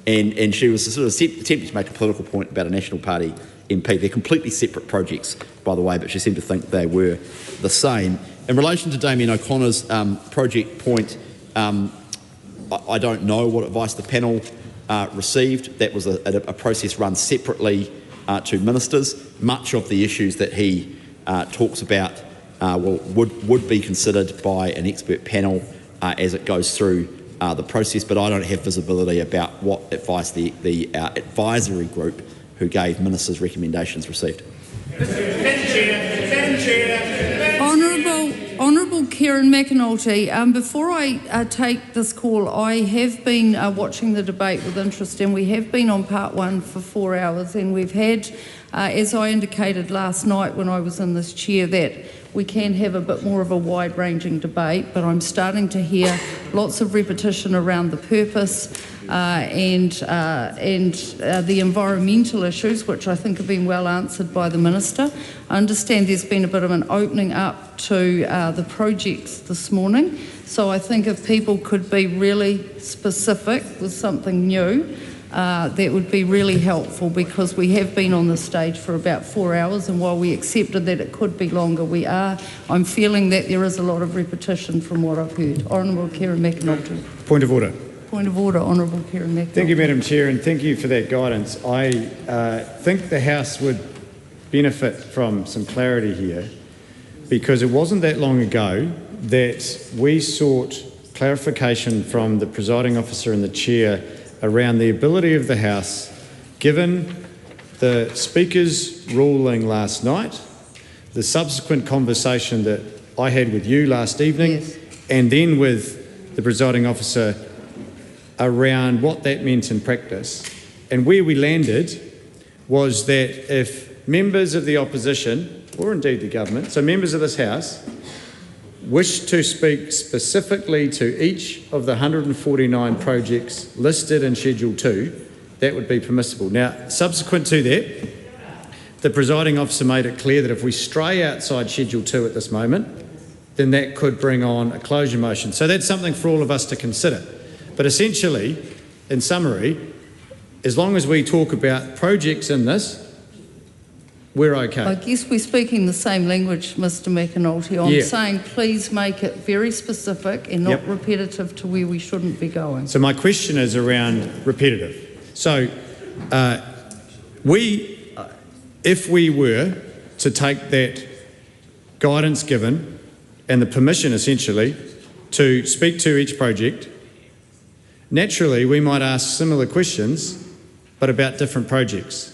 And she was sort of attempting to make a political point about a National Party MP. They're completely separate projects, by the way, but she seemed to think they were the same. In relation to Damien O'Connor's project point, I don't know what advice the panel received. That was a process run separately to ministers. Much of the issues that he talks about would be considered by an expert panel as it goes through the process, but I don't have visibility about what advice the advisory group who gave ministers' recommendations received. Honourable Karen McAnulty, before I take this call, I have been watching the debate with interest, and we have been on part one for 4 hours, and we've had, as I indicated last night when I was in this chair, that we can have a bit more of a wide-ranging debate, but I'm starting to hear lots of repetition around the purpose and the environmental issues, which I think have been well answered by the Minister. I understand there's been a bit of an opening up to the projects this morning, so I think if people could be really specific with something new, that would be really helpful, because we have been on the stage for about 4 hours, and while we accepted that it could be longer, I'm feeling that there is a lot of repetition from what I've heard. Honourable Karen McAnulty. Point of order. Point of order, Honourable Karen McAnulty. Thank you, Madam Chair, and thank you for that guidance. I think the House would benefit from some clarity here, because it wasn't that long ago that we sought clarification from the presiding officer and the chair around the ability of the House, given the Speaker's ruling last night, the subsequent conversation that I had with you last evening, yes, and then with the presiding officer around what that meant in practice. And where we landed was that if members of the opposition, or indeed the government, so members of this House, wish to speak specifically to each of the 149 projects listed in Schedule 2, that would be permissible. Now, subsequent to that, the presiding officer made it clear that if we stray outside Schedule 2 at this moment, then that could bring on a closure motion. So that's something for all of us to consider. But essentially, in summary, as long as we talk about projects in this, we're okay. I guess we're speaking the same language, Mr McAnulty. I'm saying please make it very specific and not repetitive to where we shouldn't be going. So my question is around repetitive. So if we were to take that guidance given and the permission essentially to speak to each project, naturally we might ask similar questions but about different projects.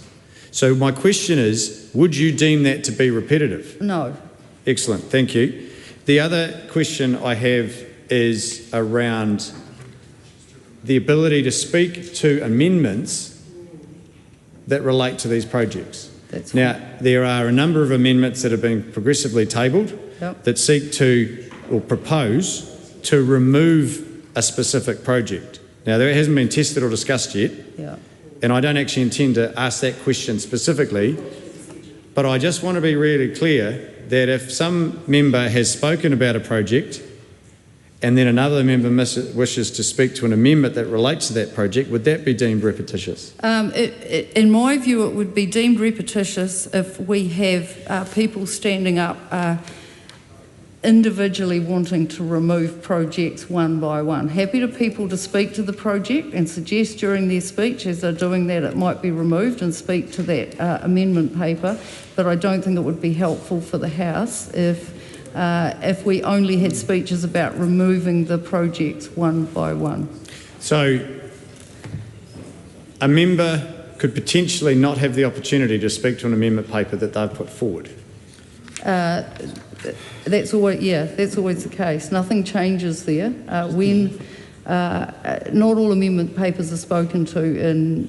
So my question is, would you deem that to be repetitive? No. Excellent, thank you. The other question I have is around the ability to speak to amendments that relate to these projects. Now, there are a number of amendments that have been progressively tabled that seek to, or propose, to remove a specific project. Now, that hasn't been tested or discussed yet. And I don't actually intend to ask that question specifically, but I just want to be really clear that if some member has spoken about a project and then another member wishes to speak to an amendment that relates to that project, would that be deemed repetitious? In my view, it would be deemed repetitious if we have people standing up individually wanting to remove projects one by one. Happy to people to speak to the project and suggest during their speech, as they're doing that, it might be removed and speak to that amendment paper, but I don't think it would be helpful for the House if we only had speeches about removing the projects one by one. So a member could potentially not have the opportunity to speak to an amendment paper that they've put forward? That's always the case. Nothing changes there. Not all amendment papers are spoken to in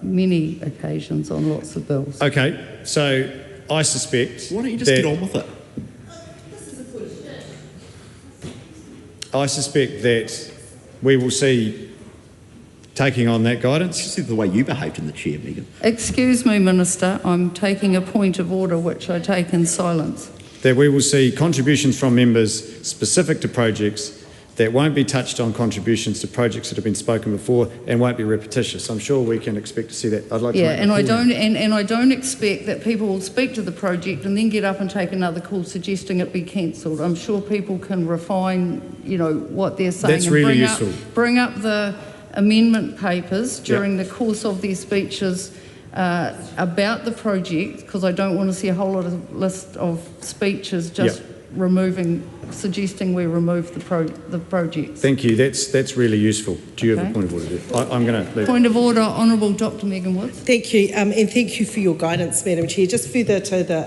many occasions on lots of bills. Okay, so I suspect... Why don't you just get on with it? I suspect that we will see taking on that guidance. You see the way you behaved in the chair, Megan. Excuse me, Minister, I'm taking a point of order which I take in silence. That we will see contributions from members specific to projects that won't be touched on contributions to projects that have been spoken before and won't be repetitious. I'm sure we can expect to see that. I'd like to make and I don't expect that people will speak to the project and then get up and take another call suggesting it be cancelled. I'm sure people can refine, what they're saying. That's really useful. Bring up the amendment papers during the course of their speeches about the project, because I don't want to see a whole lot of list of speeches just suggesting we remove the project. Thank you. That's really useful. Do you have a point of order? I'm going to... Point of order, Honourable Dr Megan Woods. Thank you, and thank you for your guidance, Madam Chair. Just further to the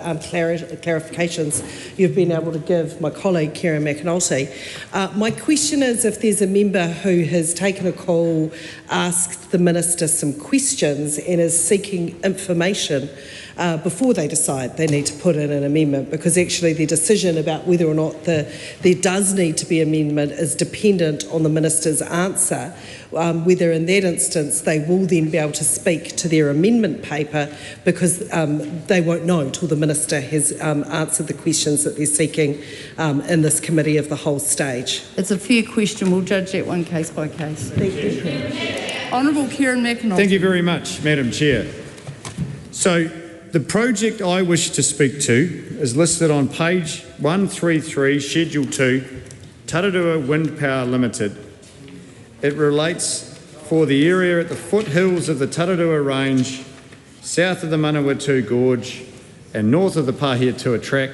clarifications you've been able to give my colleague, Kieran McAnulty. My question is, if there's a member who has taken a call, asked the Minister some questions and is seeking information before they decide they need to put in an amendment, because actually the decision about whether or not there does need to be amendment is dependent on the Minister's answer, whether in that instance they will then be able to speak to their amendment paper, because they won't know until the Minister has answered the questions that they're seeking in this committee of the whole stage. It's a fair question. We'll judge that one case by case. Thank you. Honourable Kieran McAnulty. Thank you very much, Madam Chair. So, the project I wish to speak to is listed on page 133, Schedule 2, Tararua Wind Power Limited. It relates for the area at the foothills of the Tararua Range, south of the Manawatu Gorge and north of the Pahiatua Track,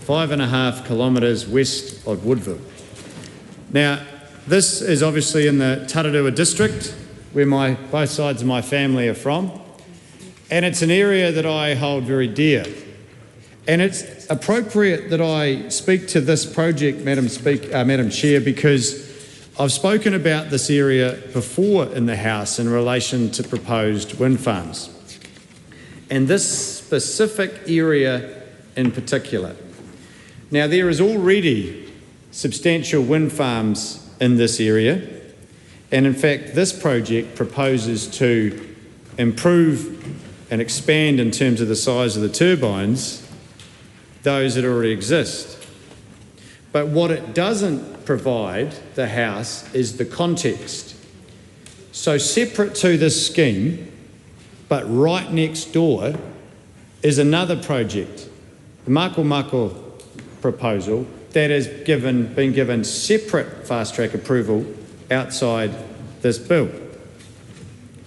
5.5 kilometres west of Woodville. Now, this is obviously in the Tararua district, where both sides of my family are from. And it's an area that I hold very dear. And it's appropriate that I speak to this project, Madam Chair, because I've spoken about this area before in the House in relation to proposed wind farms. And this specific area in particular. Now, there is already substantial wind farms in this area. And in fact, this project proposes to improve and expand in terms of the size of the turbines, those that already exist. But what it doesn't provide the House is the context. So separate to this scheme, but right next door, is another project, the Mako Mako proposal, that has been given separate fast-track approval outside this bill.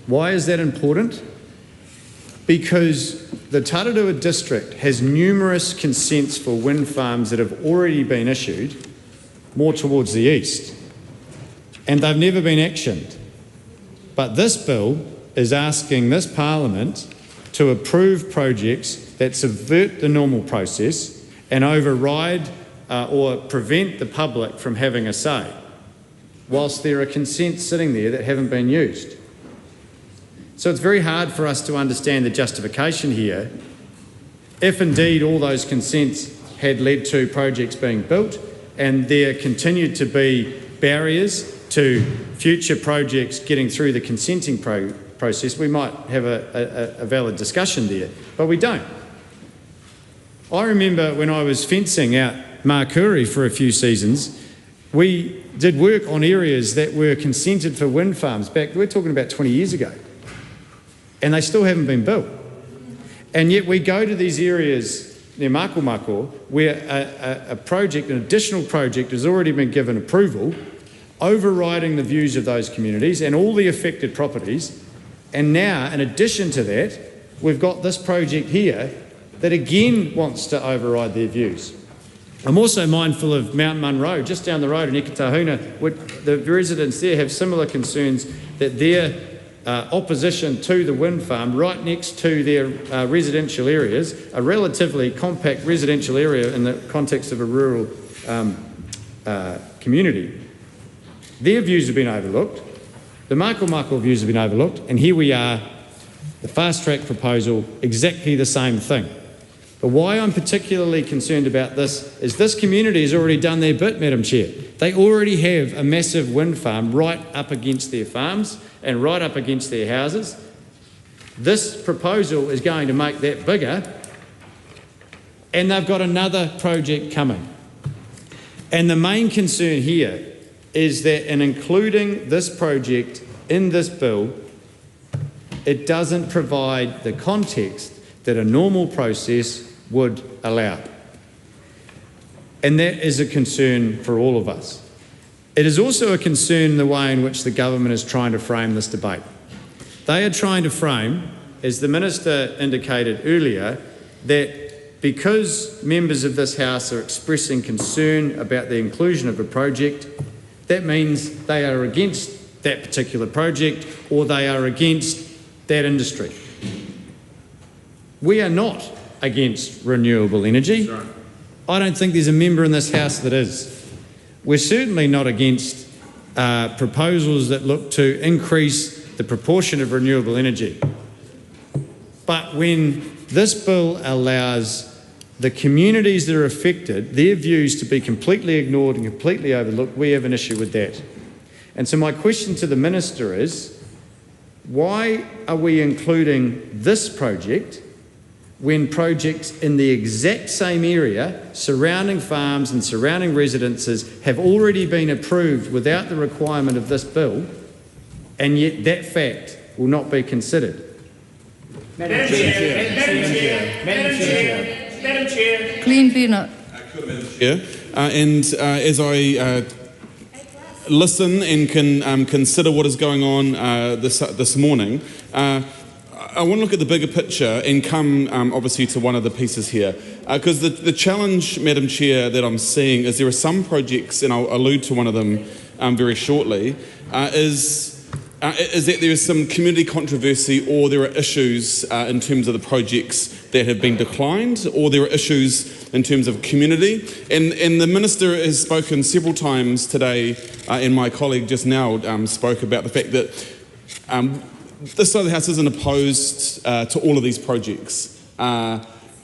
Why is that important? Because the Tararua district has numerous consents for wind farms that have already been issued, more towards the east, and they've never been actioned. But this bill is asking this Parliament to approve projects that subvert the normal process and override or prevent the public from having a say, whilst there are consents sitting there that haven't been used. So it's very hard for us to understand the justification here if indeed all those consents had led to projects being built and there continued to be barriers to future projects getting through the consenting process. We might have a valid discussion there, but we don't. I remember when I was fencing out Makuri for a few seasons, we did work on areas that were consented for wind farms we're talking about 20 years ago. And they still haven't been built. And yet we go to these areas near Mako Mako where an additional project has already been given approval, overriding the views of those communities and all the affected properties. And now, in addition to that, we've got this project here that again wants to override their views. I'm also mindful of Mount Munro, just down the road in Ekatahuna. The residents there have similar concerns that their opposition to the wind farm right next to their residential areas, a relatively compact residential area in the context of a rural community. Their views have been overlooked, the Mako Mako views have been overlooked, and here we are, the fast-track proposal, exactly the same thing. But why I'm particularly concerned about this is this community has already done their bit, Madam Chair. They already have a massive wind farm right up against their farms and right up against their houses. This proposal is going to make that bigger, and they've got another project coming. And the main concern here is that in including this project in this bill, it doesn't provide the context that a normal process would allow. And that is a concern for all of us. It is also a concern in the way in which the government is trying to frame this debate. They are trying to frame, as the Minister indicated earlier, that because members of this House are expressing concern about the inclusion of a project, that means they are against that particular project or they are against that industry. We are not against renewable energy. I don't think there's a member in this House that is. We're certainly not against proposals that look to increase the proportion of renewable energy. But when this bill allows the communities that are affected, their views to be completely ignored and completely overlooked, we have an issue with that. And so my question to the Minister is, why are we including this project when projects in the exact same area, surrounding farms and surrounding residences, have already been approved without the requirement of this bill, and yet that fact will not be considered? Madam Chair. Glenn Bennett. As I listen and can consider what is going on this morning, I want to look at the bigger picture and come obviously to one of the pieces here. Because the challenge, Madam Chair, that I'm seeing is there are some projects, and I'll allude to one of them very shortly, is that there is some community controversy, or there are issues in terms of the projects that have been declined, or there are issues in terms of community. And the Minister has spoken several times today, and my colleague just now spoke about the fact that this side of the House isn't opposed to all of these projects.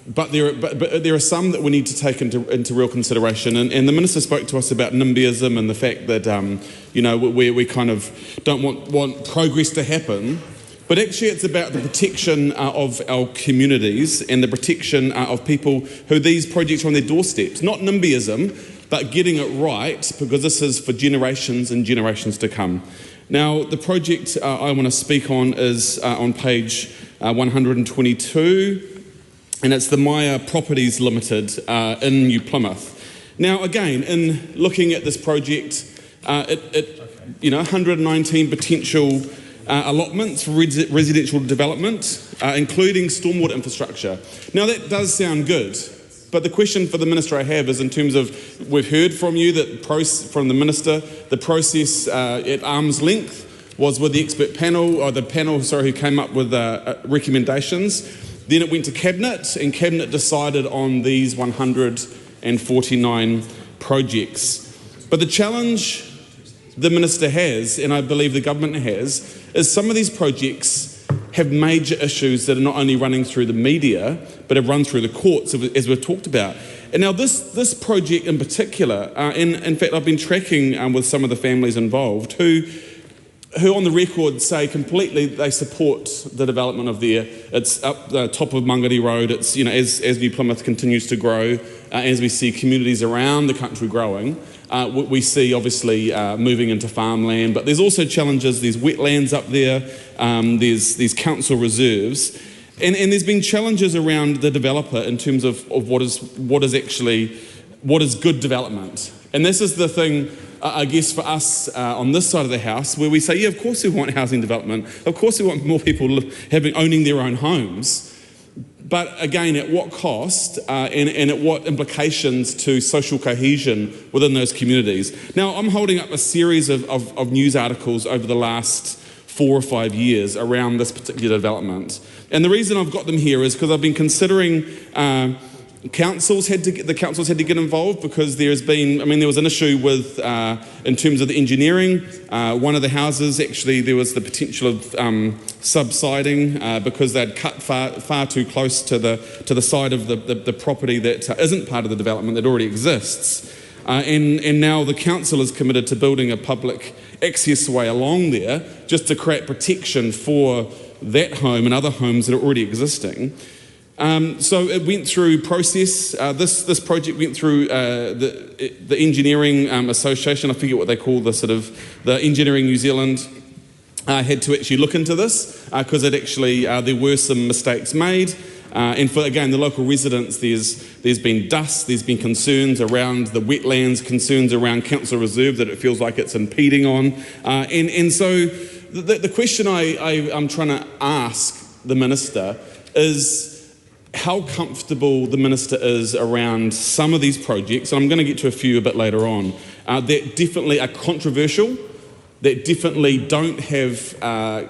But there are some that we need to take into real consideration. And the Minister spoke to us about NIMBYism and the fact that, we kind of don't want progress to happen. But actually it's about the protection of our communities and the protection of people who these projects are on their doorsteps. Not NIMBYism, but getting it right, because this is for generations and generations to come. Now, the project I want to speak on is on page 122. And it's the Maya Properties Limited in New Plymouth. Now, again, in looking at this project, 119 potential allotments for residential development, including stormwater infrastructure. Now, that does sound good, but the question for the Minister I have is in terms of, we've heard from you that from the Minister, the process at arm's length was with the expert panel, or the panel, who came up with recommendations. Then it went to Cabinet, and Cabinet decided on these 149 projects. But the challenge the Minister has, and I believe the government has, is some of these projects have major issues that are not only running through the media, but have run through the courts, as we've talked about. And now this project in particular, and in fact I've been tracking with some of the families involved who on the record say completely they support the development of there. It's up the top of Mangere Road. It's, as New Plymouth continues to grow, as we see communities around the country growing, we see obviously moving into farmland, but there's also challenges. There's wetlands up there, there's council reserves, and there's been challenges around the developer in terms of what is good development. And this is the thing, I guess, for us on this side of the House, where we say, yeah, of course we want housing development, of course we want more people owning their own homes, but again, at what cost and at what implications to social cohesion within those communities? Now, I'm holding up a series of news articles over the last 4 or 5 years around this particular development. And the reason I've got them here is because I've been considering the councils had to get involved, because there was an issue with, in terms of the engineering, one of the houses, actually there was the potential of subsiding because they'd cut far too close to the side of the property that isn't part of the development that already exists. And now the council is committed to building a public access way along there just to create protection for that home and other homes that are already existing. So it went through process. This project went through the Engineering Association. I forget what they call the Engineering New Zealand. Had to actually look into this because there were some mistakes made. And for, again, the local residents, there's been dust, there's been concerns around the wetlands, concerns around council reserve that it feels like it's impeding on. And so the question I'm trying to ask the Minister is how comfortable the Minister is around some of these projects, and I'm going to get to a few a bit later on, that definitely are controversial, that definitely don't have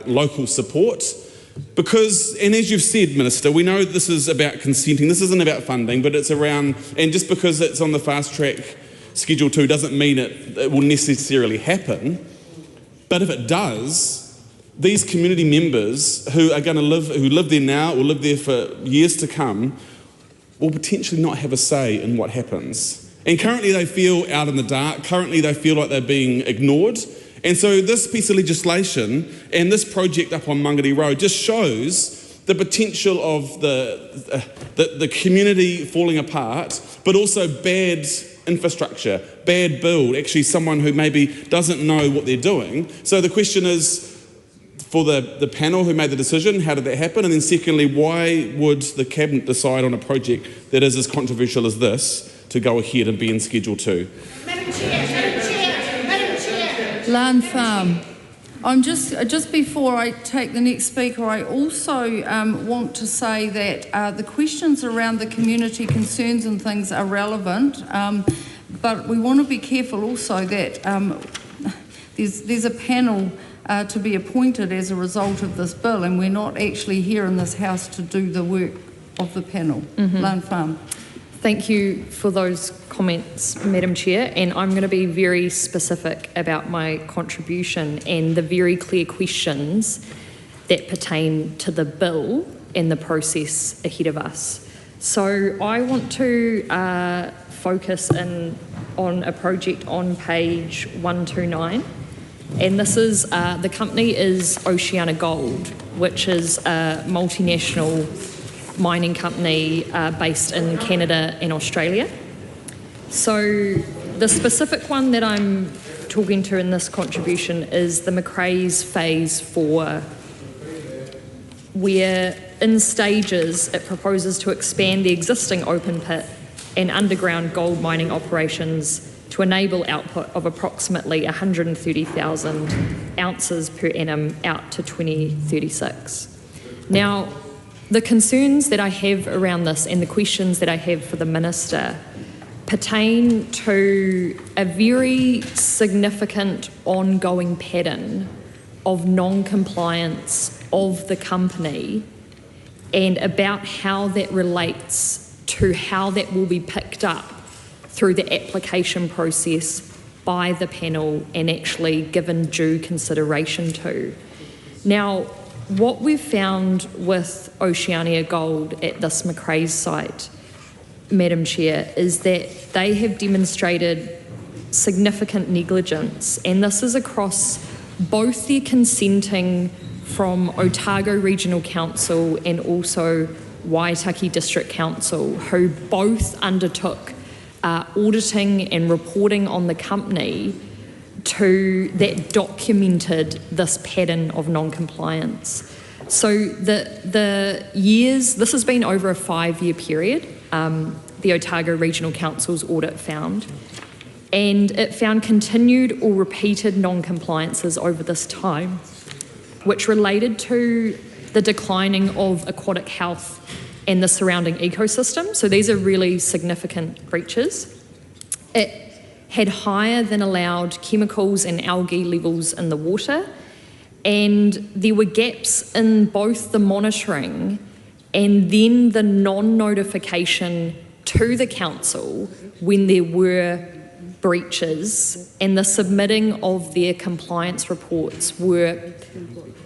local support. Because, and as you've said, Minister, we know this is about consenting, this isn't about funding, but it's around, and just because it's on the fast track Schedule 2 doesn't mean it will necessarily happen. But if it does, these community members who are going to live there now or live there for years to come will potentially not have a say in what happens. And currently they feel out in the dark, currently they feel like they're being ignored. And so this piece of legislation and this project up on Mangere Road just shows the potential of the community falling apart, but also bad infrastructure, bad build, actually someone who maybe doesn't know what they're doing. So the question is, for the panel who made the decision, how did that happen? And then secondly, why would the Cabinet decide on a project that is as controversial as this to go ahead and be in Schedule 2? Madam Chair. Land Farm. I'm just before I take the next speaker, I also want to say that the questions around the community concerns and things are relevant, but we want to be careful also that there's a panel to be appointed as a result of this bill, and we're not actually here in this House to do the work of the panel. Land Farm. Thank you for those comments, Madam Chair, and I'm going to be very specific about my contribution and the very clear questions that pertain to the bill and the process ahead of us. So I want to focus on a project on page 129, and this is, the company is Oceana-Gold, which is a multinational mining company based in Canada and Australia. So the specific one that I'm talking to in this contribution is the Macraes Phase 4, where in stages it proposes to expand the existing open pit and underground gold mining operations to enable output of approximately 130,000 ounces per annum out to 2036. Now, the concerns that I have around this and the questions that I have for the Minister pertain to a very significant ongoing pattern of non-compliance of the company and about how that relates to how that will be picked up through the application process by the panel and actually given due consideration to. Now, what we've found with Oceana-Gold at this Macraes site, Madam Chair, is that they have demonstrated significant negligence, and this is across both their consenting from Otago Regional Council and also Waitaki District Council, who both undertook auditing and reporting on the company that documented this pattern of non-compliance. So the years, this has been over a 5-year period, the Otago Regional Council's audit found, and it found continued or repeated non-compliances over this time, which related to the declining of aquatic health and the surrounding ecosystem. So these are really significant breaches. It had higher than allowed chemicals and algae levels in the water, and there were gaps in both the monitoring and then the non-notification to the council when there were breaches, and the submitting of their compliance reports were,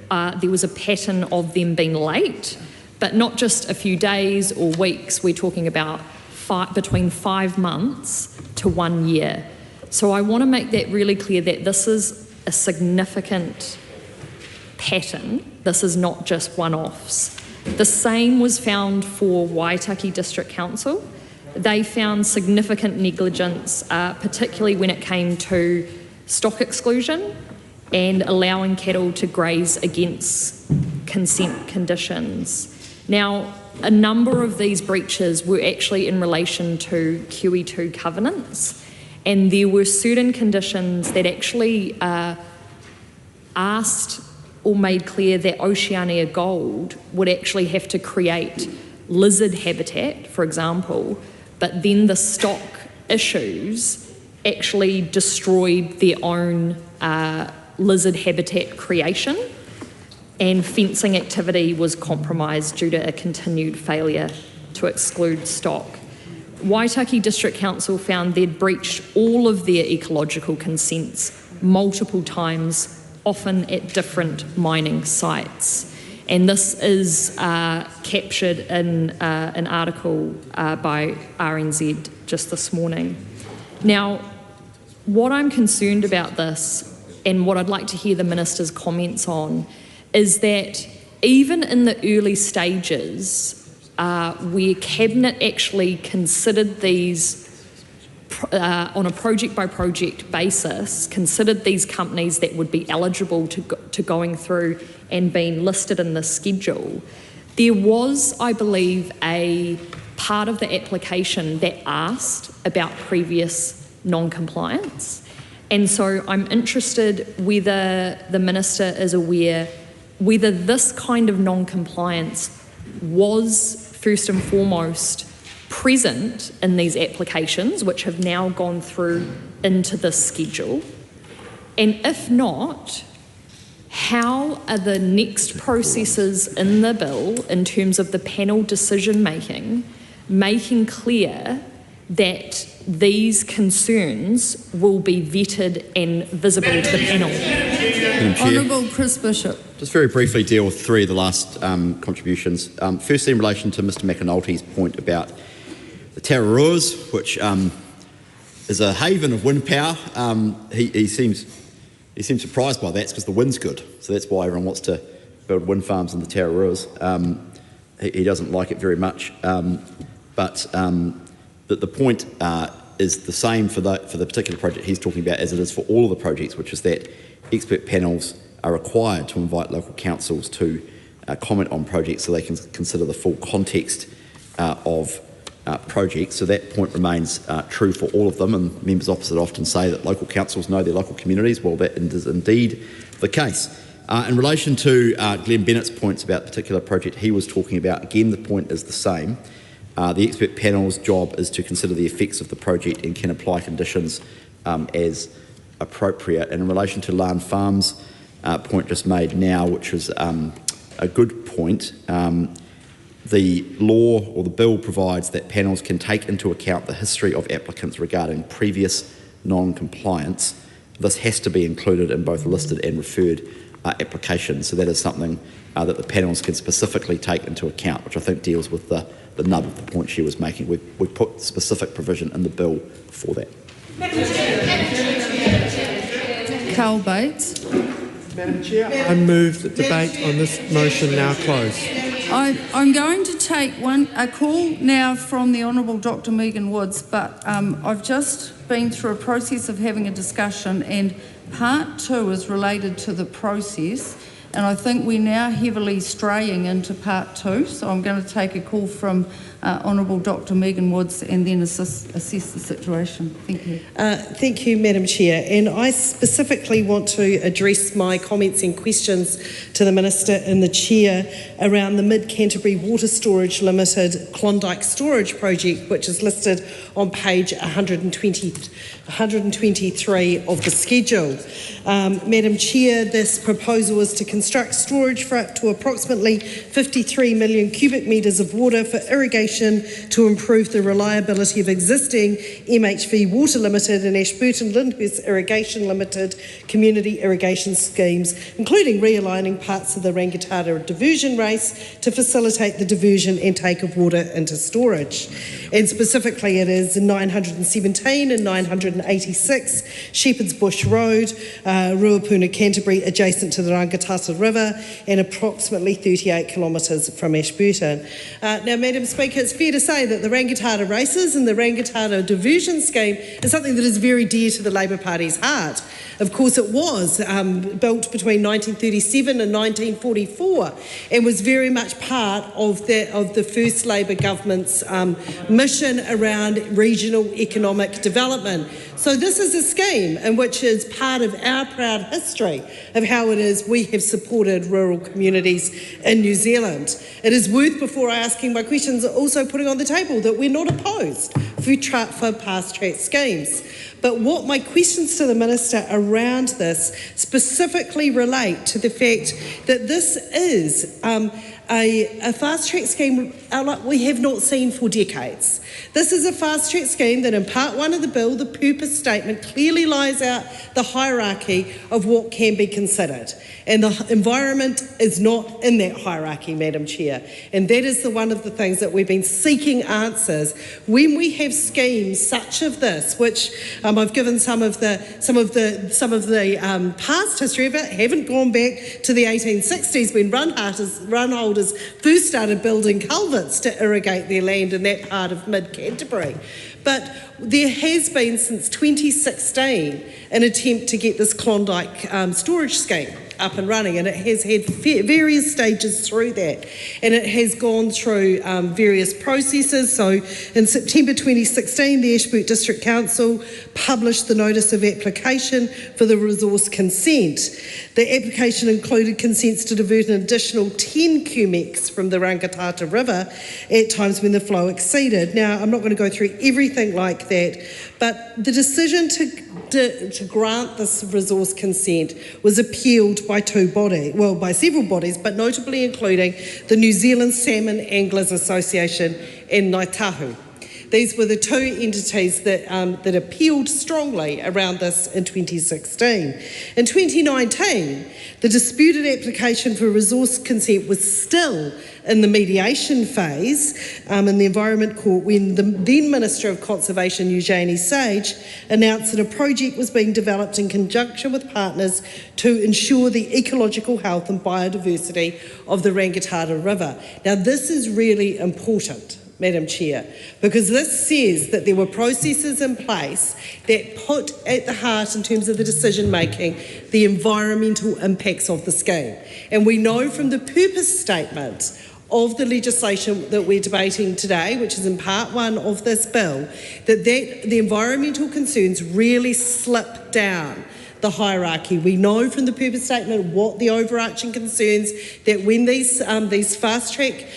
there was a pattern of them being late, but not just a few days or weeks. We're talking about between 5 months to 1 year. So I want to make that really clear that this is a significant pattern. This is not just one-offs. The same was found for Waitaki District Council. They found significant negligence, particularly when it came to stock exclusion and allowing cattle to graze against consent conditions. Now, a number of these breaches were actually in relation to QE2 covenants, and there were certain conditions that actually asked or made clear that Oceania Gold would actually have to create lizard habitat, for example, but then the stock issues actually destroyed their own lizard habitat creation, and fencing activity was compromised due to a continued failure to exclude stock. Waitaki District Council found they'd breached all of their ecological consents multiple times, often at different mining sites. And this is captured in an article by RNZ just this morning. Now, what I'm concerned about this, and what I'd like to hear the Minister's comments on, is that even in the early stages, where Cabinet actually considered these on a project-by-project basis, considered these companies that would be eligible to going through and being listed in the schedule, there was, I believe, a part of the application that asked about previous non-compliance. And so I'm interested whether the Minister is aware whether this kind of non-compliance was first and foremost present in these applications, which have now gone through into the schedule. And if not, how are the next processes in the bill in terms of the panel decision making clear that these concerns will be vetted and visible to the panel? Honourable Chris Bishop. Just very briefly deal with three of the last contributions. Firstly, in relation to Mr McAnulty's point about the Aotearoa, which is a haven of wind power. He seems surprised by that because the wind's good. So that's why everyone wants to build wind farms in the Aotearoa. He doesn't like it very much. But the point is the same for the particular project he's talking about as it is for all of the projects, which is that expert panels are required to invite local councils to comment on projects so they can consider the full context of projects. So that point remains true for all of them, and members opposite often say that local councils know their local communities. Well, that is indeed the case. In relation to Glenn Bennett's points about the particular project he was talking about, again the point is the same. The expert panel's job is to consider the effects of the project and can apply conditions as appropriate. And in relation to Larne Farms' point just made now, which was a good point, the law or the bill provides that panels can take into account the history of applicants regarding previous non-compliance. This has to be included in both listed and referred applications. So that is something that the panels can specifically take into account, which I think deals with the nub of the point she was making. We put specific provision in the bill for that. Carl Bates. Madam Chair, I move that debate on this motion now close. I'm going to take a call now from the Honourable Dr Megan Woods, but I've just been through a process of having a discussion, and part 2 is related to the process, and I think we're now heavily straying into part 2, so I'm going to take a call from Honourable Dr Megan Woods and then assess the situation. Thank you. Thank you, Madam Chair. And I specifically want to address my comments and questions to the Minister and the Chair around the Mid-Canterbury Water Storage Limited Klondike Storage Project, which is listed on page 123 of the schedule. Madam Chair, this proposal is to construct storage for up to approximately 53 million cubic metres of water for irrigation mitigation to improve the reliability of existing MHV Water Limited and Ashburton Lyndhurst Irrigation Limited community irrigation schemes, including realigning parts of the Rangitata diversion race to facilitate the diversion and take of water into storage. And specifically it is 917 and 986 Shepherd's Bush Road, Ruapuna, Canterbury, adjacent to the Rangitata River and approximately 38 kilometres from Ashburton. Now, Madam Speaker, it's fair to say that the Rangitata races and the Rangitata diversion scheme is something that is very dear to the Labour Party's heart. Of course, it was built between 1937 and 1944 and was very much part of the first Labour government's mission around regional economic development. So this is a scheme in which is part of our proud history of how it is we have supported rural communities in New Zealand. It is worth, before asking my questions, also putting on the table that we're not opposed for past-track schemes. But what my questions to the Minister around this specifically relate to the fact that this is a fast-track scheme like we have not seen for decades. This is a fast-track scheme that in Part 1 of the bill, the purpose statement clearly lays out the hierarchy of what can be considered. And the environment is not in that hierarchy, Madam Chair. And that is one of the things that we've been seeking answers. When we have schemes such as this, which I've given some of the past history of it, haven't gone back to the 1860s when run holders first started building culverts to irrigate their land in that part of mid-Canterbury. But there has been since 2016 an attempt to get this Klondike storage scheme up and running, and it has had various stages through that, and it has gone through various processes. So in September 2016, the Ashburton District Council published the notice of application for the resource consent. The application included consents to divert an additional 10 cumecs from the Rangitata River at times when the flow exceeded. Now, I'm not going to go through everything like that, but the decision to grant this resource consent was appealed by by several bodies, but notably including the New Zealand Salmon Anglers Association and Ngāi Tahu. These were the two entities that appealed strongly around this in 2016. In 2019, the disputed application for resource consent was still in the mediation phase in the Environment Court when the then Minister of Conservation, Eugenie Sage, announced that a project was being developed in conjunction with partners to ensure the ecological health and biodiversity of the Rangitata River. Now, this is really important, Madam Chair, because this says that there were processes in place that put at the heart, in terms of the decision making, the environmental impacts of the scheme. And we know from the purpose statement of the legislation that we're debating today, which is in Part 1 of this bill, that the environmental concerns really slip down the hierarchy. We know from the purpose statement what the overarching concerns, that when these fast-track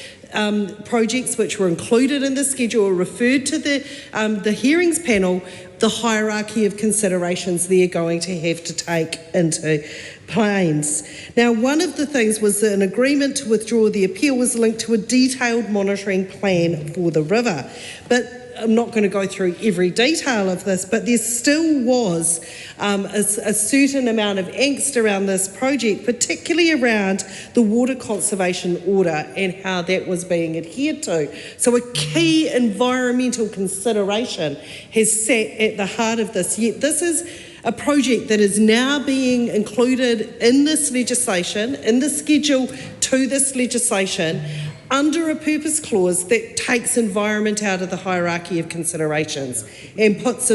projects which were included in the schedule are referred to the hearings panel, the hierarchy of considerations they're going to have to take into planes. Now, one of the things was that an agreement to withdraw the appeal was linked to a detailed monitoring plan for the river. But I'm not going to go through every detail of this, but there still was a certain amount of angst around this project, particularly around the water conservation order and how that was being adhered to. So a key environmental consideration has sat at the heart of this. Yet this is a project that is now being included in this legislation, in the schedule to this legislation, under a purpose clause that takes environment out of the hierarchy of considerations and puts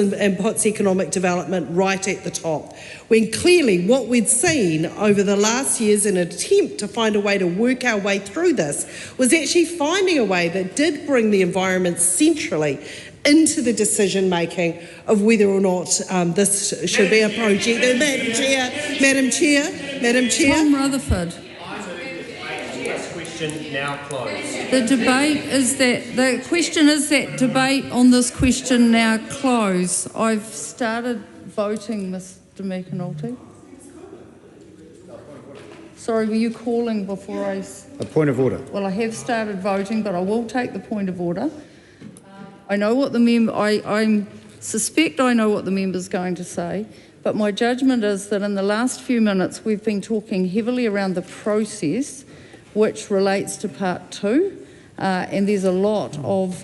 economic development right at the top. When clearly what we'd seen over the last years in an attempt to find a way to work our way through this was actually finding a way that did bring the environment centrally into the decision making of whether or not this should be a project. Madam Chair. Tom Rutherford. Now closed. The question is that debate on this question now close. I've started voting, Mr. McAnulty. Sorry, were you calling before I... A point of order. Well, I have started voting, but I will take the point of order. I know what the member... I suspect I know what the member's going to say, but my judgment is that in the last few minutes we've been talking heavily around the process which relates to part 2, and there's a lot of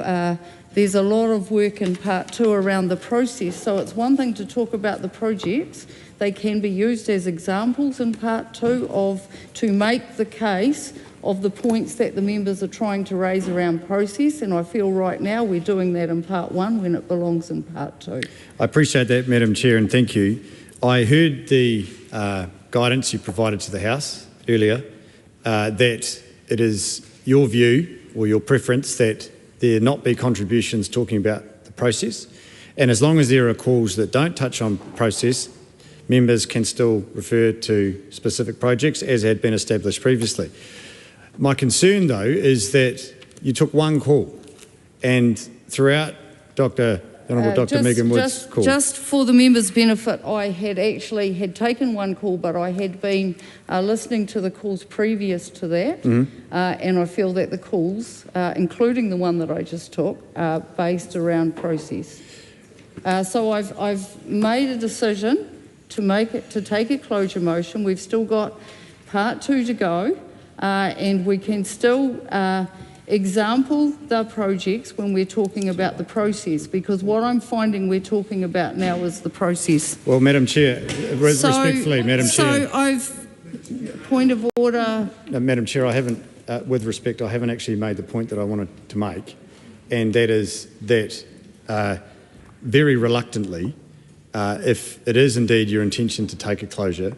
work in part 2 around the process. So it's one thing to talk about the projects. They can be used as examples in part 2 to make the case of the points that the members are trying to raise around process, and I feel right now we're doing that in part 1 when it belongs in part 2. I appreciate that, Madam Chair, and thank you. I heard the guidance you provided to the House earlier, that it is your view or your preference that there not be contributions talking about the process, and as long as there are calls that don't touch on process, members can still refer to specific projects as had been established previously. My concern, though, is that you took one call, and throughout Dr. Megan Wood's call... Just for the members' benefit, I had taken one call, but I had been listening to the calls previous to that, and I feel that the calls, including the one that I just took, are based around process. So I've made a decision to take a closure motion. We've still got part 2 to go. And we can still example the projects when we're talking about the process, because what I'm finding we're talking about now is the process. Well, Madam Chair, respectfully, Madam Chair. So point of order. No, Madam Chair, I haven't, with respect, I haven't actually made the point that I wanted to make, and that is that very reluctantly, if it is indeed your intention to take a closure,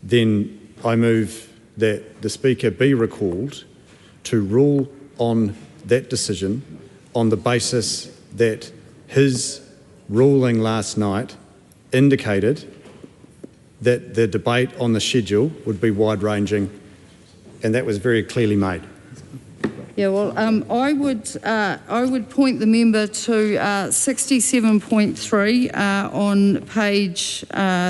then I move that the Speaker be recalled to rule on that decision on the basis that his ruling last night indicated that the debate on the schedule would be wide-ranging, and that was very clearly made. Yeah, well, I would point the member to 67.3 on page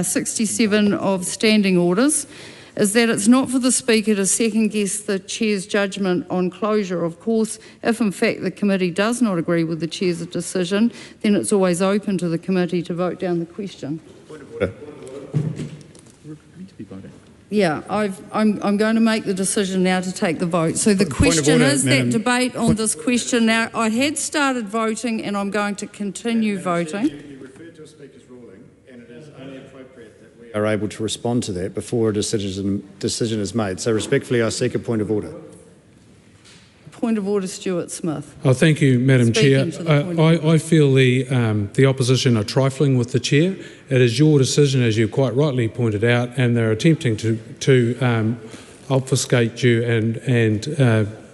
67 of Standing Orders, is that it's not for the Speaker to second-guess the Chair's judgment on closure. Of course, if in fact the committee does not agree with the Chair's decision, then it's always open to the committee to vote down the question. Point of order. Yeah, I'm going to make the decision now to take the vote. So the question is that debate on this question. Now, I had started voting and I'm going to continue voting. You referred to a Speaker's ruling, and it is only appropriate that we are able to respond to that before a decision is made. So respectfully, I seek a point of order. Point of order, Stuart Smith. Oh, thank you, Madam Chair. I feel the opposition are trifling with the Chair. It is your decision, as you quite rightly pointed out, and they're attempting to obfuscate you and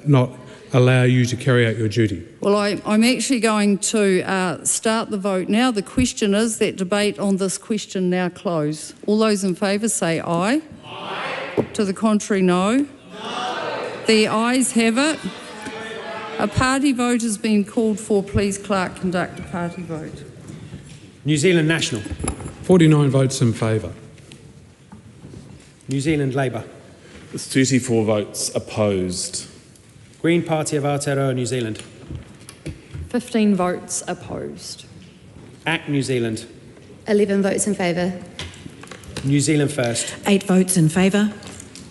not allow you to carry out your duty. Well, I'm actually going to start the vote now. The question is that debate on this question now close. All those in favour say aye. Aye. To the contrary, no. No. The ayes have it. A party vote has been called for. Please, Clerk, conduct a party vote. New Zealand National. 49 votes in favour. New Zealand Labour. 34 votes opposed. Green Party of Aotearoa, New Zealand. 15 votes opposed. ACT New Zealand. 11 votes in favour. New Zealand First. 8 votes in favour.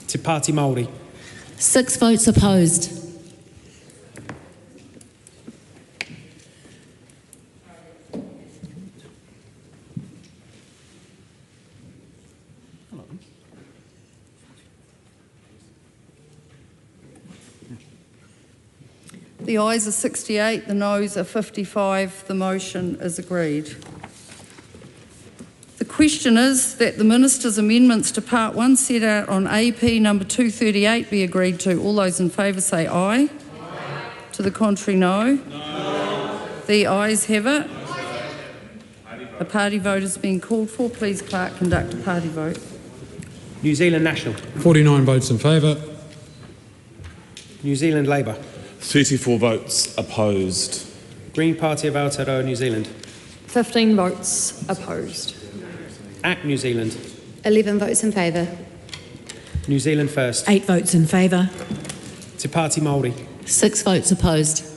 Te Pāti Māori. 6 votes opposed. The ayes are 68, the noes are 55. The motion is agreed. The question is that the Minister's amendments to Part 1 set out on AP number 238 be agreed to. All those in favour say aye. Aye. To the contrary, no. No. The ayes have it. A party vote has been called for. Please, Clerk, conduct a party vote. New Zealand National. 49 votes in favour. New Zealand Labour. 34 votes opposed. Green Party of Aotearoa, New Zealand. 15 votes opposed. ACT New Zealand. 11 votes in favour. New Zealand First. 8 votes in favour. Te Pāti Māori. 6 votes opposed.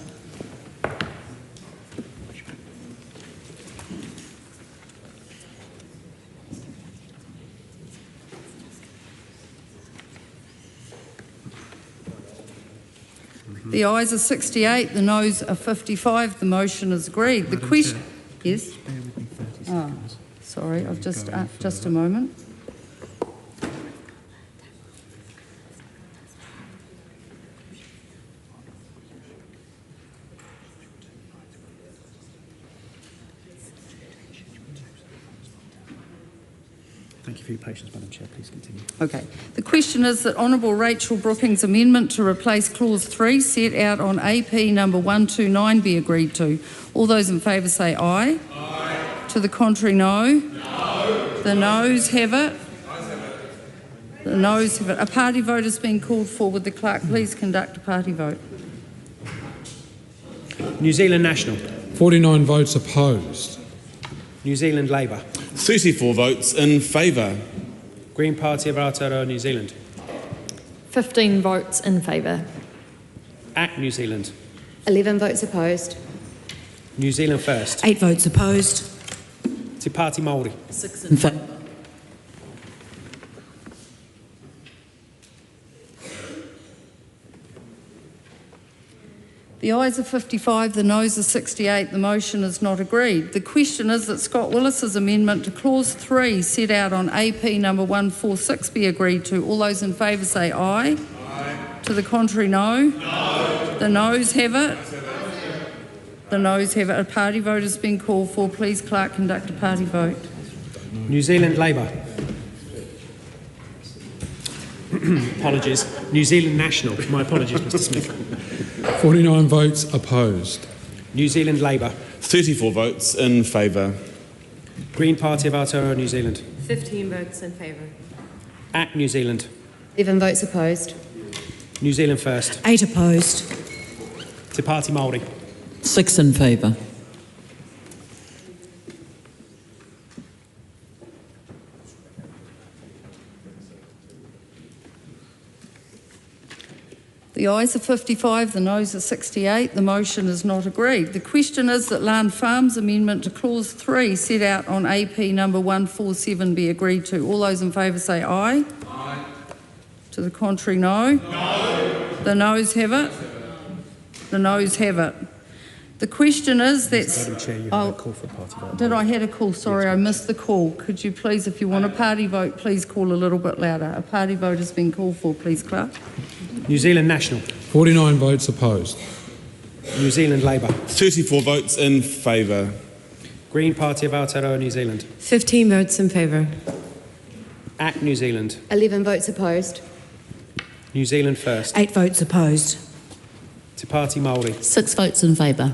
The ayes are 68, the noes are 55. The motion is agreed. The question... Yes? Oh, sorry, I've just a moment. Thank you for your patience, Madam Chair. Please continue. Okay. The question is that Honourable Rachel Brooking's amendment to replace clause 3 set out on AP number 129 be agreed to. All those in favour say aye. Aye. To the contrary, no. No. The noes have it. The noes have it. A party vote has been called for. Would the clerk please conduct a party vote? New Zealand National. 49 votes opposed. New Zealand Labour. 34 votes in favour. Green Party of Aotearoa, New Zealand. 15 votes in favour. ACT New Zealand. 11 votes opposed. New Zealand First. 8 votes opposed. Te Pāti Māori. 6 in favour. The ayes are 55, the noes are 68. The motion is not agreed. The question is that Scott Willis's amendment to clause 3 set out on AP number 146 be agreed to. All those in favour say aye. Aye. To the contrary, no. No. The noes have it. The noes have it. A party vote has been called for. Please, clerk, conduct a party vote. New Zealand Labour. Apologies. New Zealand National. My apologies, Mr Smith. 49 votes opposed. New Zealand Labour. 34 votes in favour. Green Party of Aotearoa, New Zealand. 15 votes in favour. ACT New Zealand. 11 votes opposed. New Zealand First. 8 opposed. Te Pāti Māori. 6 in favour. The ayes are 55, the noes are 68. The motion is not agreed. The question is that Land Farms' amendment to clause 3 set out on AP number 147 be agreed to. All those in favour say aye. Aye. To the contrary, no. No. The noes have it. The noes have it. The question is that... Madam Chair, you had a call for a party vote. Did I had a call? Sorry, I missed the call. Could you please, if you want a party vote, please call a little bit louder. A party vote has been called for, please, clerk. New Zealand National. 49 votes opposed. New Zealand Labour. 34 votes in favour. Green Party of Aotearoa, New Zealand. 15 votes in favour. ACT New Zealand. 11 votes opposed. New Zealand First. 8 votes opposed. Te Pāti Māori. 6 votes in favour.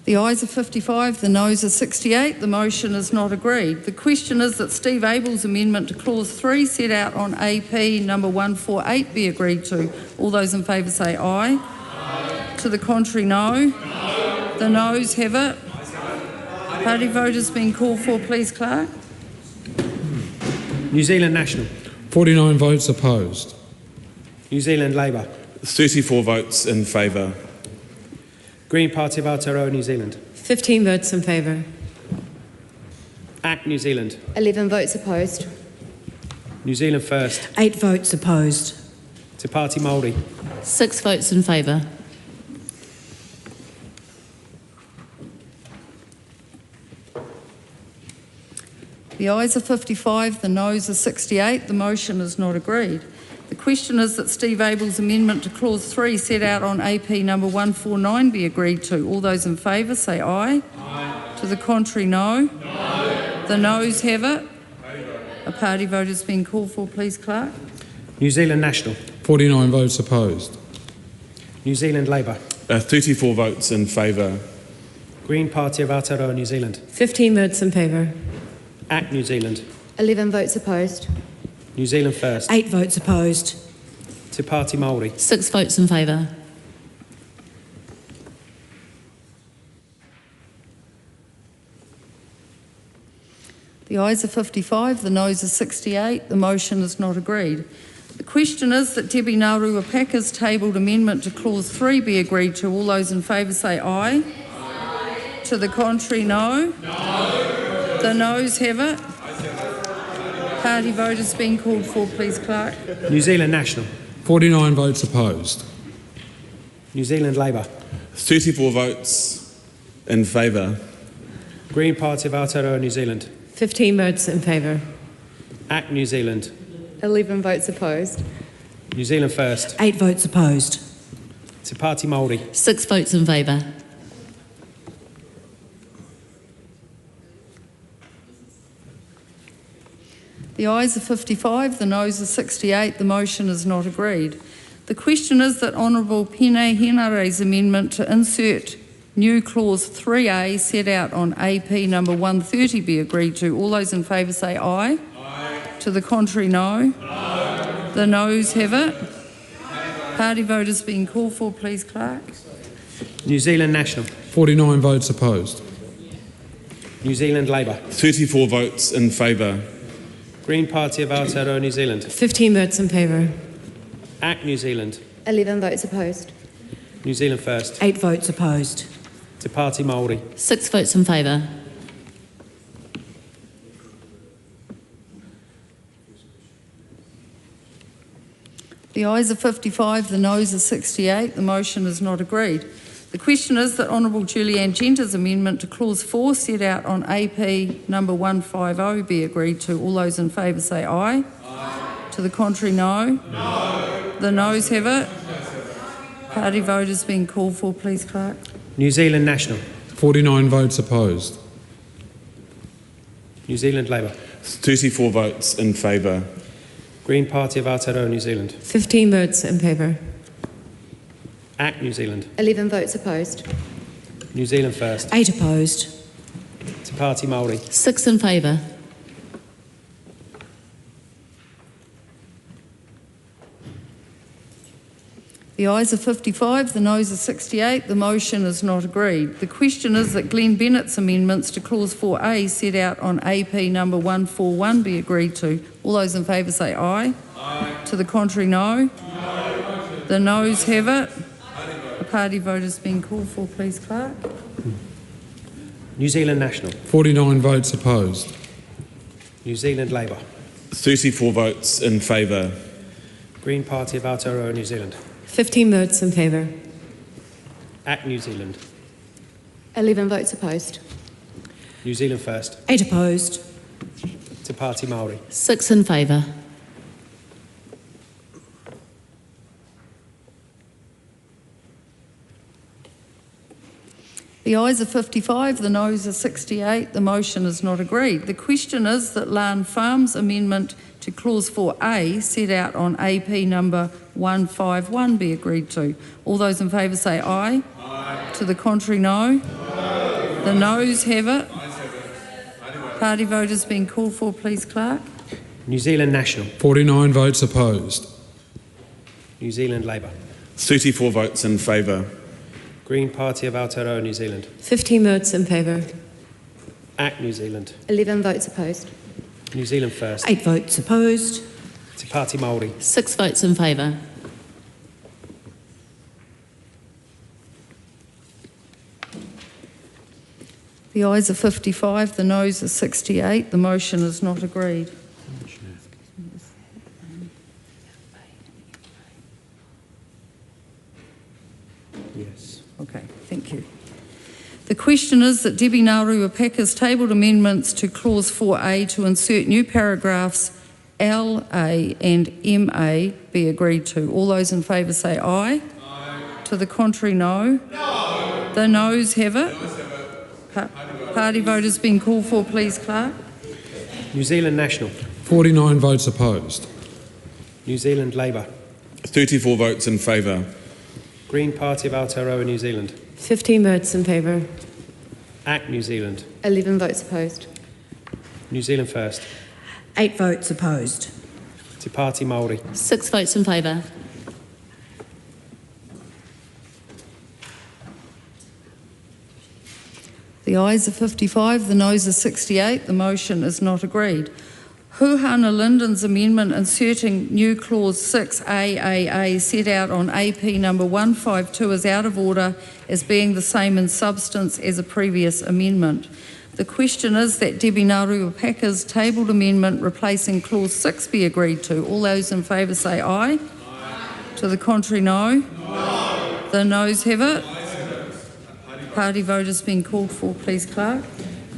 The ayes are 55, the noes are 68. The motion is not agreed. The question is that Steve Abel's amendment to clause 3 set out on AP number 148 be agreed to. All those in favour say aye. Aye. To the contrary, no. No. The noes have it. Party vote has been called for, please, clerk. New Zealand National. 49 votes opposed. New Zealand Labour. 34 votes in favour. Green Party of Aotearoa, New Zealand. 15 votes in favour. ACT New Zealand. 11 votes opposed. New Zealand First. 8 votes opposed. Te Pāti Māori. 6 votes in favour. The ayes are 55, the noes are 68. The motion is not agreed. The question is that Steve Abel's amendment to clause 3 set out on AP number 149 be agreed to. All those in favour say aye. Aye. To the contrary, no. No. The noes have it. A party vote has been called for, please, clerk. New Zealand National. 49 votes opposed. New Zealand Labour. 34 votes in favour. Green Party of Aotearoa, New Zealand. 15 votes in favour. ACT New Zealand. 11 votes opposed. New Zealand First. 8 votes opposed. Te Te Pāti Māori. 6 votes in favour. The ayes are 55, the noes are 68. The motion is not agreed. The question is that Debbie Ngārua Paka's tabled amendment to clause 3 be agreed to. All those in favour say aye. Aye. To the contrary, no. No. The noes have it. Party vote is being called for, please, Clerk. New Zealand National. 49 votes opposed. New Zealand Labour. 34 votes in favour. Green Party of Aotearoa New Zealand. 15 votes in favour. ACT New Zealand. 11 votes opposed. New Zealand First. 8 votes opposed. Te Pāti Māori. 6 votes in favour. The ayes are 55, the noes are 68. The motion is not agreed. The question is that Honourable Pene Henare's amendment to insert new clause 3A set out on AP number 130 be agreed to. All those in favour say aye. Aye. To the contrary, no. No. The noes have it. Party vote is being called for, please, Clerk. New Zealand National. 49 votes opposed. New Zealand Labour. 34 votes in favour. Green Party of Aotearoa New Zealand. 15 votes in favour. ACT New Zealand. 11 votes opposed. New Zealand First. 8 votes opposed. Te Pāti Māori. 6 votes in favour. The ayes are 55, the noes are 68. The motion is not agreed. The question is that Honourable Julianne Genta's amendment to clause 4 set out on AP number 150 be agreed to. All those in favour say aye. Aye. To the contrary, no. No. The noes have it. Party vote is being called for, please, Clerk. New Zealand National. 49 votes opposed. New Zealand Labour. 34 votes in favour. Green Party of Aotearoa New Zealand. 15 votes in favour. ACT New Zealand. 11 votes opposed. New Zealand First. 8 opposed. Te Pāti Māori. 6 in favour. The ayes are 55, the noes are 68. The motion is not agreed. The question is that Glenn Bennett's amendments to clause 4A set out on AP number 141 be agreed to. All those in favour say aye. Aye. To the contrary, no. No. The noes have it. A party vote is being called for, please, Clerk. New Zealand National. 49 votes opposed. New Zealand Labour. 34 votes in favour. Green Party of Aotearoa New Zealand. 15 votes in favour. ACT New Zealand. 11 votes opposed. New Zealand First. 8 opposed. Te Pāti Māori. 6 in favour. The ayes are 55, the noes are 68. The motion is not agreed. The question is that Larne Farms amendment to clause 4A set out on AP number 151 be agreed to. All those in favour say aye. Aye. To the contrary, no. No. The noes have it. Party vote is being called for, please, Clerk. New Zealand National. 49 votes opposed. New Zealand Labour. 34 votes in favour. Green Party of Aotearoa New Zealand. 15 votes in favour. ACT New Zealand. 11 votes opposed. New Zealand First. 8 votes opposed. Te Pāti Māori. 6 votes in favour. The ayes are 55, the noes are 68. The motion is not agreed. Yes. Okay, thank you. The question is that Debbie Ngārua Paka's tabled amendments to clause 4A to insert new paragraphs L, A and MA be agreed to. All those in favour say aye. Aye. To the contrary, no. No. The noes have it. Party vote has been called for, please, Clerk. New Zealand National. 49 votes opposed. New Zealand Labour. 34 votes in favour. Green Party of Aotearoa New Zealand. 15 votes in favour. ACT New Zealand. 11 votes opposed. New Zealand First. 8 votes opposed. Te Pāti Māori. 6 votes in favour. The ayes are 55, the noes are 68. The motion is not agreed. Huhana Linden's amendment inserting new clause 6AAA set out on AP number 152 is out of order as being the same in substance as a previous amendment. The question is that Debbie Ngaruapaka's tabled amendment replacing clause 6 be agreed to. All those in favour say aye. Aye. To the contrary, no. No. The noes have it. Party vote has been called for, please, Clerk.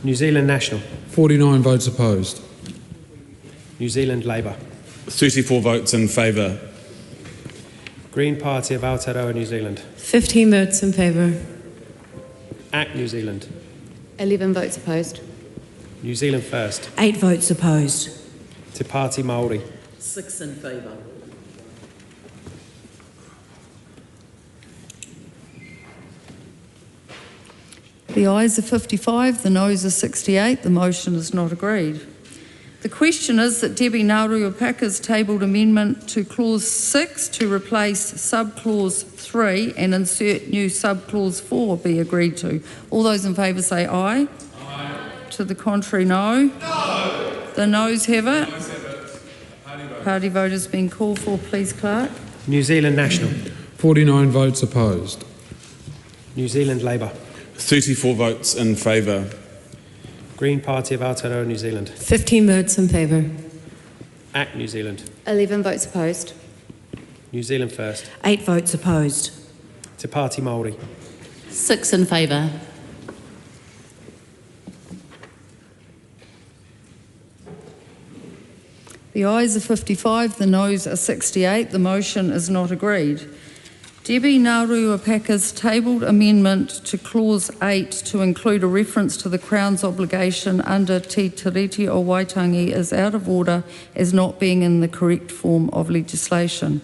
New Zealand National. 49 votes opposed. New Zealand Labour. 34 votes in favour. Green Party of Aotearoa, New Zealand. 15 votes in favour. ACT New Zealand. 11 votes opposed. New Zealand First. 8 votes opposed. Te Pāti Māori. 6 in favour. The ayes are 55, the noes are 68. The motion is not agreed. The question is that Debbie Ngaruapaka's tabled amendment to clause 6 to replace subclause 3 and insert new subclause 4 be agreed to. All those in favour say aye. Aye. To the contrary, no. No. The noes have it. Party vote has been called for, please, Clerk. New Zealand National. 49 votes opposed. New Zealand Labour. 34 votes in favour. Green Party of Aotearoa, New Zealand. 15 votes in favour. ACT New Zealand. 11 votes opposed. New Zealand First. 8 votes opposed. Te Pāti Māori. 6 in favour. The ayes are 55, the noes are 68. The motion is not agreed. Debbie Ngaruapaka's tabled amendment to clause 8 to include a reference to the Crown's obligation under Te Tiriti o Waitangi is out of order as not being in the correct form of legislation.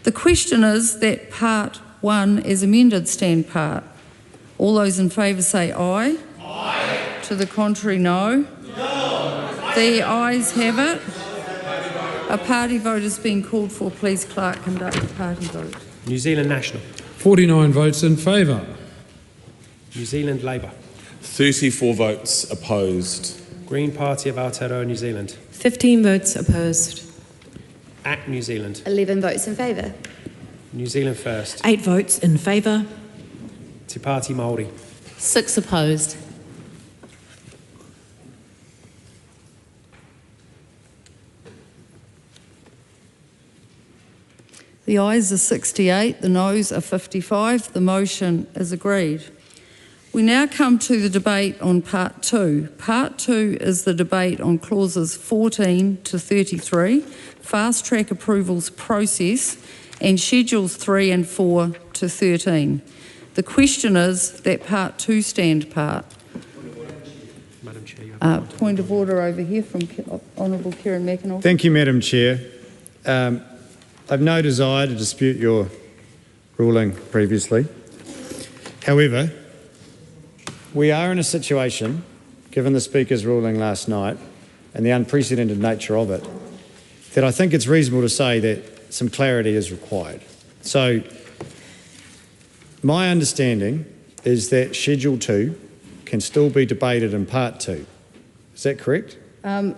The question is that part 1 as amended stand part. All those in favour say aye. Aye. To the contrary, no. No. The ayes have it. A party vote has been called for. Please, Clerk, conduct the party vote. New Zealand National. 49 votes in favour. New Zealand Labour. 34 votes opposed. Green Party of Aotearoa, New Zealand. 15 votes opposed. ACT New Zealand. 11 votes in favour. New Zealand First. 8 votes in favour. Te Pāti Māori. 6 opposed. The ayes are 68, the noes are 55. The motion is agreed. We now come to the debate on Part 2. Part 2 is the debate on clauses 14 to 33, fast track approvals process, and schedules 3 and 4 to 13. The question is that Part 2 stand part. Madam Chair, point of order over here from Honourable Kieran McEnulty. Thank you, Madam Chair. I've no desire to dispute your ruling previously. However, we are in a situation, given the Speaker's ruling last night and the unprecedented nature of it, that I think it's reasonable to say that some clarity is required. So, my understanding is that Schedule 2 can still be debated in Part 2. Is that correct?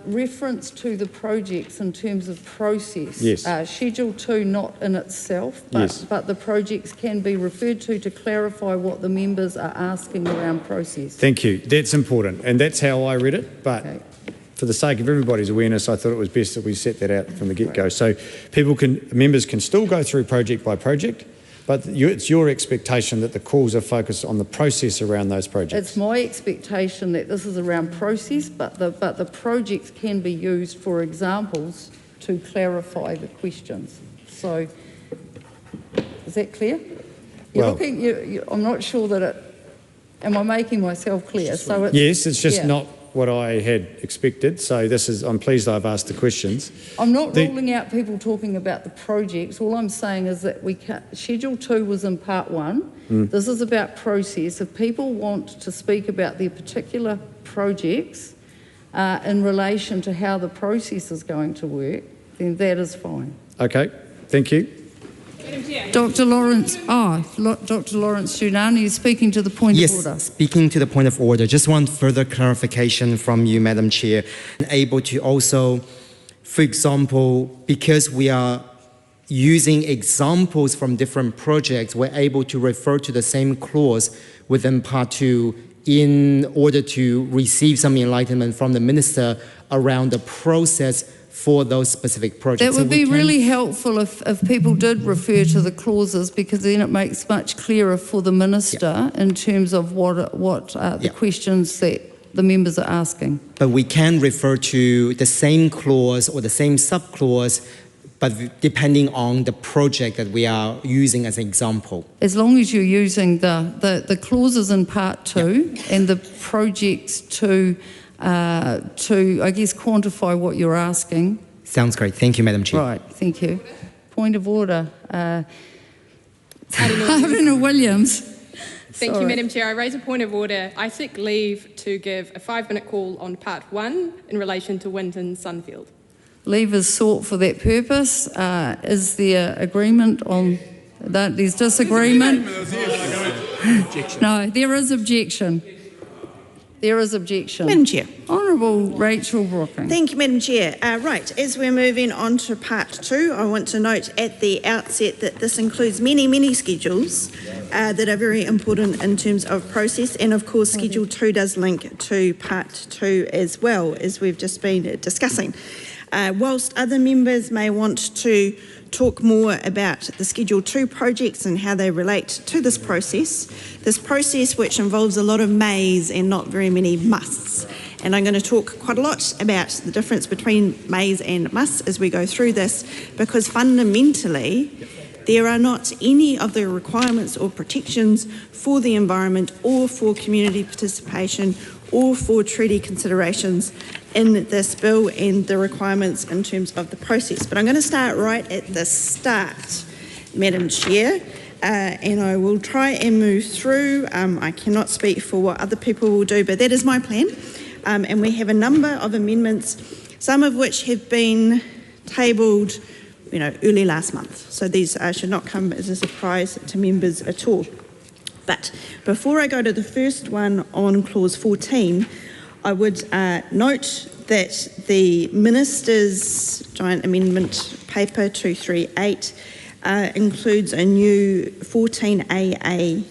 Reference to the projects in terms of process. Yes. Schedule 2 not in itself, but, yes. But the projects can be referred to clarify what the members are asking around process. Thank you. That's important, and that's how I read it, but okay. For the sake of everybody's awareness, I thought it was best that we set that out from the get-go. Right. So members can still go through project by project, but it's your expectation that the calls are focused on the process around those projects. It's my expectation that this is around process, but the projects can be used for examples to clarify the questions. So, is that clear? You're looking. I'm not sure that it. Am I making myself clear? So it's, yes, it's just not what I had expected. So I'm pleased I've asked the questions. I'm not ruling out people talking about the projects. All I'm saying is that Schedule 2 was in Part 1. This is about process. If people want to speak about their particular projects in relation to how the process is going to work, then that is fine. Okay, thank you. Madam Dr. Lawrence, Dr. Lawrence Junani is speaking to the point of order. Yes, speaking to the point of order. Just want further clarification from you, Madam Chair. Able to also, for example, because we are using examples from different projects, we're able to refer to the same clause within Part 2 in order to receive some enlightenment from the Minister around the process for those specific projects. That would be really helpful if people did refer to the clauses, because then it makes much clearer for the Minister in terms of what the questions that the members are asking. But we can refer to the same clause or the same sub-clause, but depending on the project that we are using as an example. As long as you're using the clauses in Part 2 and the projects to, I guess, quantify what you're asking. Sounds great. Thank you, Madam Chair. Right, thank you. Point of order. Haruna Williams. Thank you, Madam Chair. I raise a point of order. I seek leave to give a 5-minute call on Part 1 in relation to Winton Sunfield. Leave is sought for that purpose. Is there agreement on that? There's disagreement? No, there is objection. There is objection. Madam Chair. Honourable Rachel Brooking. Thank you, Madam Chair. Right, as we're moving on to Part 2, I want to note at the outset that this includes many schedules that are very important in terms of process, and of course Schedule 2 does link to Part 2 as well, as we've just been discussing. Whilst other members may want to talk more about the Schedule 2 projects and how they relate to this process which involves a lot of mays and not very many musts. And I'm going to talk quite a lot about the difference between mays and musts as we go through this, because fundamentally there are not any of the requirements or protections for the environment or for community participation or for treaty considerations in this bill and the requirements in terms of the process. But I'm going to start right at the start, Madam Chair, and I will try and move through. I cannot speak for what other people will do, but that is my plan. And we have a number of amendments, some of which have been tabled early last month. So these should not come as a surprise to members at all. But before I go to the first one on Clause 14, I would note that the Minister's Joint Amendment Paper 238 includes a new 14AA,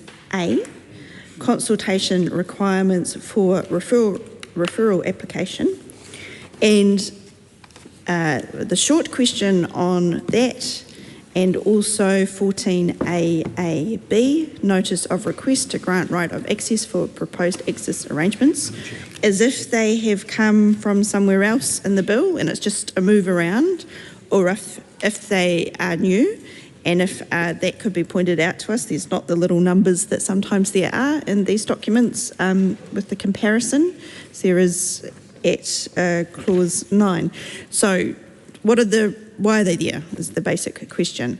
consultation requirements for referral application. And the short question on that, and also 14AAB, notice of request to grant right of access for proposed access arrangements, as if they have come from somewhere else in the bill and it's just a move around, or if they are new, and if that could be pointed out to us. There's not the little numbers that sometimes there are in these documents with the comparison. So there is at Clause 9. So why are they there is the basic question.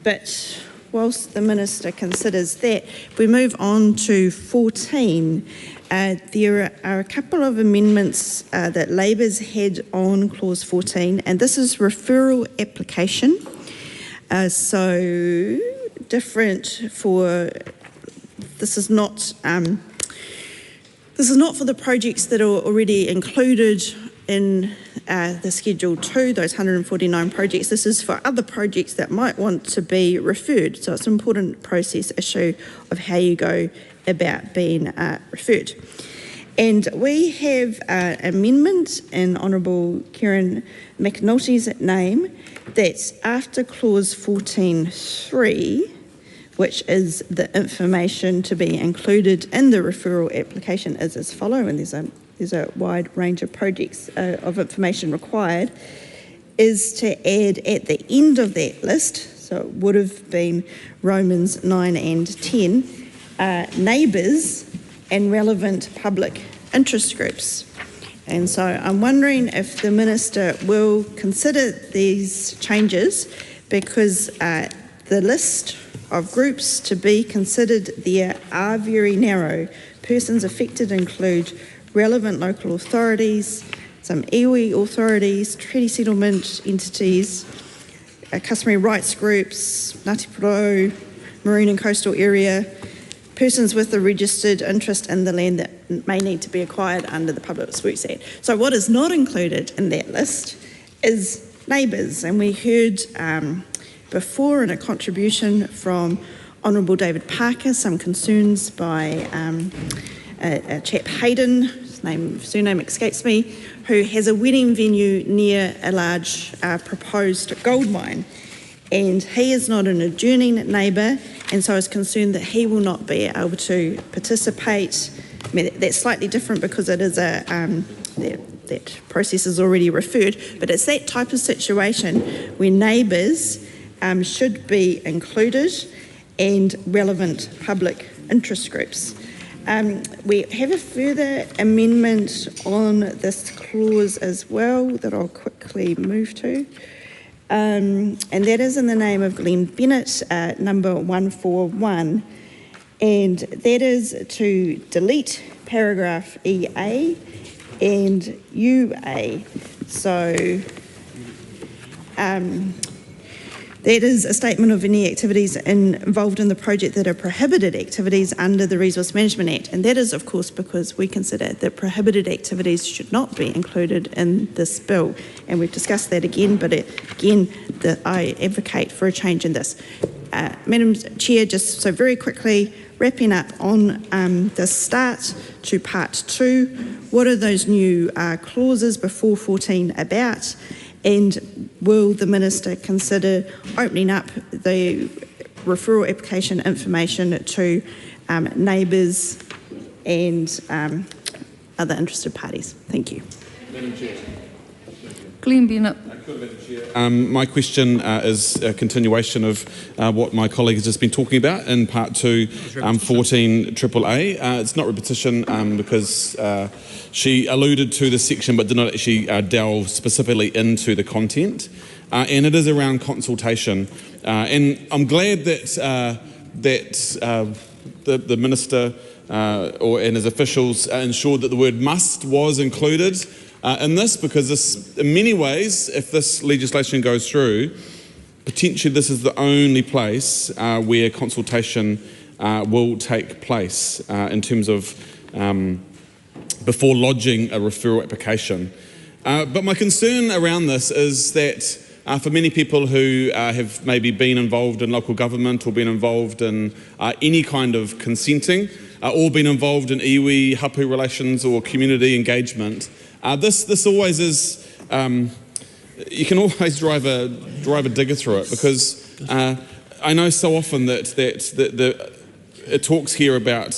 But whilst the Minister considers that, we move on to 14. There are a couple of amendments that Labour's had on Clause 14, and this is referral application. So different for, this is not for the projects that are already included in the Schedule 2, those 149 projects. This is for other projects that might want to be referred. So it's an important process issue of how you go about being referred. And we have an amendment in Honourable Kieran McNulty's name that's after Clause 14.3, which is the information to be included in the referral application is as follows, and there's a wide range of projects of information required, is to add at the end of that list, so it would have been Romans 9 and 10, neighbours and relevant public interest groups. And so I'm wondering if the Minister will consider these changes, because the list of groups to be considered there are very narrow. Persons affected include relevant local authorities, some iwi authorities, treaty settlement entities, customary rights groups, Ngāti Porou, marine and coastal area, persons with a registered interest in the land that may need to be acquired under the Public Works Act. So what is not included in that list is neighbours, and we heard before in a contribution from Honourable David Parker some concerns by a chap Hayden, his surname escapes me, who has a wedding venue near a large proposed gold mine. And he is not an adjoining neighbour, and so I was concerned that he will not be able to participate. I mean, that's slightly different because it is that process is already referred, but it's that type of situation where neighbours should be included and relevant public interest groups. We have a further amendment on this clause as well that I'll quickly move to. And that is in the name of Glenn Bennett, number 141, and that is to delete paragraph EA and UA. So that is a statement of any activities involved in the project that are prohibited activities under the Resource Management Act. And that is, of course, because we consider that prohibited activities should not be included in this bill. And we've discussed that again, but again, I advocate for a change in this. Madam Chair, just so very quickly, wrapping up on the start to part 2, what are those new clauses before 14 about? And will the Minister consider opening up the referral application information to neighbours and other interested parties? Thank you. Madam Chair. Glenn Bennett. My question is a continuation of what my colleague has just been talking about in part 2, 14 AAA. It's not repetition because she alluded to the section but did not actually delve specifically into the content. And it is around consultation. And I'm glad that the Minister and his officials ensured that the word must was included in this, because this, in many ways, if this legislation goes through, potentially this is the only place where consultation will take place in terms of before lodging a referral application. But my concern around this is that for many people who have maybe been involved in local government or been involved in any kind of consenting or been involved in iwi, hapu relations or community engagement, this always is, you can always drive a digger through it, because I know so often that it talks here about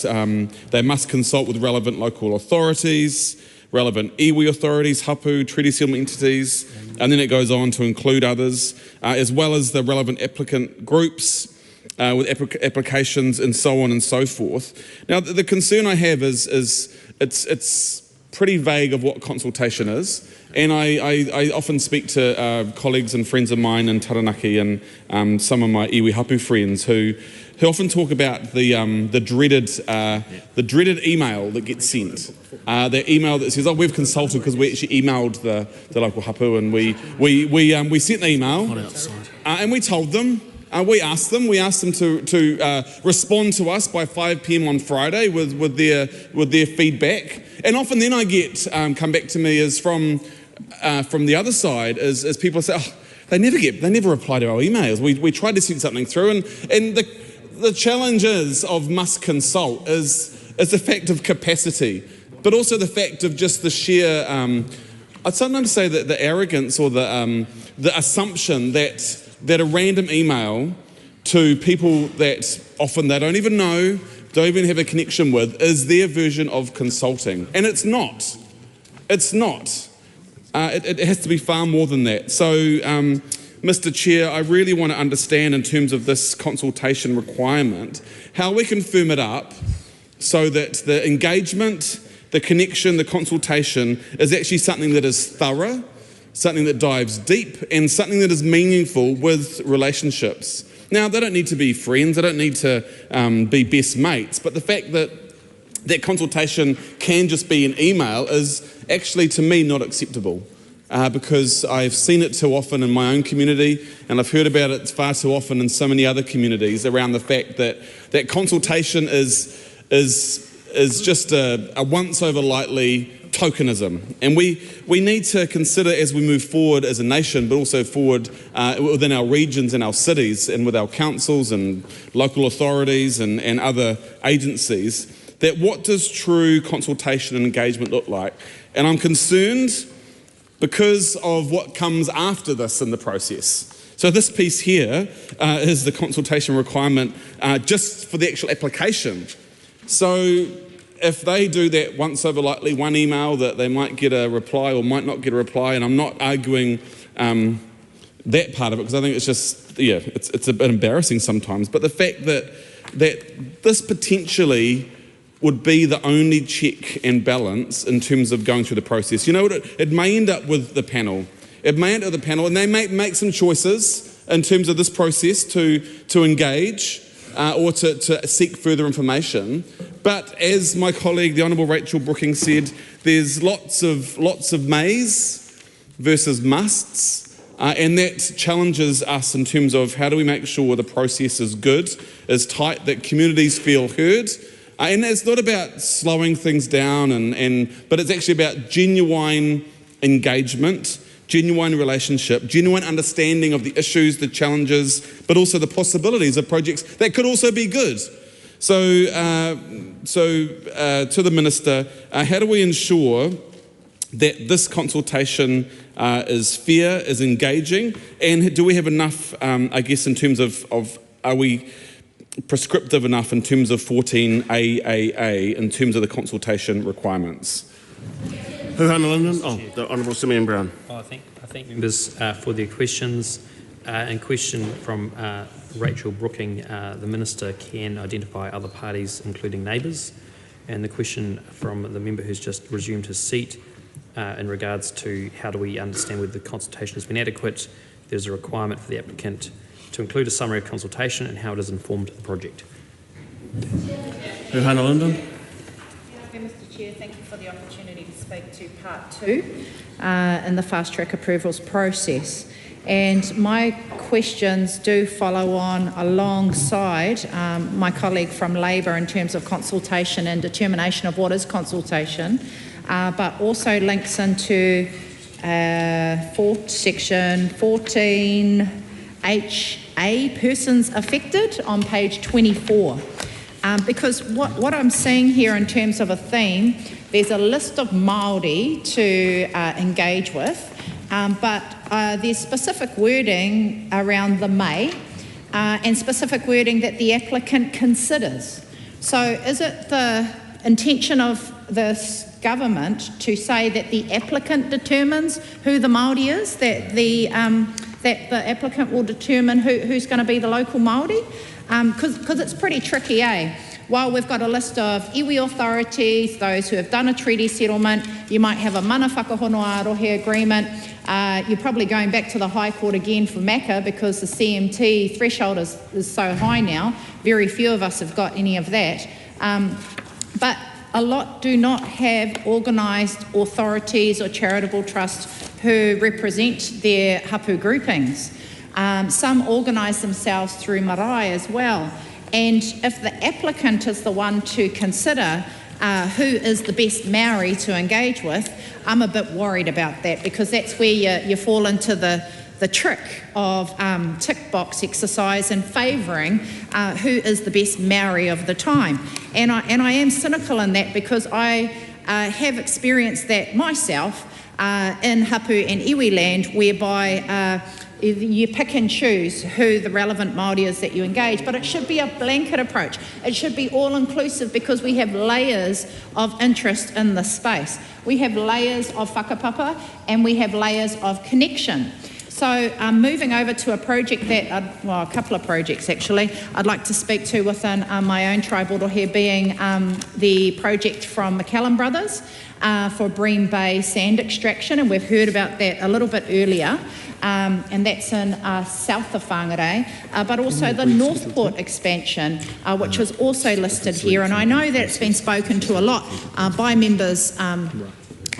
they must consult with relevant local authorities, relevant iwi authorities, hapu, treaty settlement entities, and then it goes on to include others, as well as the relevant applicant groups with applications and so on and so forth. Now, the concern I have is it's pretty vague of what consultation is, and I often speak to colleagues and friends of mine in Taranaki and some of my iwi hapu friends who often talk about the dreaded email that gets sent. The email that says, "Oh, we've consulted because we actually emailed the local hapu, and we sent the email and we told them." We asked them to respond to us by 5 p.m. on Friday with their feedback, and often then I get come back to me is from the other side as people say, "Oh, they never reply to our emails. We tried to send something through," and the challenges of must consult is the fact of capacity, but also the fact of just the sheer I'd sometimes say that the arrogance or the assumption that a random email to people that often they don't even know, don't even have a connection with, is their version of consulting. And it's not. It's not. It has to be far more than that. So, Mr. Chair, I really want to understand in terms of this consultation requirement, how we can firm it up so that the engagement, the connection, the consultation is actually something that is thorough, something that dives deep, and something that is meaningful with relationships. Now, they don't need to be friends, they don't need to be best mates, but the fact that consultation can just be an email is actually, to me, not acceptable. because I've seen it too often in my own community, and I've heard about it far too often in so many other communities around the fact that consultation is just a once over lightly tokenism. And we need to consider as we move forward as a nation, but also forward within our regions and our cities and with our councils and local authorities and other agencies, that what does true consultation and engagement look like? And I'm concerned because of what comes after this in the process. So this piece here is the consultation requirement just for the actual application. So if they do that once over lightly, one email, that they might get a reply or might not get a reply, and I'm not arguing that part of it, because I think it's just, it's a bit embarrassing sometimes, but the fact that this potentially would be the only check and balance in terms of going through the process. You know what, it may end up with the panel. It may end up with the panel, and they may make some choices in terms of this process to engage or to seek further information. But as my colleague, the Honourable Rachel Brooking said, there's lots of mays versus musts, and that challenges us in terms of how do we make sure the process is good, is tight, that communities feel heard. And it's not about slowing things down, but it's actually about genuine engagement, genuine relationship, genuine understanding of the issues, the challenges, but also the possibilities of projects that could also be good. So to the Minister, how do we ensure that this consultation is fair, is engaging, and do we have enough, I guess, in terms of are we prescriptive enough in terms of 14AAA in terms of the consultation requirements? Huhana London. The Honourable Simeon Brown. I thank members for their questions. And question from Rachel Brooking, the Minister can identify other parties, including neighbours. And the question from the member who's just resumed his seat in regards to how do we understand whether the consultation has been adequate. There's a requirement for the applicant to include a summary of consultation and how it has informed the project. Huhana London. Mr Chair, thank you for the opportunity to speak to part 2 in the fast track approvals process. And my questions do follow on alongside my colleague from Labour in terms of consultation and determination of what is consultation, but also links into section 14HA, persons affected, on page 24. Because what I'm seeing here in terms of a theme, there's a list of Māori to engage with, but there's specific wording around the may and specific wording that the applicant considers. So is it the intention of this government to say that the applicant determines who the Māori is, that the applicant will determine who's going to be the local Māori? Because it's pretty tricky, While we've got a list of iwi authorities, those who have done a treaty settlement, you might have a mana whakahonoa-arohe agreement. You're probably going back to the High Court again for MACA because the CMT threshold is so high now. Very few of us have got any of that. But a lot do not have organised authorities or charitable trusts who represent their hapu groupings. Some organise themselves through marae as well. And if the applicant is the one to consider who is the best Maori to engage with, I'm a bit worried about that, because that's where you fall into the trick of tick box exercise and favouring who is the best Maori of the time. And I am cynical in that, because I have experienced that myself in hapu and iwi land, whereby you pick and choose who the relevant Māori is that you engage, but it should be a blanket approach. It should be all-inclusive, because we have layers of interest in this space. We have layers of whakapapa and we have layers of connection. So moving over to a project that, a couple of projects actually, I'd like to speak to within my own tribe, here being the project from McCallum Brothers for Bream Bay sand extraction, and we've heard about that a little bit earlier. And that's in south of Whangarei, but also the Northport expansion, which was also listed here. And I know that it's been spoken to a lot by members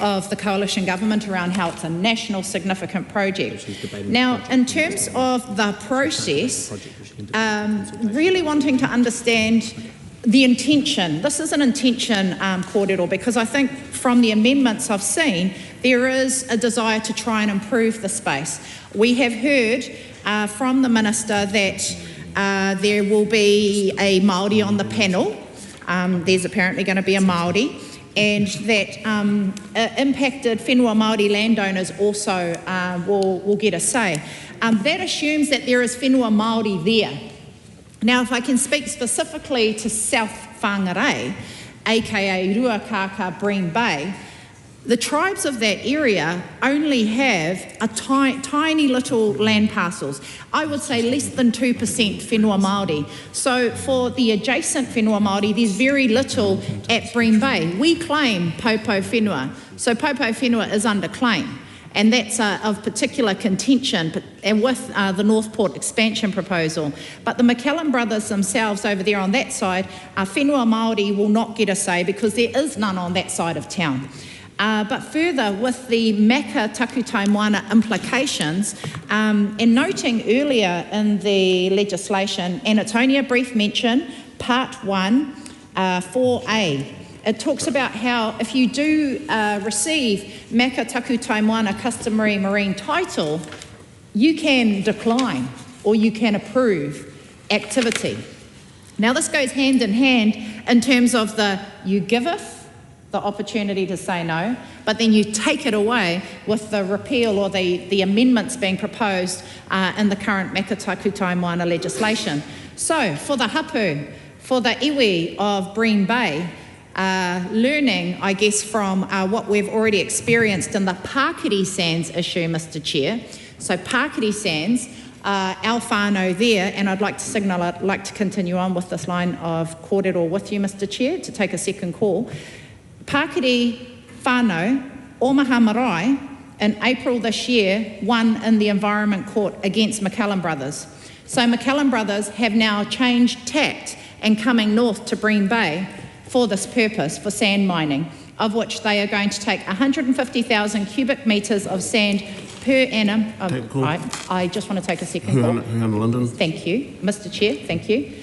of the coalition government around how it's a national significant project. Now, in terms of the process, really wanting to understand the intention. This is an intention, kōrero, because I think from the amendments I've seen, there is a desire to try and improve the space. We have heard from the Minister that there will be a Māori on the panel. There's apparently going to be a Māori, and that impacted whenua Māori landowners also will get a say. That assumes that there is whenua Māori there. Now, if I can speak specifically to South Whangarei, aka Ruakaka, Bream Bay, the tribes of that area only have a tiny little land parcels. I would say less than 2% whenua Māori. So for the adjacent whenua Māori, there's very little at Bream Bay. We claim Popo whenua, so Popo whenua is under claim. And that's of particular contention and with the Northport expansion proposal. But the McCallum brothers themselves over there on that side, whenua Māori will not get a say because there is none on that side of town. But further, with the Maka Takutai Moana implications, and noting earlier in the legislation, and it's only a brief mention, Part 1, 4A, it talks about how if you do receive Maka Takutai Moana customary marine title, you can decline or you can approve activity. Now this goes hand in hand in terms of you giveth the opportunity to say no, but then you take it away with the repeal or the amendments being proposed in the current Maka Takutai Moana legislation. So for the hapu, for the iwi of Bream Bay, learning, I guess, from what we've already experienced in the Pakiri Sands issue, Mr. Chair. So Pakiri Sands, our whānau there, and I'd like to signal I'd like to continue on with this line of kōrero with you, Mr. Chair, to take a second call. Pakiri whānau, Omaha Marae, in April this year, won in the Environment Court against McCallum Brothers. So McCallum Brothers have now changed tact and coming north to Bream Bay for this purpose, for sand mining, of which they are going to take 150,000 cubic metres of sand per annum. I just want to take a second call. London. Thank you, Mr. Chair, thank you.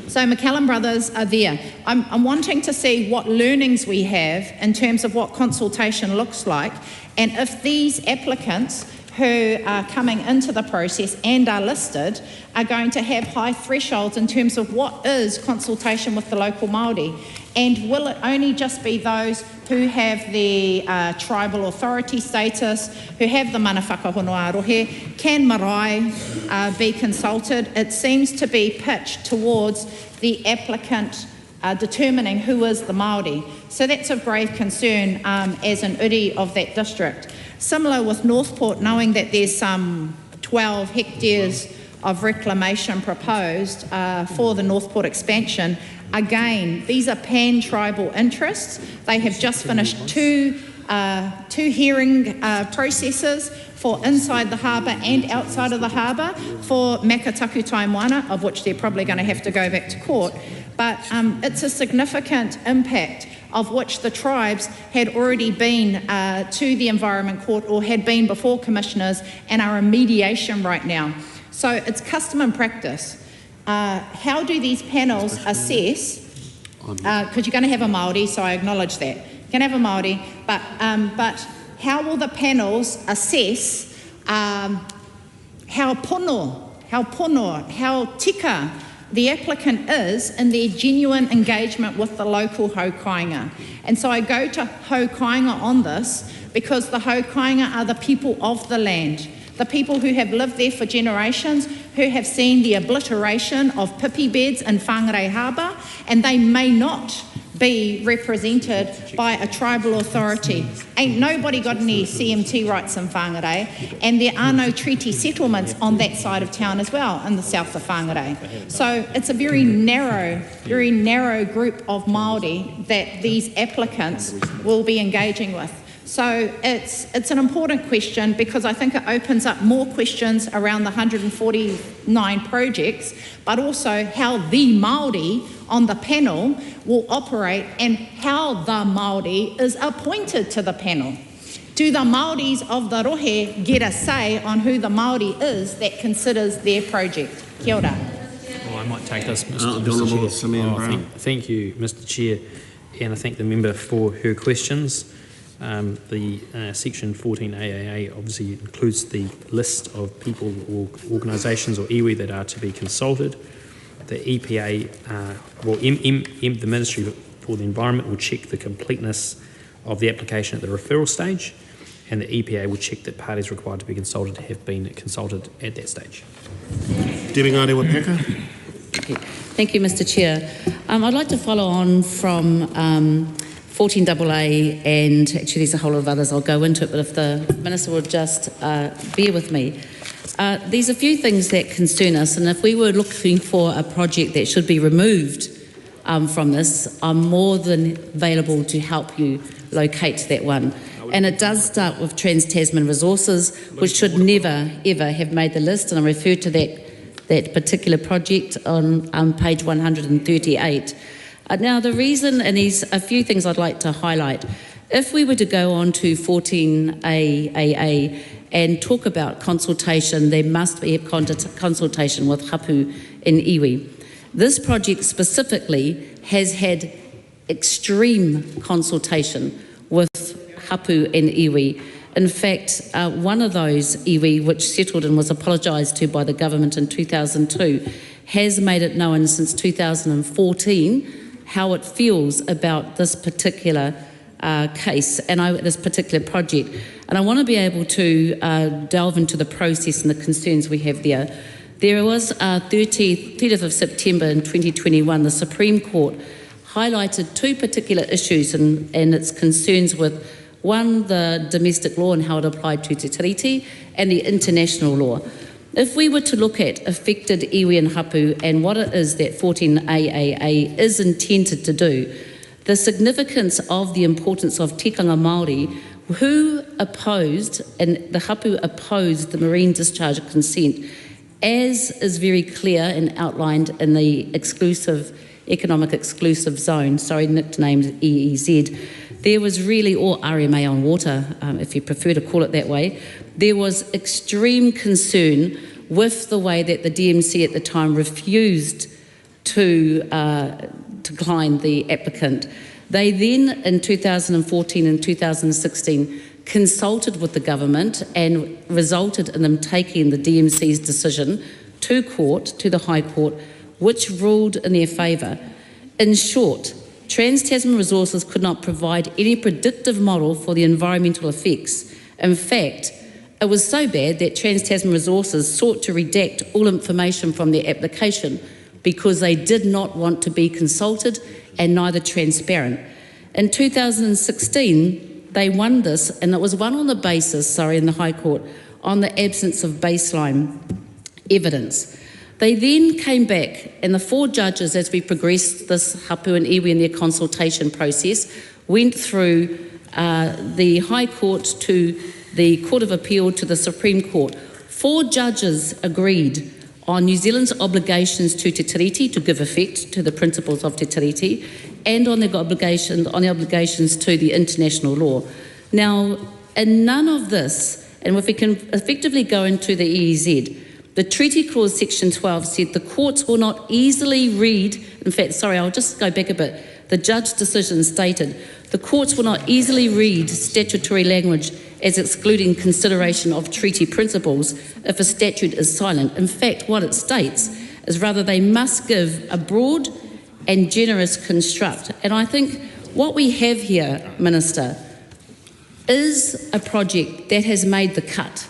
So McCallum Brothers are there. I'm wanting to see what learnings we have in terms of what consultation looks like, and if these applicants who are coming into the process and are listed are going to have high thresholds in terms of what is consultation with the local Māori, and will it only just be those who have the tribal authority status, who have the mana whakahono arohe? Can marae be consulted? It seems to be pitched towards the applicant determining who is the Māori. So that's of grave concern as an uri of that district. Similar with Northport, knowing that there's some 12 hectares of reclamation proposed for the Northport expansion. Again, these are pan-tribal interests. They have just finished two hearing processes for inside the harbour and outside of the harbour for Maka Takutai Moana, of which they're probably going to have to go back to court. But it's a significant impact of which the tribes had already been to the Environment Court or had been before commissioners and are in mediation right now. So it's custom and practice. How do these panels assess, because you're going to have a Māori, so I acknowledge that. You're going to have a Māori, but how will the panels assess how pono, how tika the applicant is in their genuine engagement with the local haukainga? And so I go to haukainga on this because the haukainga are the people of the land, the people who have lived there for generations, who have seen the obliteration of pipi beds in Whangarei Harbour, and they may not be represented by a tribal authority. Ain't nobody got any CMT rights in Whangarei, and there are no treaty settlements on that side of town as well, in the south of Whangarei. So it's a very narrow group of Māori that these applicants will be engaging with. So it's an important question because I think it opens up more questions around the 149 projects, but also how the Māori on the panel will operate and how the Māori is appointed to the panel. Do the Māoris of the Rohe get a say on who the Māori is that considers their project? Kia ora. Well, I might take this, Mr. Chair. Thank you, Mr. Chair, and I thank the member for her questions. The section 14 AAA obviously includes the list of people or organisations or iwi that are to be consulted. The EPA, the Ministry for the Environment will check the completeness of the application at the referral stage, and the EPA will check that parties required to be consulted have been consulted at that stage. Debbie Ngārewa-Peka. Thank you, Mr. Chair. I'd like to follow on from 14AA, and actually there's a whole lot of others, I'll go into it, but if the Minister would just bear with me. There's a few things that concern us, and if we were looking for a project that should be removed from this, I'm more than available to help you locate that one. And it does start with Trans-Tasman Resources, which should never, ever have made the list, and I refer to that particular project on page 138. Now, the reason, and there's a few things I'd like to highlight. If we were to go on to 14AAA and talk about consultation, there must be a consultation with hapu and iwi. This project specifically has had extreme consultation with hapu and iwi. In fact, one of those iwi, which settled and was apologised to by the government in 2002, has made it known since 2014 how it feels about this particular case and this particular project. And I want to be able to delve into the process and the concerns we have there. There was 30th of September in 2021, the Supreme Court highlighted two particular issues and its concerns with, one, the domestic law and how it applied to Te Tiriti, and the international law. If we were to look at affected iwi and hapu and what it is that 14AAA is intended to do, the significance of the importance of tikanga Māori, who opposed, and the hapu opposed the marine discharge of consent, as is very clear and outlined in the economic exclusive zone, nicknamed EEZ, there was really, or RMA on water, if you prefer to call it that way, there was extreme concern with the way that the DMC at the time refused to decline the applicant. They then, in 2014 and 2016, consulted with the government and resulted in them taking the DMC's decision to court, to the High Court, which ruled in their favour. In short, Trans-Tasman Resources could not provide any predictive model for the environmental effects. In fact, it was so bad that Trans-Tasman Resources sought to redact all information from their application because they did not want to be consulted and neither transparent. In 2016, they won this, and it was won on the basis, in the High Court, on the absence of baseline evidence. They then came back, and the four judges, as we progressed this hapu and iwi in their consultation process, went through the High Court to the Court of Appeal to the Supreme Court. Four judges agreed on New Zealand's obligations to Te Tiriti to give effect to the principles of Te Tiriti, and on the obligations to the international law. Now, in none of this, and if we can effectively go into the EEZ, the Treaty Clause Section 12 said the courts will not easily read, in fact, I'll just go back a bit. The judge's decision stated, the courts will not easily read statutory language as excluding consideration of treaty principles if a statute is silent. In fact, what it states is rather they must give a broad and generous construct. And I think what we have here, Minister, is a project that has made the cut,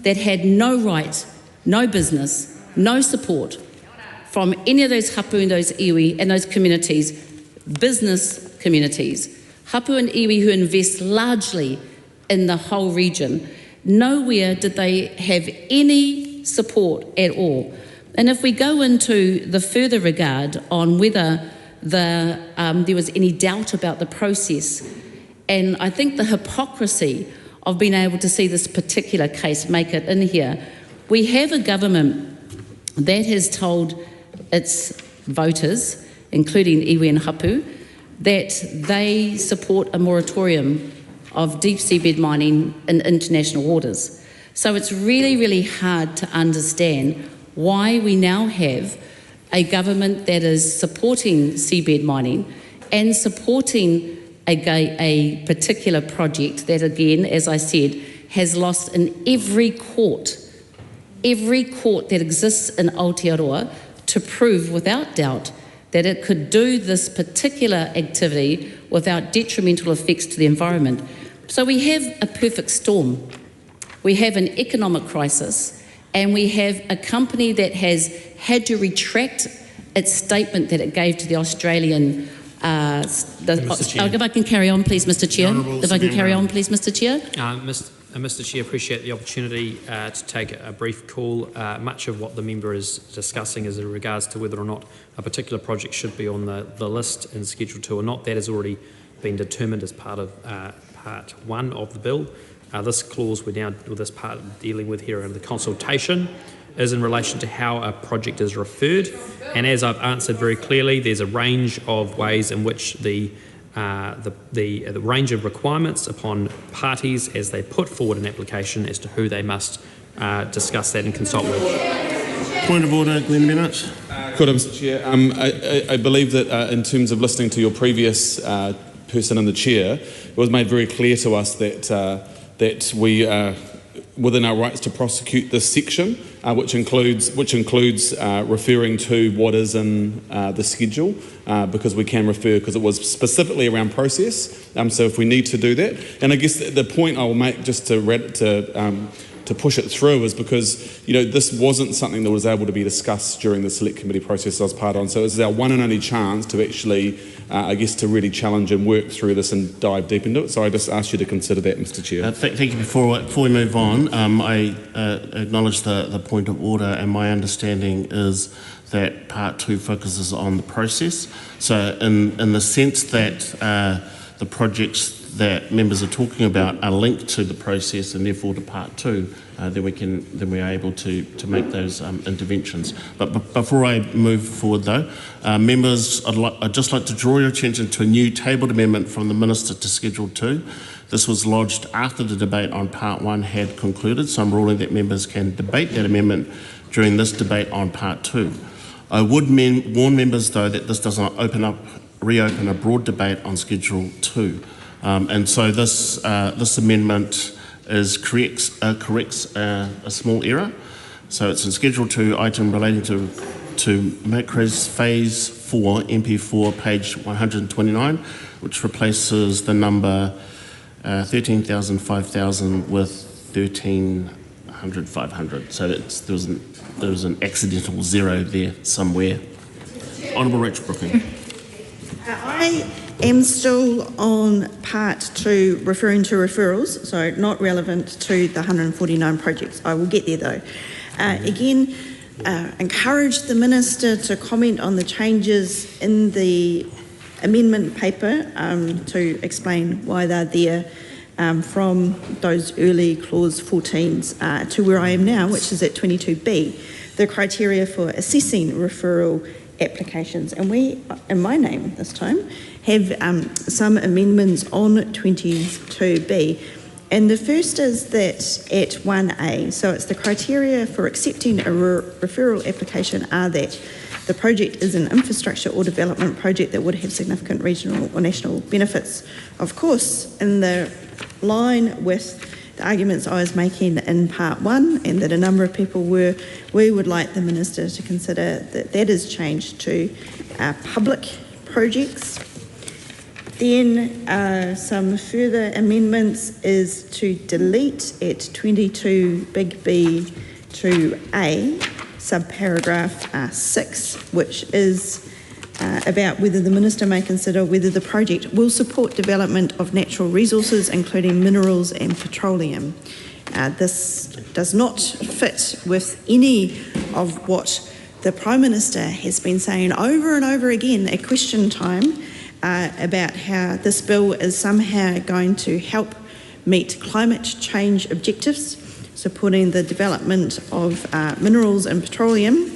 that had no right, no business, no support from any of those hapu and those iwi and those communities, business communities, hapu and iwi who invest largely in the whole region. Nowhere did they have any support at all. And if we go into the further regard on whether there was any doubt about the process, And I think the hypocrisy of being able to see this particular case make it in here. We have a government that has told its voters, including iwi and hapu, that they support a moratorium of deep seabed mining in international waters. So it's really, really hard to understand why we now have a government that is supporting seabed mining and supporting a particular project that, again, as I said, has lost in every court that exists in Aotearoa to prove without doubt that it could do this particular activity without detrimental effects to the environment. So we have a perfect storm. We have an economic crisis, and we have a company that has had to retract its statement that it gave to the Australian... if I can carry on, please, Mr Chair. If I can carry on, please, Mr Chair. Mr Chair, appreciate the opportunity to take a brief call. Much of what the member is discussing is in regards to whether or not a particular project should be on the list in Schedule 2 or not. That has already been determined as part of Part 1 of the bill. This clause we're now, with this part dealing with here in the consultation, is in relation to how a project is referred. And as I've answered very clearly, there's a range of ways in which the range of requirements upon parties as they put forward an application as to who they must discuss that and consult with. Point of order, Glenn Bennett. Good, Mr Chair. I believe that in terms of listening to your previous person in the chair, it was made very clear to us that we are within our rights to prosecute this section, which includes referring to what is in the schedule, because we can refer, because it was specifically around process. So if we need to do that, and I guess the point I will make just to push it through is because this wasn't something that was able to be discussed during the select committee process I was part on. So it's our one and only chance to actually, to really challenge and work through this and dive deep into it. So I just ask you to consider that, Mr Chair. Thank you. Before we move on, I acknowledge the point of order, and my understanding is that Part 2 focuses on the process. So in the sense that the projects that members are talking about are linked to the process and therefore to Part 2, then we are able to make those interventions. But before I move forward though, members, I'd just like to draw your attention to a new tabled amendment from the Minister to Schedule 2. This was lodged after the debate on Part 1 had concluded, so I'm ruling that members can debate that amendment during this debate on Part 2. I would warn members though that this does not reopen a broad debate on Schedule 2. And so this amendment corrects a small error. So it's in Schedule 2, item relating to macros Phase 4, MP4, page 129, which replaces the number 13,000, 5,000 with 1,300, 500. So there was an accidental zero there somewhere. Honourable Rachel Brooking. I am still on Part 2, referring to referrals, so not relevant to the 149 projects. I will get there though. Again, encourage the Minister to comment on the changes in the amendment paper to explain why they're there from those early clause 14s to where I am now, which is at 22B, the criteria for assessing referral applications. And we, in my name this time, have some amendments on 22B. And the first is that at 1A, so it's the criteria for accepting a referral application are that the project is an infrastructure or development project that would have significant regional or national benefits. Of course, in the line with the arguments I was making in Part 1, and that a number of people were, we would like the Minister to consider that that is changed to public projects. Then some further amendments is to delete at 22 big B to A, subparagraph 6, which is about whether the Minister may consider whether the project will support development of natural resources, including minerals and petroleum. This does not fit with any of what the Prime Minister has been saying over and over again at question time about how this bill is somehow going to help meet climate change objectives, supporting the development of minerals and petroleum,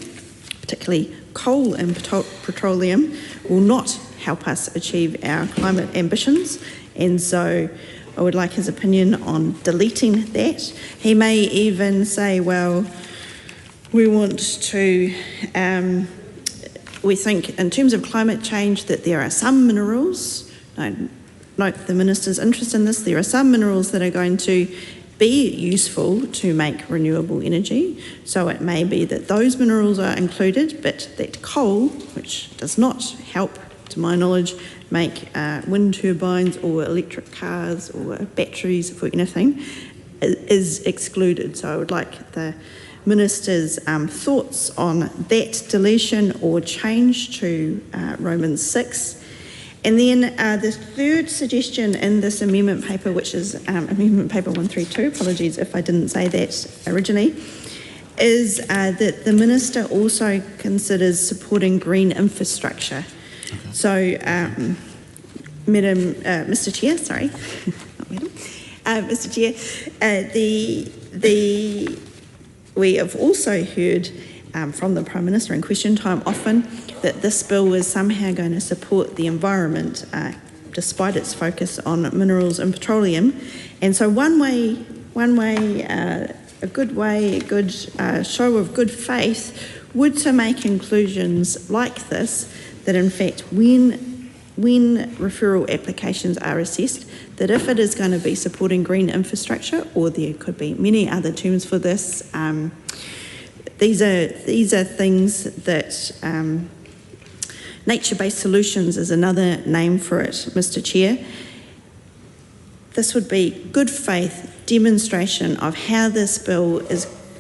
particularly coal and petroleum, will not help us achieve our climate ambitions. And so I would like his opinion on deleting that. He may even say, well, we want to, we think in terms of climate change that there are some minerals, note the Minister's interest in this, there are some minerals that are going to be useful to make renewable energy. So it may be that those minerals are included, but that coal, which does not help, to my knowledge, make wind turbines or electric cars or batteries for anything, is excluded. So I would like the Minister's thoughts on that deletion or change to Romans 6. And then the third suggestion in this amendment paper, which is amendment paper 132, apologies if I didn't say that originally, is that the Minister also considers supporting green infrastructure. Okay. So, Mr. Chair, sorry, not Madam, Mr. Chair, we have also heard from the Prime Minister in question time often that this bill is somehow going to support the environment despite its focus on minerals and petroleum. And so a good show of good faith would to make inclusions like this, that in fact when referral applications are assessed, that if it is going to be supporting green infrastructure, or there could be many other terms for this, these are things that nature-based solutions is another name for it, Mr. Chair. This would be good faith demonstration of how this bill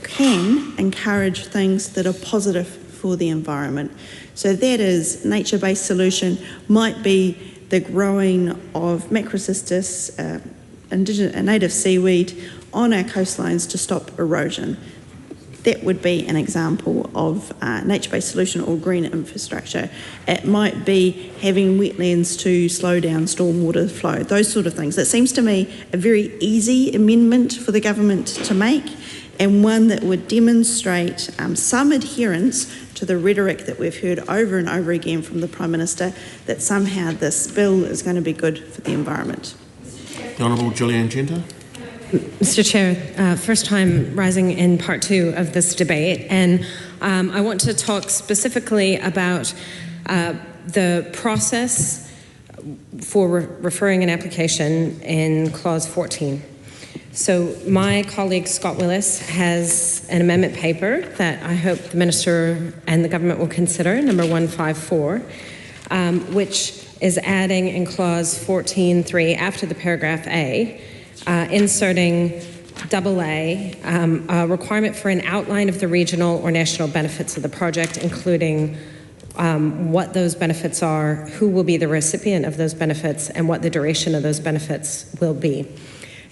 can encourage things that are positive for the environment. So that is, nature-based solution might be the growing of macrocystis, a native seaweed, on our coastlines to stop erosion. That would be an example of nature-based solution or green infrastructure. It might be having wetlands to slow down stormwater flow, those sort of things. That seems to me a very easy amendment for the government to make, and one that would demonstrate some adherence to the rhetoric that we've heard over and over again from the Prime Minister, that somehow this bill is going to be good for the environment. The Honourable Gillian Genter. Mr. Chair, first time rising in part two of this debate, and I want to talk specifically about the process for referring an application in clause 14. So my colleague Scott Willis has an amendment paper that I hope the Minister and the Government will consider, number 154, which is adding in clause 14.3 after the paragraph A, inserting AA, a requirement for an outline of the regional or national benefits of the project, including what those benefits are, who will be the recipient of those benefits, and what the duration of those benefits will be.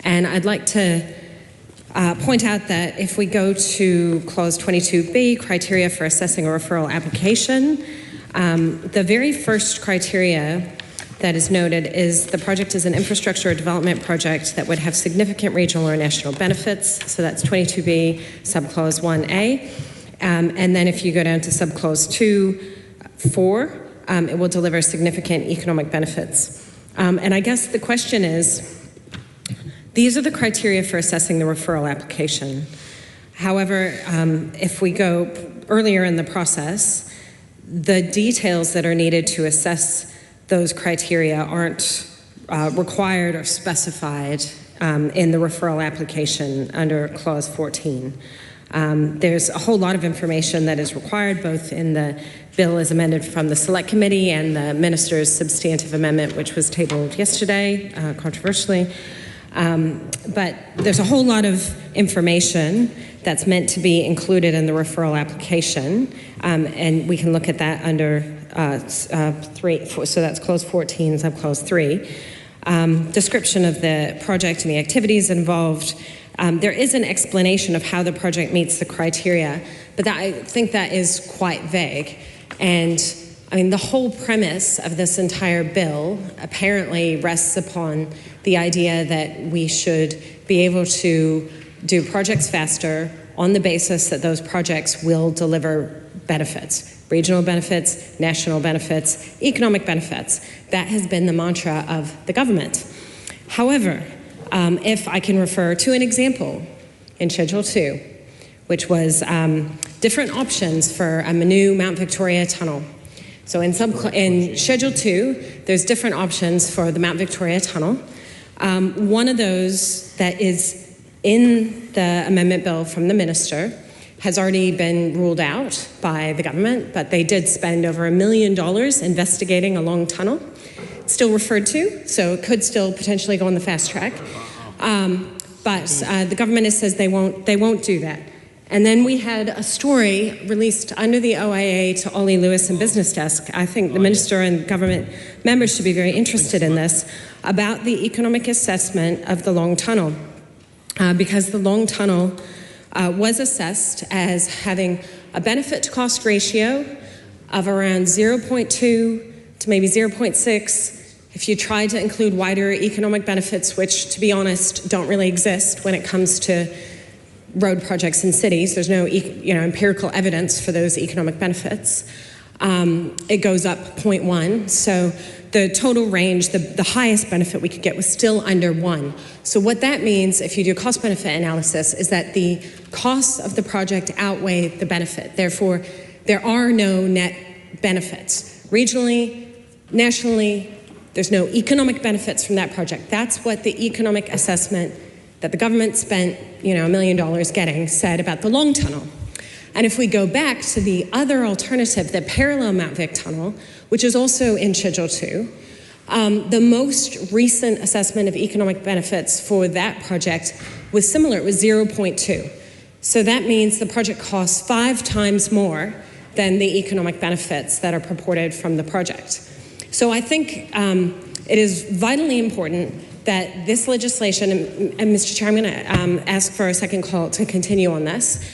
And I'd like to point out that if we go to clause 22B, criteria for assessing a referral application, the very first criteria that is noted is the project is an infrastructure or development project that would have significant regional or national benefits. So that's 22B, subclause 1A. And then if you go down to subclause 2.4, it will deliver significant economic benefits. And I guess the question is, these are the criteria for assessing the referral application. However, if we go earlier in the process, the details that are needed to assess those criteria aren't required or specified in the referral application under clause 14. There's a whole lot of information that is required, both in the bill as amended from the Select Committee and the Minister's substantive amendment, which was tabled yesterday, controversially. But there's a whole lot of information that's meant to be included in the referral application, and we can look at that under 3, so that's clause 14, subclause 3. Description of the project and the activities involved. There is an explanation of how the project meets the criteria, but I think that is quite vague. And I mean, the whole premise of this entire bill apparently rests upon the idea that we should be able to do projects faster on the basis that those projects will deliver benefits, regional benefits, national benefits, economic benefits. That has been the mantra of the government. However, if I can refer to an example in Schedule 2, which was different options for a new Mount Victoria tunnel. So in Schedule 2, there's different options for the Mount Victoria tunnel. One of those that is in the amendment bill from the minister has already been ruled out by the government, but they did spend over $1 million investigating a long tunnel. It's still referred to, so it could still potentially go on the fast track. But the government says they won't do that. And then we had a story released under the OIA to Ollie Lewis and Business Desk. I think the minister and government members should be very interested in this, about the economic assessment of the long tunnel. Because the long tunnel was assessed as having a benefit to cost ratio of around 0.2 to maybe 0.6 if you try to include wider economic benefits, which, to be honest, don't really exist when it comes to road projects in cities. There's no empirical evidence for those economic benefits. It goes up 0.1, so the total range, the highest benefit we could get was still under 1. So what that means, if you do cost-benefit analysis, is that the costs of the project outweigh the benefit. Therefore, there are no net benefits. Regionally, nationally, there's no economic benefits from that project. That's what the economic assessment that the government spent, $1 million getting said about the long tunnel. And if we go back to the other alternative, the parallel Mount Vic tunnel, which is also in Schedule 2, the most recent assessment of economic benefits for that project was similar. It was 0.2. So that means the project costs 5 times more than the economic benefits that are purported from the project. So I think it is vitally important that this legislation, and Mr. Chair, I'm going to ask for a second call to continue on this,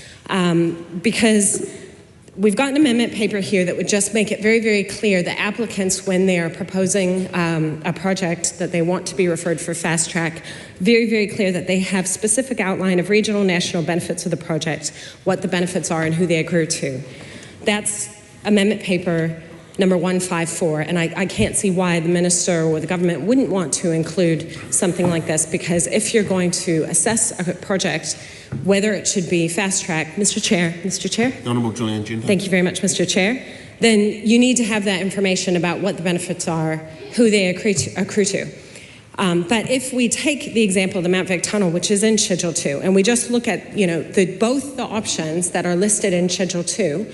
because we've got an amendment paper here that would just make it very, very clear that applicants, when they are proposing a project that they want to be referred for fast track, very, very clear that they have specific outline of regional national benefits of the project, what the benefits are and who they accrue to. That's amendment paper number 154, and I can't see why the minister or the government wouldn't want to include something like this, because if you're going to assess a project, whether it should be fast track, Mr. Chair. The Honourable Julian Gentile. Thank you very much, Mr. Chair. Then you need to have that information about what the benefits are, who they accrue to. But if we take the example of the Mount Vic Tunnel, which is in Schedule 2, and we just look at both the options that are listed in Schedule 2,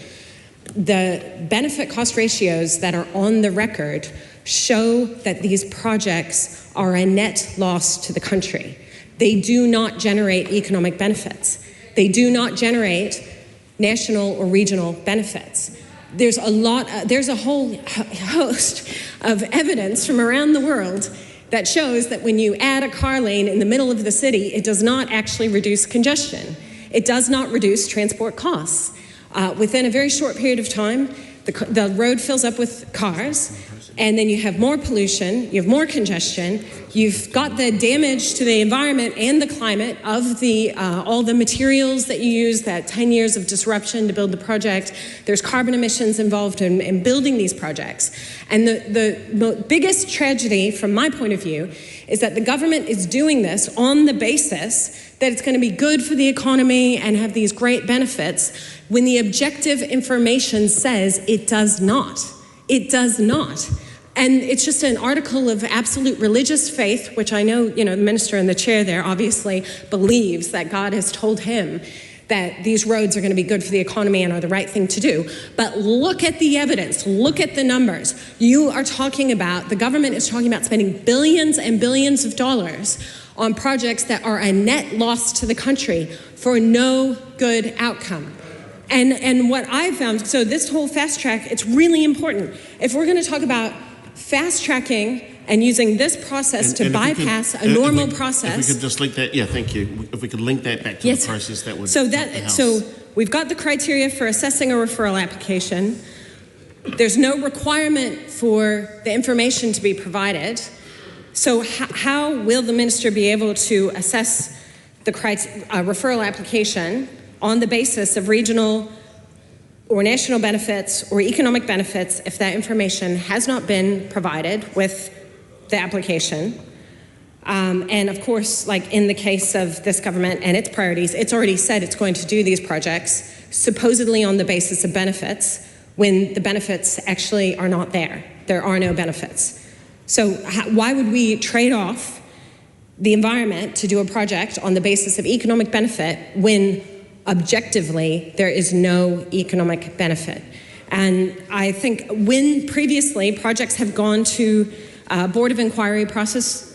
the benefit cost ratios that are on the record show that these projects are a net loss to the country. They do not generate economic benefits. They do not generate national or regional benefits. There's a whole host of evidence from around the world that shows that when you add a car lane in the middle of the city, it does not actually reduce congestion. It does not reduce transport costs. Within a very short period of time, the road fills up with cars, and then you have more pollution, you have more congestion, you've got the damage to the environment and the climate of all the materials that you use, that 10 years of disruption to build the project. There's carbon emissions involved in building these projects. And the biggest tragedy, from my point of view, is that the government is doing this on the basis that it's going to be good for the economy and have these great benefits, when the objective information says it does not. It does not. And it's just an article of absolute religious faith, which I know, the minister in the chair there obviously believes that God has told him that these roads are going to be good for the economy and are the right thing to do. But look at the evidence, look at the numbers. The government is talking about spending billions and billions of dollars on projects that are a net loss to the country for no good outcome. And what I found, so this whole fast track, it's really important. If we're going to talk about fast tracking and using this process to bypass a normal process. If we could just link that, thank you. If we could link that back to the process, that would. So we've got the criteria for assessing a referral application. There's no requirement for the information to be provided. So how will the minister be able to assess the referral application on the basis of regional or national benefits or economic benefits if that information has not been provided with the application? And of course, like in the case of this government and its priorities, it's already said it's going to do these projects supposedly on the basis of benefits when the benefits actually are not there. There are no benefits. So why would we trade off the environment to do a project on the basis of economic benefit when objectively there is no economic benefit? And I think when previously projects have gone to a board of inquiry process,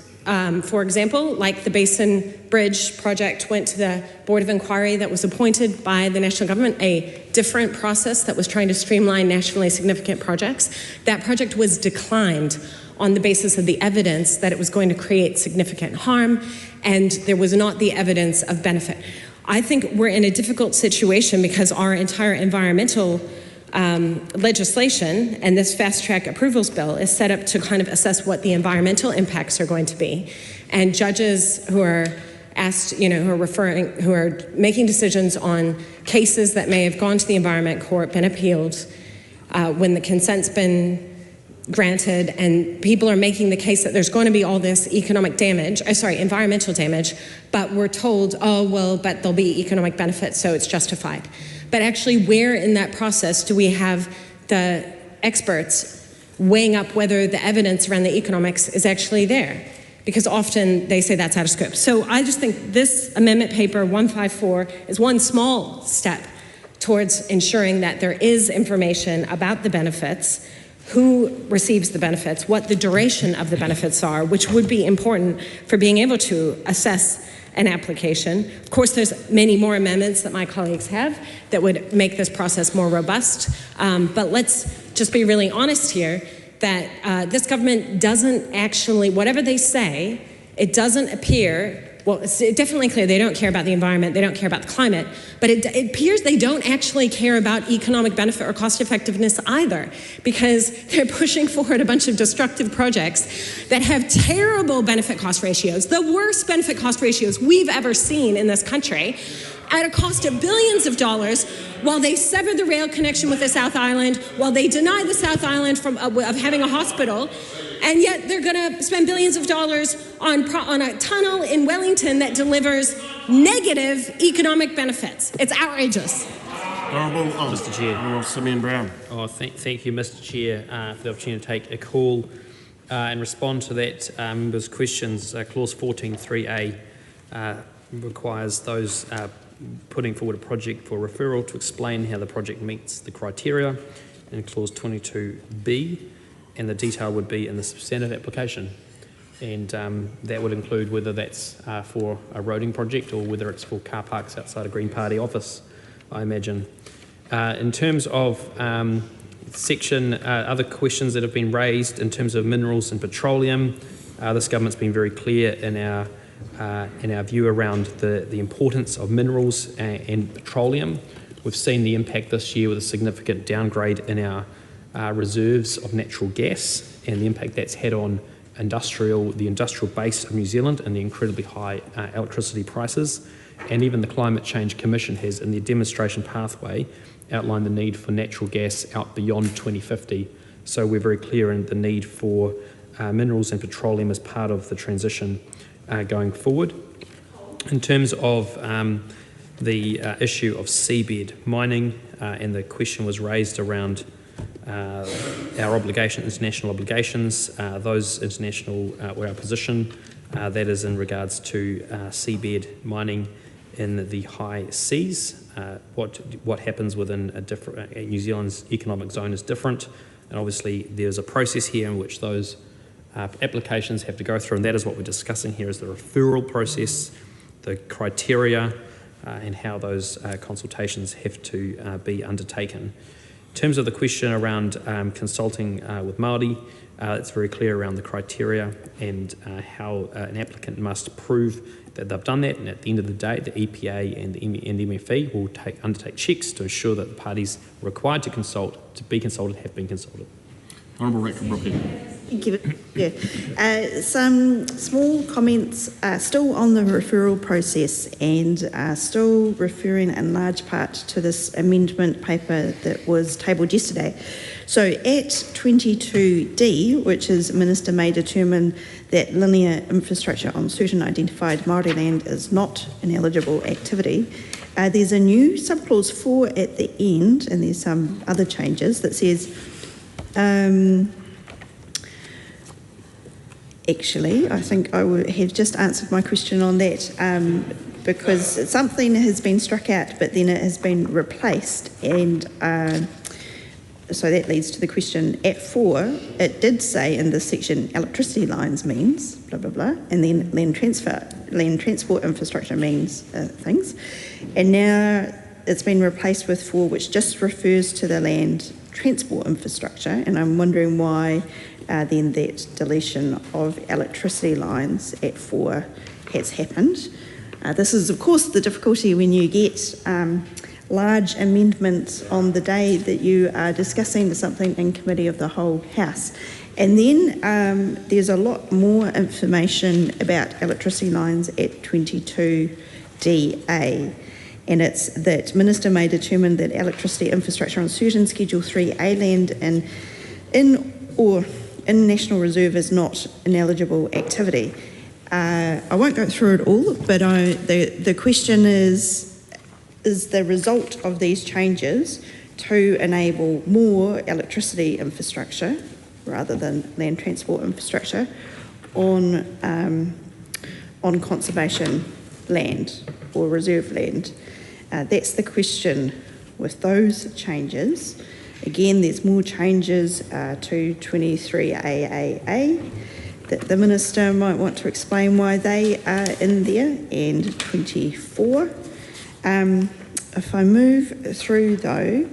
for example, like the Basin Bridge project went to the Board of Inquiry that was appointed by the national government, a different process that was trying to streamline nationally significant projects. That project was declined on the basis of the evidence that it was going to create significant harm, and there was not the evidence of benefit. I think we're in a difficult situation because our entire environmental legislation and this fast track approvals bill is set up to kind of assess what the environmental impacts are going to be. And judges who are asked, who are making decisions on cases that may have gone to the Environment Court, been appealed, when the consent's been granted, and people are making the case that there's going to be all this environmental damage, but we're told, oh, well, but there'll be economic benefit, so it's justified. But actually, where in that process do we have the experts weighing up whether the evidence around the economics is actually there? Because often they say that's out of scope. So I just think this amendment paper 154 is one small step towards ensuring that there is information about the benefits, who receives the benefits, what the duration of the benefits are, which would be important for being able to assess an application. Of course, there's many more amendments that my colleagues have that would make this process more robust. But let's just be really honest here that this government doesn't actually, whatever they say, it doesn't appear, well, it's definitely clear they don't care about the environment, they don't care about the climate, but it appears they don't actually care about economic benefit or cost effectiveness either, because they're pushing forward a bunch of destructive projects that have terrible benefit cost ratios, the worst benefit cost ratios we've ever seen in this country, at a cost of billions of dollars, while they sever the rail connection with the South Island, while they deny the South Island of having a hospital, and yet they're going to spend billions of dollars on a tunnel in Wellington that delivers negative economic benefits. It's outrageous. Mr. Chair. Simeon Brown. Thank you, Mr. Chair, for the opportunity to take a call and respond to that member's questions. Clause 14.3a requires those putting forward a project for referral to explain how the project meets the criteria. In clause 22b, and the detail would be in the substantive application. And that would include whether that's for a roading project or whether it's for car parks outside a Green Party office, I imagine. In terms of other questions that have been raised in terms of minerals and petroleum, this government's been very clear in our view around the importance of minerals and petroleum. We've seen the impact this year with a significant downgrade in our reserves of natural gas and the impact that's had on the industrial base of New Zealand and the incredibly high electricity prices. And even the Climate Change Commission has, in their demonstration pathway, outlined the need for natural gas out beyond 2050. So we're very clear in the need for minerals and petroleum as part of the transition going forward. In terms of the issue of seabed mining, and the question was raised around our obligations, international obligations, those international were our position. That is in regards to seabed mining in the high seas. What happens within a different New Zealand's economic zone is different, and obviously there's a process here in which those applications have to go through, and that is what we're discussing here: is the referral process, the criteria, and how those consultations have to be undertaken. In terms of the question around consulting with Māori, it's very clear around the criteria and how an applicant must prove that they've done that, and at the end of the day, the EPA and the MFE will undertake checks to ensure that the parties required to be consulted have been consulted. Honourable Rachel Brooking. Thank you. Yeah. Some small comments still on the referral process and still referring in large part to this amendment paper that was tabled yesterday. So at 22D, which is Minister may determine that linear infrastructure on certain identified Māori land is not an eligible activity, there's a new subclause 4 at the end, and there's some other changes that says actually, I think I would have just answered my question on that because something has been struck out, but then it has been replaced, and so that leads to the question at 4. It did say in this section, electricity lines means blah blah blah, and then land transport infrastructure means things, and now it's been replaced with 4, which just refers to the land transport infrastructure, and I'm wondering why then that deletion of electricity lines at 4 has happened. This is, of course, the difficulty when you get large amendments on the day that you are discussing something in Committee of the Whole House. And then there's a lot more information about electricity lines at 22DA. And it's that Minister may determine that electricity infrastructure on certain Schedule 3A land in National Reserve is not an eligible activity. I won't go through it all, but the question is the result of these changes to enable more electricity infrastructure rather than land transport infrastructure on conservation land or reserve land. That's the question with those changes. Again, there's more changes to 23AAA that the Minister might want to explain why they are in there, and 24. If I move through though,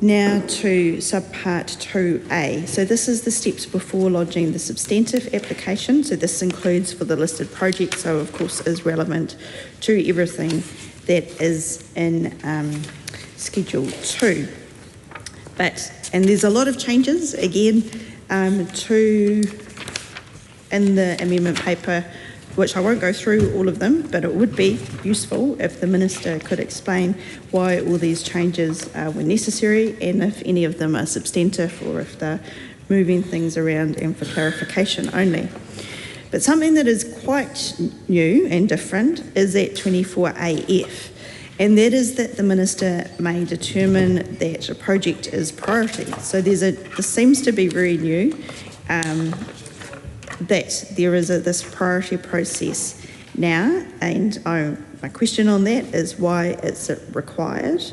now to subpart 2A. So this is the steps before lodging the substantive application. So this includes for the listed project, so of course is relevant to everything that is in Schedule 2. And there's a lot of changes, again, in the amendment paper, which I won't go through all of them, but it would be useful if the Minister could explain why all these changes were necessary and if any of them are substantive or if they're moving things around and for clarification only. But something that is quite new and different is at 24AF. And that is that the Minister may determine that a project is priority. So this seems to be very new, that there is this priority process now, and my question on that is why it's required.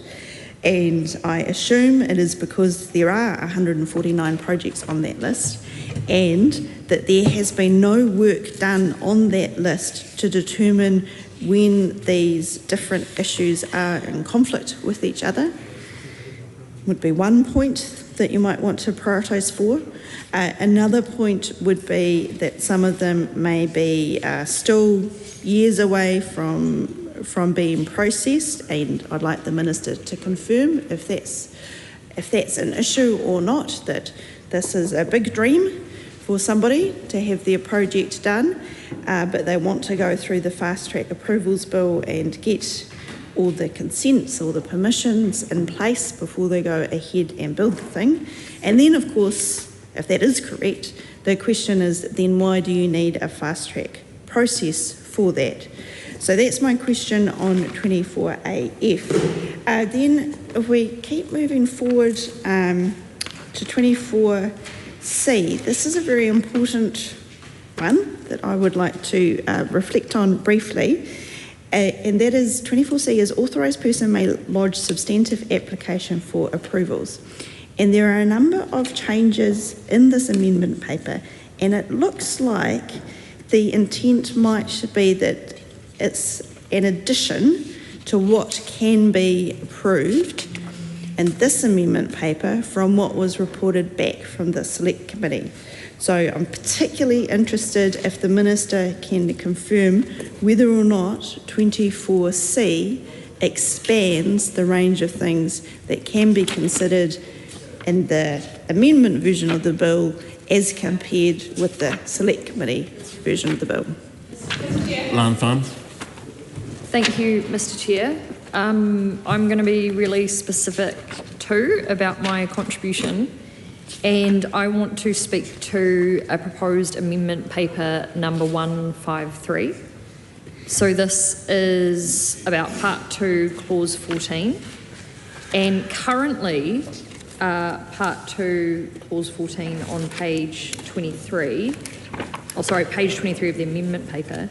And I assume it is because there are 149 projects on that list, and that there has been no work done on that list to determine when these different issues are in conflict with each other. Would be one point that you might want to prioritise for. Another point would be that some of them may be still years away from being processed, and I'd like the Minister to confirm if that's an issue or not, that this is a big dream for somebody to have their project done, but they want to go through the fast track approvals bill and get all the consents or the permissions in place before they go ahead and build the thing. And then, of course, if that is correct, the question is then why do you need a fast track process for that? So that's my question on 24AF. Then if we keep moving forward to 24C, this is a very important one that I would like to reflect on briefly. And that is 24C is authorised person may lodge substantive application for approvals. And there are a number of changes in this amendment paper, and it looks like the intent might be that it's an addition to what can be approved in this amendment paper from what was reported back from the Select Committee. So I'm particularly interested if the Minister can confirm whether or not 24C expands the range of things that can be considered in the amendment version of the bill as compared with the Select Committee version of the bill. Lan Fan. Thank you, Mr. Chair. I'm going to be really specific too about my contribution, and I want to speak to a proposed amendment paper number 153. So this is about Part 2, Clause 14, and currently Part 2, Clause 14 on page 23, page 23 of the amendment paper,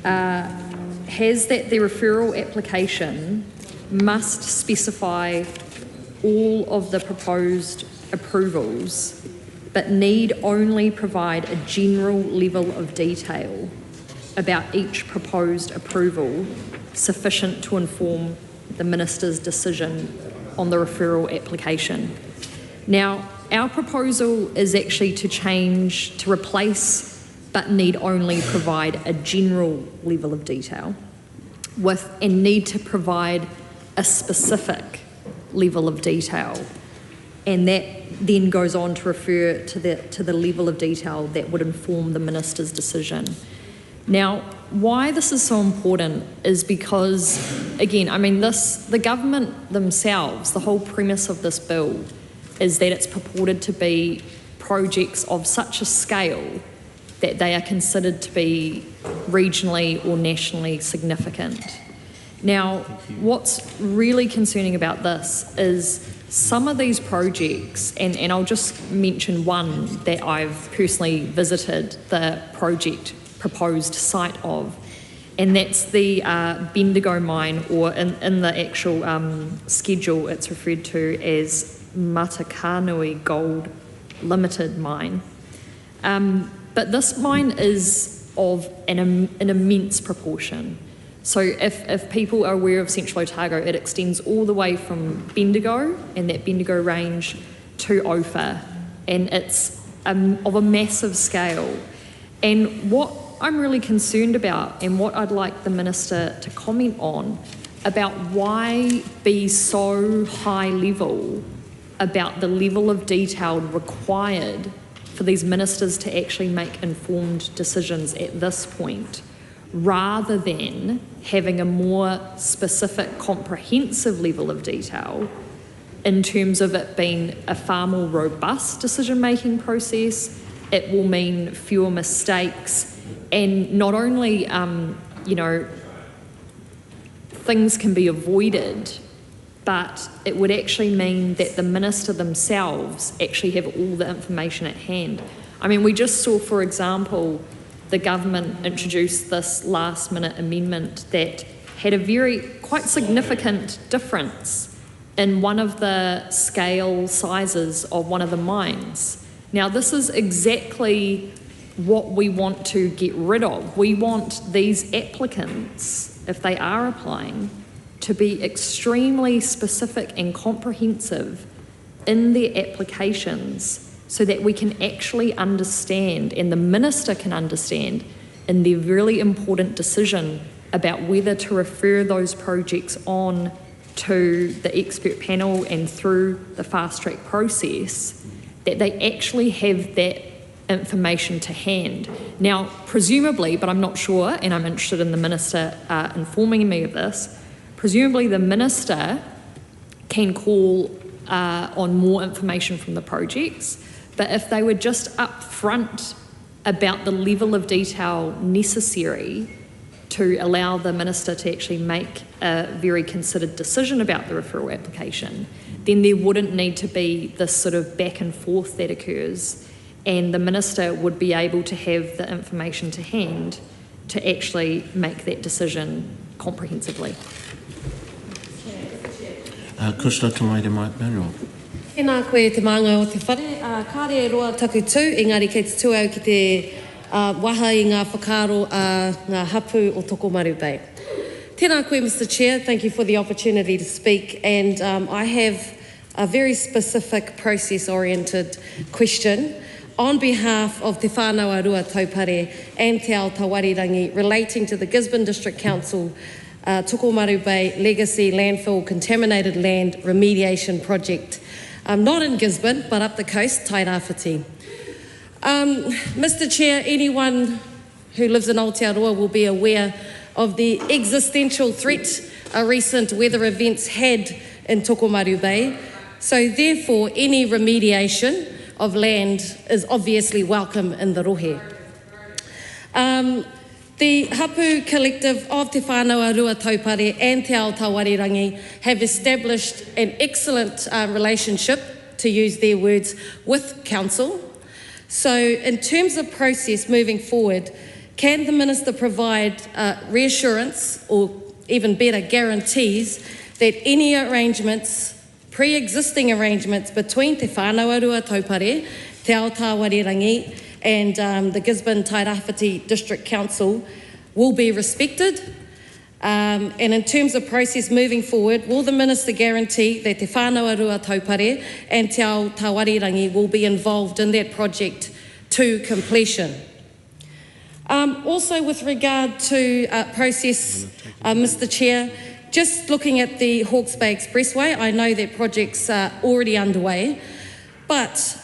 has that the referral application must specify all of the proposed approvals, but need only provide a general level of detail about each proposed approval sufficient to inform the Minister's decision on the referral application. Now, our proposal is actually to replace but need only provide a general level of detail and need to provide a specific level of detail. And that then goes on to refer to the level of detail that would inform the Minister's decision. Now, why this is so important is because, again, the government themselves, the whole premise of this bill is that it's purported to be projects of such a scale that they are considered to be regionally or nationally significant. Now, what's really concerning about this is some of these projects, and I'll just mention one that I've personally visited the project proposed site of, and that's the Bendigo mine, or in the actual schedule it's referred to as Matakanui Gold Limited mine. But this mine is of an immense proportion. So if people are aware of Central Otago, it extends all the way from Bendigo and that Bendigo range to Ophir, and it's of a massive scale. And what I'm really concerned about, and what I'd like the Minister to comment on, about why be so high level about the level of detail required for these ministers to actually make informed decisions at this point, rather than having a more specific, comprehensive level of detail in terms of it being a far more robust decision-making process. It will mean fewer mistakes, and not only, things can be avoided, but it would actually mean that the minister themselves actually have all the information at hand. We just saw, for example, the government introduced this last-minute amendment that had a quite significant difference in one of the scale sizes of one of the mines. Now, this is exactly what we want to get rid of. We want these applicants, if they are applying, to be extremely specific and comprehensive in their applications so that we can actually understand, and the minister can understand, in their really important decision about whether to refer those projects on to the expert panel and through the fast-track process, that they actually have that information to hand. Now, presumably, but I'm not sure, and I'm interested in the minister informing me of this, presumably the minister can call on more information from the projects, but if they were just upfront about the level of detail necessary to allow the minister to actually make a very considered decision about the referral application, then there wouldn't need to be this sort of back and forth that occurs, and the minister would be able to have the information to hand to actually make that decision comprehensively. Kushla Tumaide Mike Manuel. Tēnā koe te maanga o te whare. Kāre roa taku tū, engari kei te tūau ki te waha I ngā whakaro ngā hapu o Tokomaru Bay. Tēnā koe, Mr. Chair. Thank you for the opportunity to speak. And I have a very specific process-oriented question on behalf of Te Whānau Arua Taupare and Te Ao Tawarirangi relating to the Gisborne District Council Tokomaru Bay Legacy Landfill Contaminated Land Remediation Project, not in Gisborne but up the coast, Tairāwhiti. Mr Chair, anyone who lives in Aotearoa will be aware of the existential threat recent weather events had in Tokomaru Bay, so therefore any remediation of land is obviously welcome in the rohe. The Hapu Collective of Te Whānau Arua Taupare and Te Ao Tawarirangi have established an excellent relationship, to use their words, with Council. So in terms of process moving forward, can the Minister provide reassurance or even better guarantees that any arrangements, pre-existing arrangements between Te Whānau Arua Taupare, Te Ao Tawarirangi and the Gisborne Tairāwhiti District Council will be respected? And in terms of process moving forward, will the Minister guarantee that Te Whānau Arua Taupare and Te Ao Tawarirangi will be involved in that project to completion? Also with regard to process, Mr Chair, just looking at the Hawke's Bay Expressway, I know that projects are already underway, but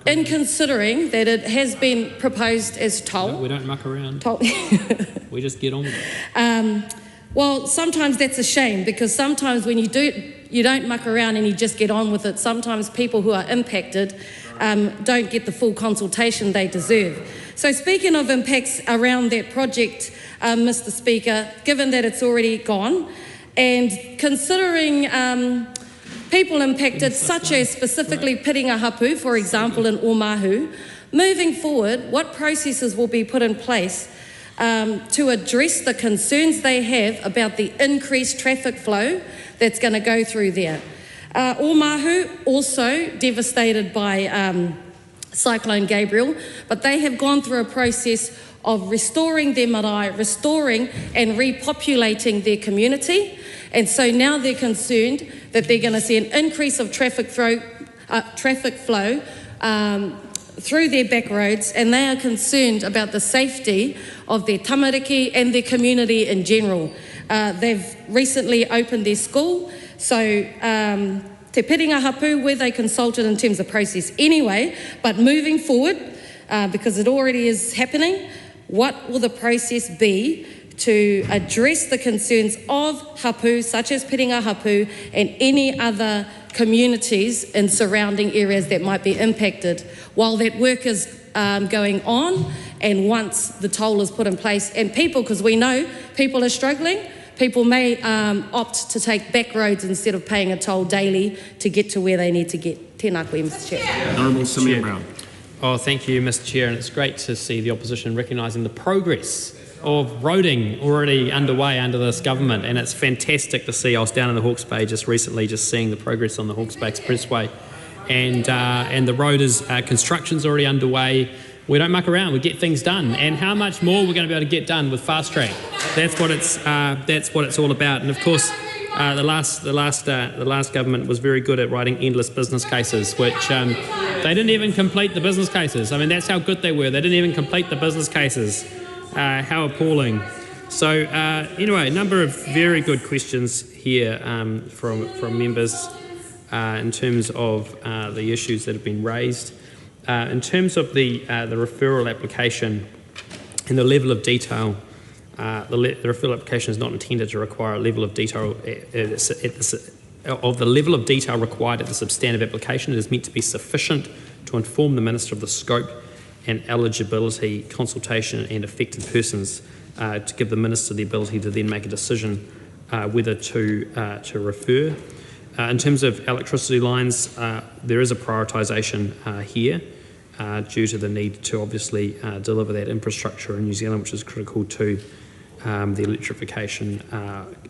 in considering that it has been proposed as toll... We don't muck around. We just get on with it. Well, sometimes that's a shame, because sometimes when you don't muck around and you just get on with it, sometimes people who are impacted don't get the full consultation they deserve. So speaking of impacts around that project, Mr Speaker, given that it's already gone, and considering people impacted, such as specifically Piringahapu, for example, in Omahu, moving forward, what processes will be put in place to address the concerns they have about the increased traffic flow that's going to go through there? Omahu also devastated by Cyclone Gabriel, but they have gone through a process of restoring their marae, restoring and repopulating their community, and so now they're concerned that they're going to see an increase of traffic flow through their back roads, and they are concerned about the safety of their tamariki and their community in general. They've recently opened their school, so Te Piringahapu, where they consulted in terms of process anyway, but moving forward, because it already is happening, what will the process be to address the concerns of hapu, such as Piringahapu, and any other communities in surrounding areas that might be impacted while that work is going on, and once the toll is put in place? And people, because we know people are struggling, people may opt to take back roads instead of paying a toll daily to get to where they need to get. Tēnā koe, Mr Chair. Honourable Simeon Brown. Oh, thank you, Mr Chair, and it's great to see the opposition recognising the progress of roading already underway under this government, and it's fantastic to see. I was down in the Hawke's Bay just recently, just seeing the progress on the Hawke's Bay Expressway, and the road is construction's already underway. We don't muck around, we get things done, and how much more we're going to be able to get done with fast track. That's what it's all about. And of course, the last government was very good at writing endless business cases, which they didn't even complete the business cases. I mean, that's how good they were. They didn't even complete the business cases. How appalling. So anyway, a number of very good questions here from members in terms of the issues that have been raised. In terms of the referral application and the level of detail, the referral application is not intended to require a level of detail of the level of detail required at the substantive application. It is meant to be sufficient to inform the Minister of the scope and eligibility, consultation and affected persons, to give the Minister the ability to then make a decision whether to refer. In terms of electricity lines, there is a prioritisation here due to the need to obviously deliver that infrastructure in New Zealand, which is critical to the electrification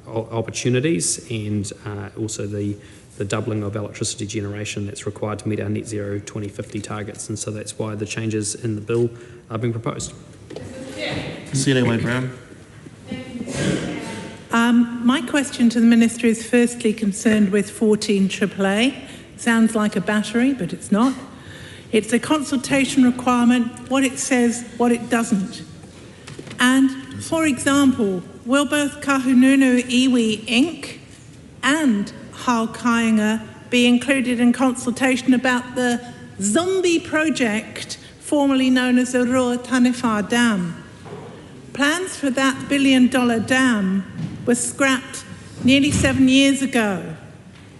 opportunities, and also the doubling of electricity generation that's required to meet our net zero 2050 targets, and so that's why the changes in the bill are being proposed. Celia Brown. My question to the Minister is firstly concerned with 14 AAA. Sounds like a battery, but it's not. It's a consultation requirement, what it says, what it doesn't. And, for example, will both Kahununu Iwi Inc. and Haukainga be included in consultation about the zombie project formerly known as the Ruatanewha Dam? Plans for that $1 billion dam were scrapped nearly 7 years ago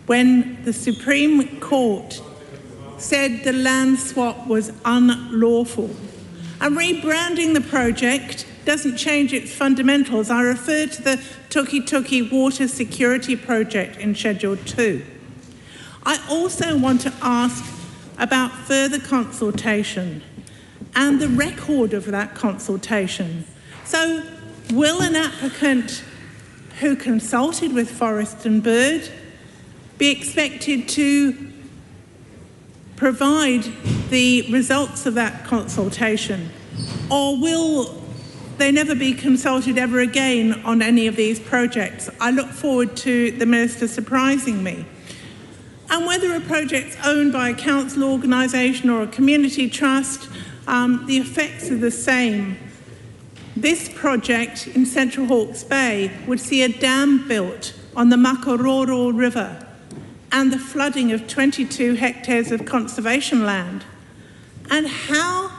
when the Supreme Court said the land swap was unlawful. And rebranding the project doesn't change its fundamentals. I refer to the Tuki Tuki Water Security Project in Schedule 2. I also want to ask about further consultation and the record of that consultation. So, will an applicant who consulted with Forest and Bird be expected to provide the results of that consultation, or will they never be consulted ever again on any of these projects? I look forward to the Minister surprising me. And whether a project's owned by a council organisation or a community trust, the effects are the same. This project in Central Hawke's Bay would see a dam built on the Makaroro River and the flooding of 22 hectares of conservation land. And how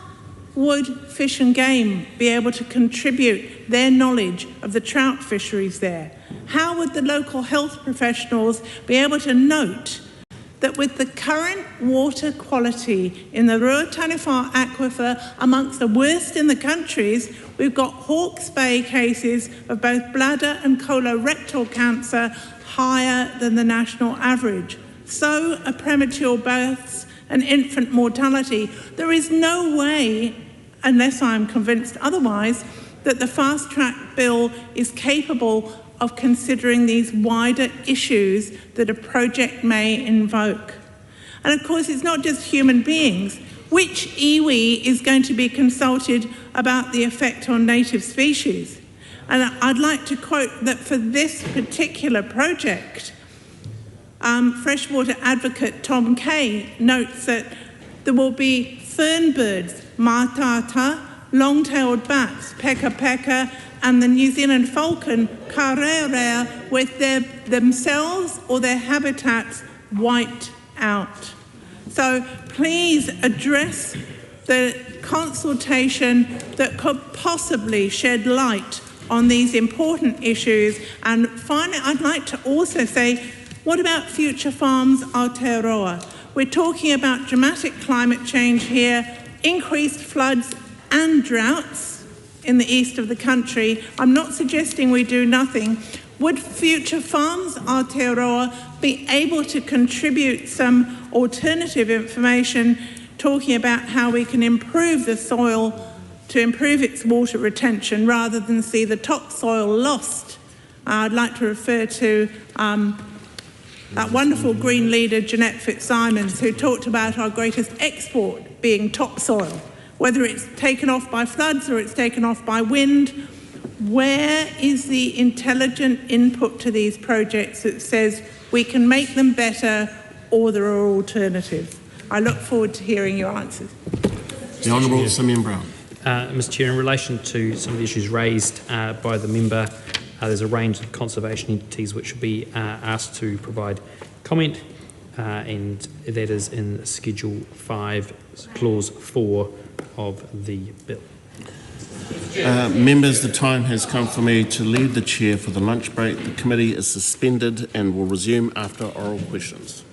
would Fish and Game be able to contribute their knowledge of the trout fisheries there? How would the local health professionals be able to note that with the current water quality in the Ruatanewha aquifer, amongst the worst in the countries, we've got Hawke's Bay cases of both bladder and colorectal cancer higher than the national average. So are premature births and infant mortality. There is no way, unless I'm convinced otherwise, that the fast track bill is capable of considering these wider issues that a project may invoke. And of course, it's not just human beings. Which iwi is going to be consulted about the effect on native species? And I'd like to quote that for this particular project, freshwater advocate Tom Kay notes that there will be fern birds, matata, long-tailed bats, peka peka, and the New Zealand falcon, karearea, with themselves or their habitats wiped out. So please address the consultation that could possibly shed light on these important issues. And finally, I'd like to also say, what about future farms Aotearoa? We're talking about dramatic climate change here, increased floods and droughts in the east of the country. I'm not suggesting we do nothing. Would future farms Aotearoa be able to contribute some alternative information talking about how we can improve the soil to improve its water retention rather than see the topsoil lost? I'd like to refer to that wonderful Green leader, Jeanette Fitzsimons, who talked about our greatest export being topsoil, whether it's taken off by floods or it's taken off by wind. Where is the intelligent input to these projects that says we can make them better or there are alternatives? I look forward to hearing your answers. The Honourable Simeon Brown. Mr Chair, in relation to some of the issues raised by the member, there's a range of conservation entities which will be asked to provide comment, and that is in Schedule 5, Clause 4 of the bill. Members, the time has come for me to leave the chair for the lunch break. The committee is suspended and will resume after oral questions.